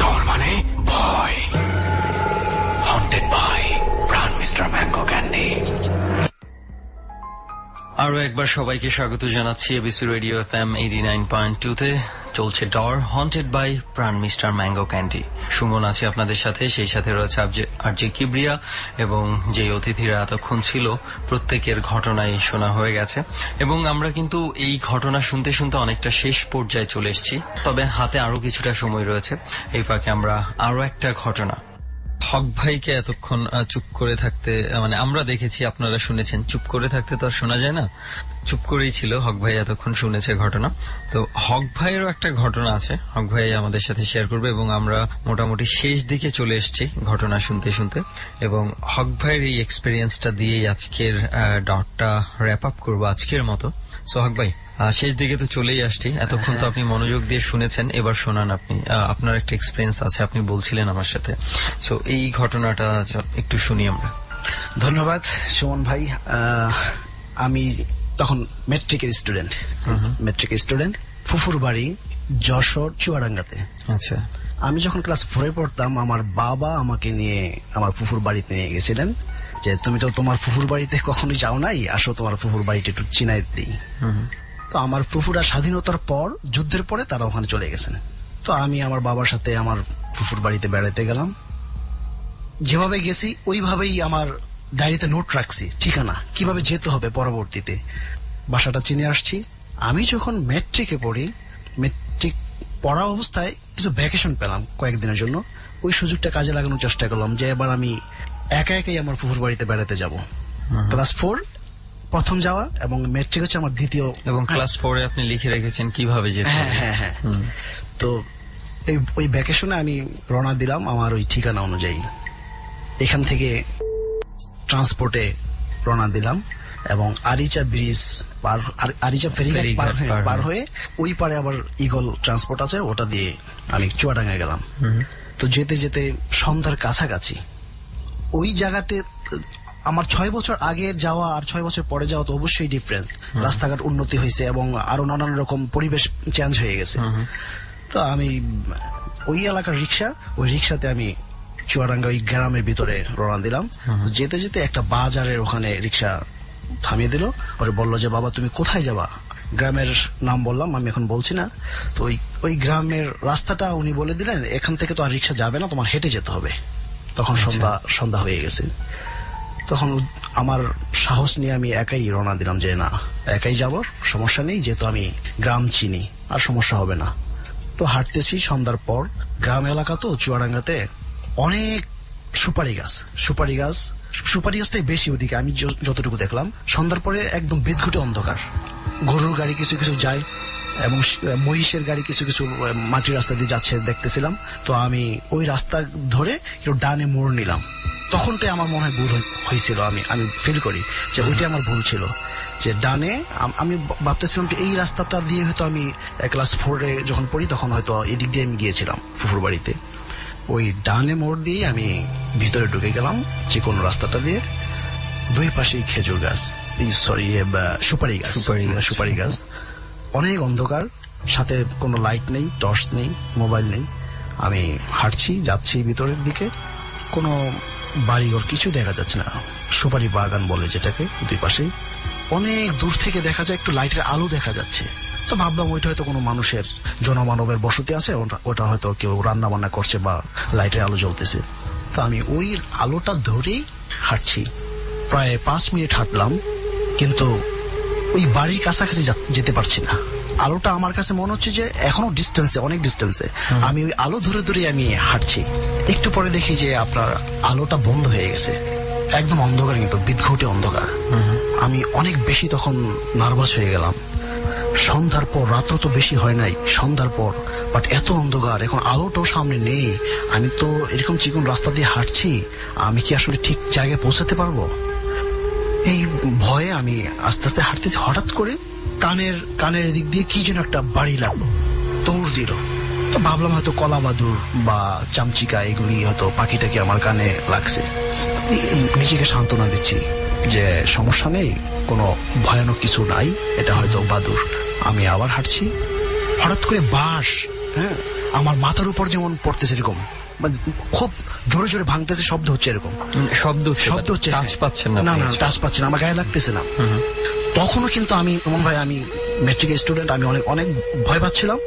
ডর মানে ভয়। হন্টেড বাই প্রাণ মিস্টার ম্যাঙ্গো ক্যান্ডি। আরো একবার সবাইকে স্বাগত জানাচ্ছি এবিসি রেডিও FM 89.2 তে। চলছে ডর হন্টেড বাই প্রাণ মিস্টার ম্যাঙ্গো ক্যান্ডি। সুমন আছে আপনাদের সাথে, সেই সাথে রয়েছে আরজে কিবরিয়া, এবং যে অতিথিরা এতক্ষণ ছিল প্রত্যেকের ঘটনাই শোনা হয়ে গেছে, এবং আমরা কিন্তু এই ঘটনা শুনতে শুনতে অনেকটা শেষ পর্যায়ে চলে এসেছি। তবে হাতে আরো কিছুটা সময় রয়েছে। এই ফাঁকে আমরা আরো একটা ঘটনা, হক ভাইকে এতক্ষণ চুপ করে থাকতে, মানে আমরা দেখেছি, আপনারা শুনেছেন, চুপ করে থাকতে তো আর শোনা যায় না, চুপ করেই ছিল। হক ভাই এতক্ষণ শুনেছে ঘটনা। তো হক ভাইয়েরও একটা ঘটনা আছে, হক ভাই আমাদের সাথে শেয়ার করবে, এবং আমরা মোটামুটি শেষ দিকে চলে এসেছি ঘটনা শুনতে শুনতে, এবং হক ভাইয়ের এই এক্সপিরিয়েন্সটা দিয়েই আজকের ডটটা র্যাপ আপ করবো আজকের মতো। সো হক ভাই, শেষ দিকে তো চলেই আসছি, এতক্ষণ তো আপনি মনোযোগ দিয়ে শুনেছেন, এবার শোনান আপনি। আপনার একটা এক্সপিরিয়েন্স আছে, আপনি বলছিলেন আমার সাথে। সো এই ঘটনাটা একটু শুনি আমরা। ধন্যবাদ সুমন ভাই। আমি তখন মেট্রিকের স্টুডেন্ট, ফুফুর বাড়ি যশোর চুয়াডাঙ্গাতে। আচ্ছা, আমি যখন ক্লাস 4 পড়তাম, আমার বাবা আমাকে নিয়ে আমার ফুফুর বাড়িতে নিয়ে গেছিলেন, যে তুমি তো তোমার ফুফুর বাড়িতে কখনোই যাও নাই, আসো তোমার ফুফুর বাড়িটা একটু চিনাই দিই। তো আমার ফুফুরা স্বাধীনতার পর, যুদ্ধের পরে তারা ওখানে চলে গেছেন। তো আমি আমার বাবার সাথে আমার ফুফুর বাড়িতে বেড়াতে গেলাম। যেভাবে গেছি ওইভাবেই আমার ডায়েরিতে নোট রাখছি, ঠিকানা, কিভাবে যেতে হবে পরবর্তীতে, বাসাটা চিনে আসছি। আমি যখন মেট্রিকে পড়ি, মেট্রিক পড়া অবস্থায় কিছু ভ্যাকেশন পেলাম কয়েকদিনের জন্য, ওই সুযোগটা কাজে লাগানোর চেষ্টা করলাম যে এবার আমি একা একাই আমার ফুফুর বাড়িতে বেড়াতে যাব। ক্লাস 4 প্রথম যাওয়া এবং মেট্রিক হচ্ছে আমার দ্বিতীয়। এবং ক্লাস 4-এ আপনি লিখে রেখেছেন কিভাবে যেতে হবে। হ্যাঁ হ্যাঁ। তো ওই ভ্যাকেশনে আমি রওনা দিলাম আমার ওই ঠিকানা অনুযায়ী। এখান থেকে ট্রান্সপোর্টে রওনা দিলাম এবং আরিচা ব্রিজ আরিচা ফেরিঘাট পার হয়ে ওই পারে আবার ইগল ট্রান্সপোর্ট আছে, ওটা দিয়ে আমি চুয়াডাঙ্গায় গেলাম। তো যেতে যেতে সন্ধ্যার কাছাকাছি ওই জায়গাতে আমার 6 বছর আগে যাওয়া আর 6 বছর পরে যাওয়া তো অবশ্যই ডিফারেন্স। রাস্তাঘাট উন্নতি হয়েছে এবং আরো নানান রকম পরিবেশ চেঞ্জ হয়ে গেছে। তো আমি ওই এলাকার ওই রিক্সাতে আমি চুয়াডাঙ্গা ওই গ্রামের ভিতরে রওনা দিলাম। যেতে যেতে একটা বাজারের ওখানে রিক্সা থামিয়ে দিল, পরে বললো যে বাবা তুমি কোথায় যাবা। গ্রামের নাম বললাম, আমি এখন বলছি না। তো ওই গ্রামের রাস্তাটা উনি বলে দিলেন, এখান থেকে তো আর রিক্সা যাবে না, তোমার হেঁটে যেতে হবে। তখন সন্ধ্যা হয়ে গেছে। তখন আমার সাহস নিয়ে আমি একাই রওনা দিলাম যে না, একাই যাব, সমস্যা নেই, যেহেতু আমি গ্রাম চিনি আর সমস্যা হবে না। তো হাঁটতেছি সন্ধ্যার পর, গ্রাম এলাকা তো চুয়াডাঙ্গাতে অনেক সুপারি গাছটাই বেশি ওদিকে আমি যতটুকু দেখলাম। সন্ধ্যার পরে একদম বিদঘুটে অন্ধকার, গরুর গাড়ি কিছু কিছু যায় এবং মহিষের গাড়ি কিছু কিছু মাটির রাস্তা দিয়ে যাচ্ছে দেখতেছিলাম। তো আমি ওই রাস্তা ধরে একটু ডানে মোড় নিলাম। তখনটাই আমার মনে হয় ভুল হয়েছিল, আমি ফিল করি যে ওইটাই আমার ভুল ছিল। যে ডানে আমি ভাবতেছিলাম যে এই রাস্তাটা দিয়ে হয়তো আমি ক্লাস 4-এ যখন পড়ি তখন হয়তো এদিক দিয়ে আমি গিয়েছিলাম ফুফুর বাড়িতে। ওই ডানে মোড় দিয়ে আমি ভিতরে ঢুকে গেলাম চিকন রাস্তাটা দিয়ে। দুই পাশেই খেজুর গাছ, সুপারি গাছ, অনেক অন্ধকার, সাথে কোনো লাইট নেই, টর্চ নেই, মোবাইল নেই। আমি হাঁটছি, যাচ্ছি ভিতরের দিকে, কোনো বাড়িঘর কিছু দেখা যাচ্ছে না। সুপারি বাগান বলে যেটাকে, দুই পাশেই অনেক দূর থেকে দেখা যায় একটু লাইটের আলো দেখা যাচ্ছে। তো ভাবলাম ওইটা হয়তো কোনো মানুষের জনমানবের বসতি আছে, ওটা হয়তো কেউ রান্না বান্না করছে বা লাইটের আলো জ্বলতেছে। তো আমি ওই আলোটা ধরেই হাঁটছি। প্রায় 5 মিনিট হাঁটলাম, কিন্তু ওই বাড়ির কাছাকাছি যেতে পারছি না। আলোটা আমার কাছে মনে হচ্ছে যে এখনো অনেক ডিস্টেন্সে। আমি ওই আলো ধরে ধরে আমি হাঁটছি। একটু পরে দেখি যে আপনার আলোটা বন্ধ হয়ে গেছে, একদম অন্ধকার, কিন্তু বিদঘুটে অন্ধকার। আমি অনেক বেশি তখন নার্ভাস হয়ে গেলাম। সন্ধ্যার পর, রাত্র তো বেশি হয় নাই, সন্ধ্যার পর, বাট এত অন্ধকার, এখন আলোটাও সামনে নেই। আমি তো এরকম চিকন রাস্তা দিয়ে হাঁটছি, আমি কি আসলে ঠিক জায়গায় পৌঁছাতে পারবো? এই ভয়ে আমি আস্তে আস্তে হাঁটতেছি। হঠাৎ করে কানের দিক দিয়ে কি যেন একটা বাড়ি লাগলো, দৌড় দিল। তো ভাবলাম হয়তো কলা বাদুর বা চামচিকা এগুলি হয়তো পাখিটাকে আমার কানে লাগছে। নিজেকে সান্ত্বনা দিচ্ছি যে সমস্যা নেই, কোনো ভয়ানক কিছু নাই, এটা হয়তো বাদুর। আমি আবার হাঁটছি। হঠাৎ করে বাঁশ আমার মাথার উপর যেমন পড়তেছে, এরকম খুব জোরে জোরে ভাঙতেছে, শব্দ হচ্ছে, এরকম শব্দ হচ্ছে। টাচ পাচ্ছেন না? না, টাচ পাচ্ছি না, আমার গায়ে লাগতেছে না। তখনও কিন্তু আমি মেট্রিক স্টুডেন্ট, আমি অনেক ভয় পাচ্ছিলাম।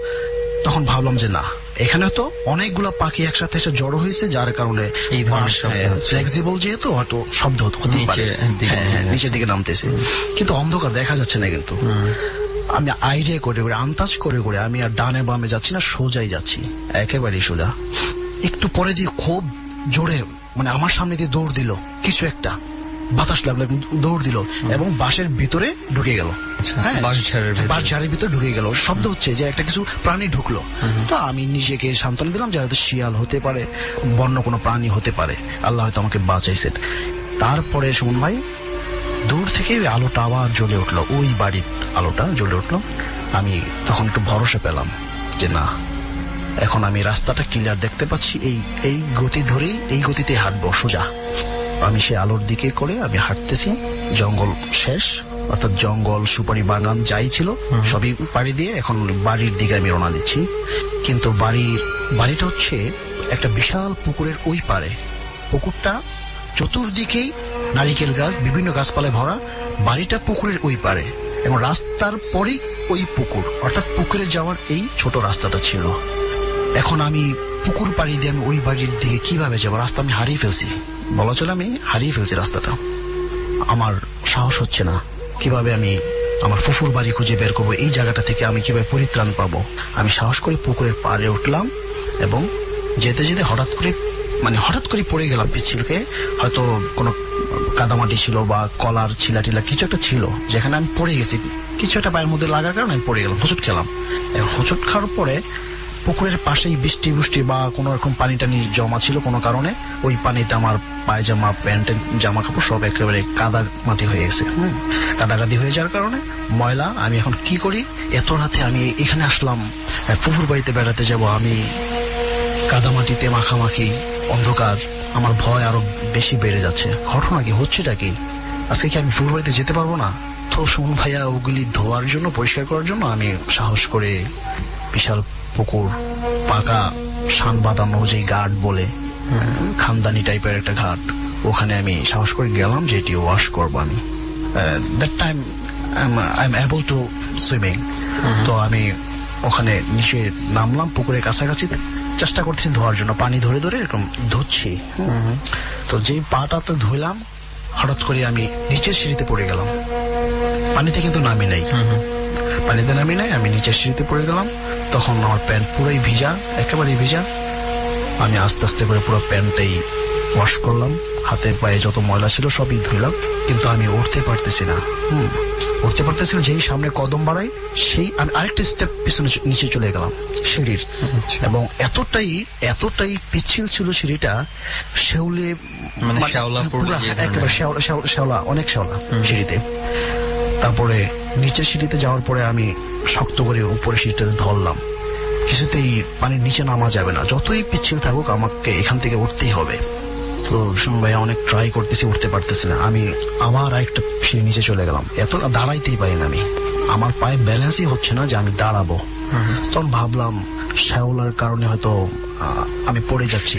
তখন ভাবলাম যে না, এখানে তো অনেকগুলো পাখি একসাথে এসে জড়ো হয়েছে, যার কারণে এই ফ্লেক্সিবল যেহেতু হয়তো শব্দ নিচের দিকে নামতেছে, কিন্তু অন্ধকার দেখা যাচ্ছে না। কিন্তু আমি আইডিয়া করে আন্দাজ করে আমি আর ডানে বামে যাচ্ছি না, সোজাই যাচ্ছি, একেবারেই সোজা। একটু পরে দিয়ে খুব জোরে আমার সামনে দিয়ে দৌড় দিল কিছু একটা, বাতাস লাগলো, দৌড় দিল এবং বাঁশের ভিতরে ঢুকে গেল। বাঁশঝাড়ের ভিতরে ঢুকে গেল, শব্দ হচ্ছে যে একটা কিছু প্রাণী ঢুকলো। তো আমি নিজেকে সান্ত্বনা দিলাম যে হয়তো শিয়াল হতে পারে, বন্য কোনো প্রাণী হতে পারে, আল্লাহ হয়তো আমাকে বাঁচাইছেন। তারপরে সুমন ভাই, দূর থেকে ওই আলোটা আবার জ্বলে উঠলো, ওই বাড়ির আলোটা জ্বলে উঠলো। আমি তখন একটু ভরসা পেলাম যে না, এখন আমি রাস্তাটা ক্লিয়ার দেখতে পাচ্ছি, এই গতি ধরেই, এই গতিতে হাঁটবো সোজা। আমি সে আলোর দিকে করে আমি হাঁটতেছি। জঙ্গল শেষ, অর্থাৎ জঙ্গল, সুপারি বাগান যাই ছিল সবই পাড়ি দিয়ে এখন বাড়ির দিকে আমি রওনা দিচ্ছি। কিন্তু বাড়িটা হচ্ছে একটা বিশাল পুকুরের ওই পারে। পুকুরটা চতুর্দিকেই নারিকেল গাছ, বিভিন্ন গাছপালায় ভরা। বাড়িটা পুকুরের ওই পারে এবং রাস্তার পরেই ওই পুকুর, অর্থাৎ পুকুরে যাওয়ার এই ছোট রাস্তাটা ছিল। এখন আমি পুকুর পাড়ি দিয়ে আমি ওই বাড়ির দিকে কিভাবে যাবো? রাস্তা আমি হারিয়ে ফেলছি, বলা চলে আমি হারিয়ে ফেলছি রাস্তাটা। আমার সাহস হচ্ছে না, কিভাবে আমি আমার ফুফুর বাড়ি খুঁজে বের করবো, এই জায়গাটা থেকে আমি কিভাবে পরিত্রাণ পাবো। আমি সাহস করে পুকুরের পাড়ে উঠলাম এবং যেতে যেতে হঠাৎ করে পড়ে গেলাম পিছলকে। হয়তো কোনো কাদামাটি ছিল বা কলার ছিলা টিলা কিছু একটা ছিল, যেখানে আমি পড়ে গেছি। কিছু একটা পায়ের মধ্যে লাগার কারণে আমি পড়ে গেলাম, হোঁচট খেলাম। হোঁচট খাওয়ার পরে পুকুরের পাশেই বৃষ্টি বা কোনো রকম পানি টানি জমা ছিল কোনো কারণে, ওই পানিতে আমার পায়জামা, প্যান্ট, জামা কাপড় সব একেবারে কাদা মাটি হয়ে গেছে। কাদাকাদি হয়ে যাওয়ার কারণে ময়লা। আমি এখন কি করি, এত রাতে আমি এখানে আসলাম, ফুফুর বাড়িতে বেড়াতে যাব, আমি কাদামাটিতে মাখামাখি, অন্ধকার, আমার ভয় আরো বেশি বেড়ে যাচ্ছে। ঘটনা কি হচ্ছেটা কি, আজকে কি আমি ফুফুর বাড়িতে যেতে পারবো না? তো সুমন ভাইয়া ওগুলি ধোয়ার জন্য, পরিষ্কার করার জন্য আমি সাহস করে বিশাল পুকুর, পাকা শান বাঁধানো যে ঘাট বলে, খানদানি টাইপের একটা ঘাট, ওখানে আমি সাহস করে গেলাম যে এটি ওয়াশ করবো আমি। That time I am able to swimming. তো আমি ওখানে নিচে নামলাম, পুকুরের কাছাকাছি, চেষ্টা করতেছি ধোয়ার জন্য, পানি ধরে ধরে এরকম ধুচ্ছি। তো যেই পাটাতে ধুইলাম, হঠাৎ করে আমি নিচের সিঁড়িতে পড়ে গেলাম। পানিতে কিন্তু নামি নাই, পানিতে নামি নাই, আমি নিচের সিঁড়িতে পড়ে গেলাম। তখন আমার প্যান্ট পুরোই ভিজা, একেবারেই ভিজা। আমি আস্তে আস্তে করে পুরো প্যান্টটাই ওয়াশ করলাম, হাতে পায়ে যত ময়লা ছিল সবই ধুইলাম, কিন্তু আমি উঠতে পারতেছি না। উঠতে পারতেছি না, যেই সামনে কদম বাড়াই সেই আমি আরেকটা স্টেপ পিছনে নিচে চলে গেলাম সিঁড়ির। এবং এতটাই পিচ্ছিল ছিল সিঁড়িটা, শেওলে, মানে শ্যাওলা, একেবারে শ্যাওলা, অনেক শ্যাওলা সিঁড়িতে। তারপরে নিচের সিঁড়িতে যাওয়ার পরে আমি শক্ত করে উপরে সিঁড়িটাতে ধরলাম, কিছুতেই পানির নিচে নামা যাবে না, যতই পিচ্ছিল থাকুক আমাকে এখান থেকে উঠতেই হবে। তো সুমন ভাই অনেক ট্রাই করতেছি, উঠতে পারতেছি না। আমি আবার আরেকটা সিঁড়ি নিচে চলে গেলাম, এত দাঁড়াইতেই পারি না আমি, আমার পায়ে ব্যালেন্সই হচ্ছে না যে আমি দাঁড়াবো। তখন ভাবলাম শ্যাওলার কারণে হয়তো আমি পড়ে যাচ্ছি,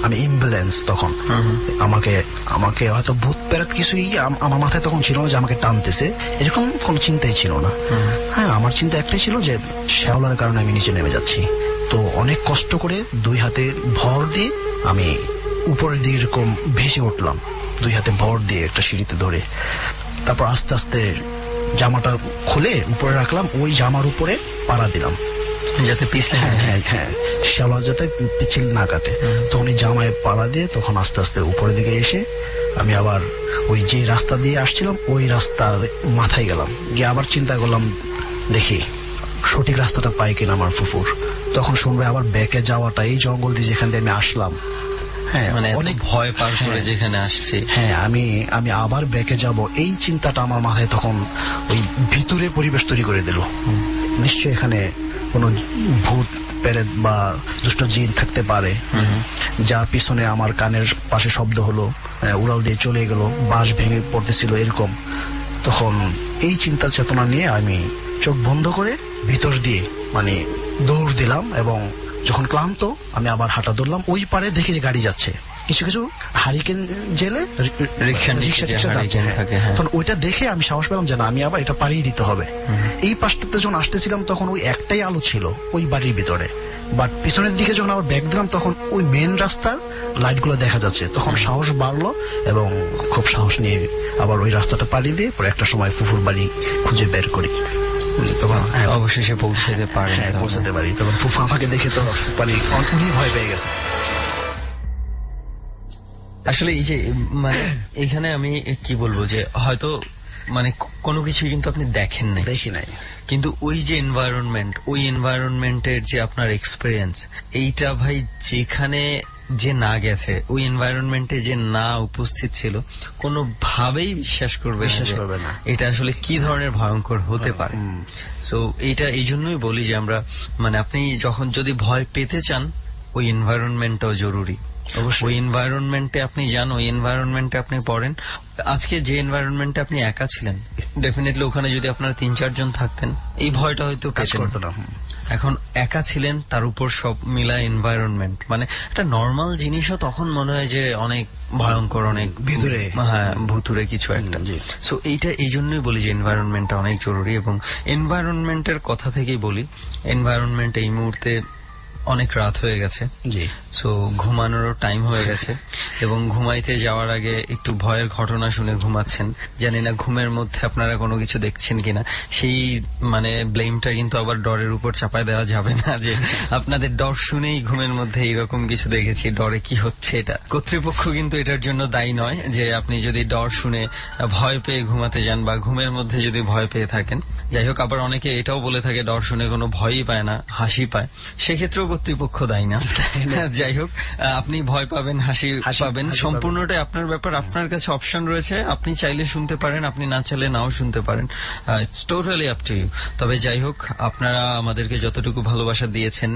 আমি ইমব্যালেন্স। তখন আমাকে হয়তো ভূত প্রেত কিছুই আমার মাথায় তখন ছিল না যে আমাকে টানতেছে, এরকম কোন চিন্তাই ছিল না। হ্যাঁ, আমার চিন্তা একটাই ছিল যে শ্যাওলার কারণে আমি নিচে নেমে যাচ্ছি। তো অনেক কষ্ট করে দুই হাতে ভর দিয়ে আমি উপরের দিকে এরকম ভেসে উঠলাম, দুই হাতে ভর দিয়ে একটা সিঁড়িতে ধরে। তারপর আস্তে আস্তে জামাটা খুলে উপরে রাখলাম, ওই জামার উপরে পাড়া দিলাম যাতে পিছলে, হ্যাঁ শ্যাওলা যাতে পিছিল না কাটে। তখন এই জামায় পাড়া দিয়ে তখন আস্তে আস্তে উপরের দিকে এসে আমি আবার ওই যে রাস্তা দিয়ে আসছিলাম ওই রাস্তার মাথায় গেলাম, গিয়ে আবার চিন্তা করলাম দেখি সঠিক রাস্তাটা পাই কিনা আমার ফুফুর। তখন শুনবে আবার ব্যাকে যাওয়াটা, এই জঙ্গল দিয়ে যেখান দিয়ে আমি আসলাম, হ্যাঁ মানে অনেক ভয় পার করে যেখানে আসছি, হ্যাঁ আমি আবার ব্যাকে যাব, এই চিন্তাটা আমার মাথায় তখন ওই ভিতরে পরিবেশ তৈরি করে দিল। নিশ্চয় এখানে কোন ভূত প্রেত বা দুষ্ট জিন থাকতে পারে, যা পিছনে আমার কানের পাশে শব্দ হলো, উড়াল দিয়ে চলে গেল, বাঁশ ভেঙে পড়তেছিল এরকম। তখন এই চিন্তা চেতনা নিয়ে আমি চোখ বন্ধ করে ভিতর দিয়ে মানে দৌড় দিলাম, এবং যখন ক্লান্ত আমি আবার হাঁটা ধরলাম। ওই পারে দেখি যে গাড়ি যাচ্ছে, কিছু কিছু হারিকেন জেলে রিক্সা যাচ্ছে। তখন ওইটা দেখে আমি সাহস পেলাম যে না, আমি আবার এটা পাড়িয়ে দিতে হবে। এই পাশটাতে যখন আসতেছিলাম তখন ওই একটাই আলো ছিল ওই বাড়ির ভিতরে, বাট পিছনের দিকে যখন আবার ব্যাক দিলাম তখন ওই মেন রাস্তার লাইট গুলো দেখা যাচ্ছে। তখন সাহস বাড়লো এবং খুব সাহস নিয়ে আবার ওই রাস্তাটা পাড়িয়ে দিয়ে পরে একটা সময় ফুফুর বাড়ি খুঁজে বের করি। তখন অবশেষে পৌঁছাতে পারে, পৌঁছাতে পারি। তখন ফুফু আমাকে দেখে তো উনি ভয় পেয়ে গেছে। আসলে এই যে মানে এখানে আমি কি বলবো যে হয়তো মানে কোনো কিছুই কিন্তু আপনি দেখেন নাই, দেখি নাই, কিন্তু ওই যে এনভায়রনমেন্ট, ওই এনভায়রনমেন্টের যে আপনার এক্সপিরিয়েন্স, এইটা ভাই যেখানে যে না গেছে, ওই এনভায়রনমেন্টে যে না উপস্থিত ছিল, কোনোভাবেই বিশ্বাস করবে না এটা আসলে কি ধরনের ভয়ঙ্কর হতে পারে। সো এইটা এই জন্যই বলি যে আমরা মানে আপনি যখন যদি ভয় পেতে চান, ওই এনভায়রনমেন্টটাও জরুরি। ওই এনভায়রনমেন্টে আপনি যান, ওই এনভায়রনমেন্টে আপনি পড়েন। আজকে যে এনভায়রনমেন্টে আপনি একা ছিলেন, ডেফিনেটলি ওখানে যদি আপনারা 3-4 জন থাকতেন এই ভয়টা হয়তো কাজ করতো না। এখন একা ছিলেন, তার উপর সব মিলা এনভায়রনমেন্ট, মানে একটা নর্মাল জিনিসও তখন মনে হয় যে অনেক ভয়ঙ্কর, অনেক ভিতরে, হ্যাঁ ভুতুরে কিছু একটা। সো এইটা এই জন্যই বলি যে এনভায়রনমেন্টটা অনেক জরুরি। এবং এনভায়রনমেন্টের কথা থেকেই বলি, এনভায়রনমেন্ট এই মুহূর্তে অনেক রাত হয়ে গেছে, জি। সো ঘুমানোরও টাইম হয়ে গেছে এবং ঘুমাইতে যাওয়ার আগে একটু ভয়ের ঘটনা শুনে ঘুমাচ্ছেন। জানি না ঘুমের মধ্যে আপনারা কোনো কিছু দেখছেন কিনা, সেই মানে ব্লেমটা কিন্তু আবার ডরের উপর চাপায় দেওয়া যাবে না যে আপনাদের ডর শুনেই ঘুমের মধ্যে এইরকম কিছু দেখেছি, ডরে কি হচ্ছে। এটা কর্তৃপক্ষ কিন্তু এটার জন্য দায়ী নয় যে আপনি যদি ডর শুনে ভয় পেয়ে ঘুমাতে যান বা ঘুমের মধ্যে যদি ভয় পেয়ে থাকেন। যাই হোক, আবার অনেকে এটাও বলে থাকে ডর শুনে কোনো ভয়ই পায় না, হাসি পায়, সেক্ষেত্রেও কর্তৃপক্ষ দায়ী না। যাই হোক, আপনি ভয় পাবেন, হাসি পাবেন, সম্পূর্ণটাই আপনার ব্যাপার। আপনার কাছে অপশন রয়েছে, আপনি চাইলে শুনতে পারেন, আপনি না চাইলে নাও শুনতে পারেন, it's totally up to you. তবে যাই হোক, আপনারা আমাদেরকে যতটুকু ভালোবাসা দিয়েছেন,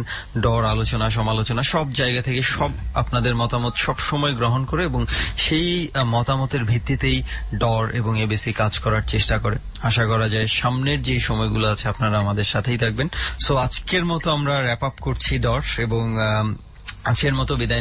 ডর আলোচনা সমালোচনা সব জায়গা থেকে সব আপনাদের মতামত সব সময় গ্রহণ করে এবং সেই মতামতের ভিত্তিতেই ডর এবং এবিসি কাজ করার চেষ্টা করে। আশা করা যায় সামনের যে সময়গুলো আছে আপনারা আমাদের সাথেই থাকবেন। সো আজকের মতো আমরা র্যাপ আপ করছি ডর, এবং আজকের মতো বিদায়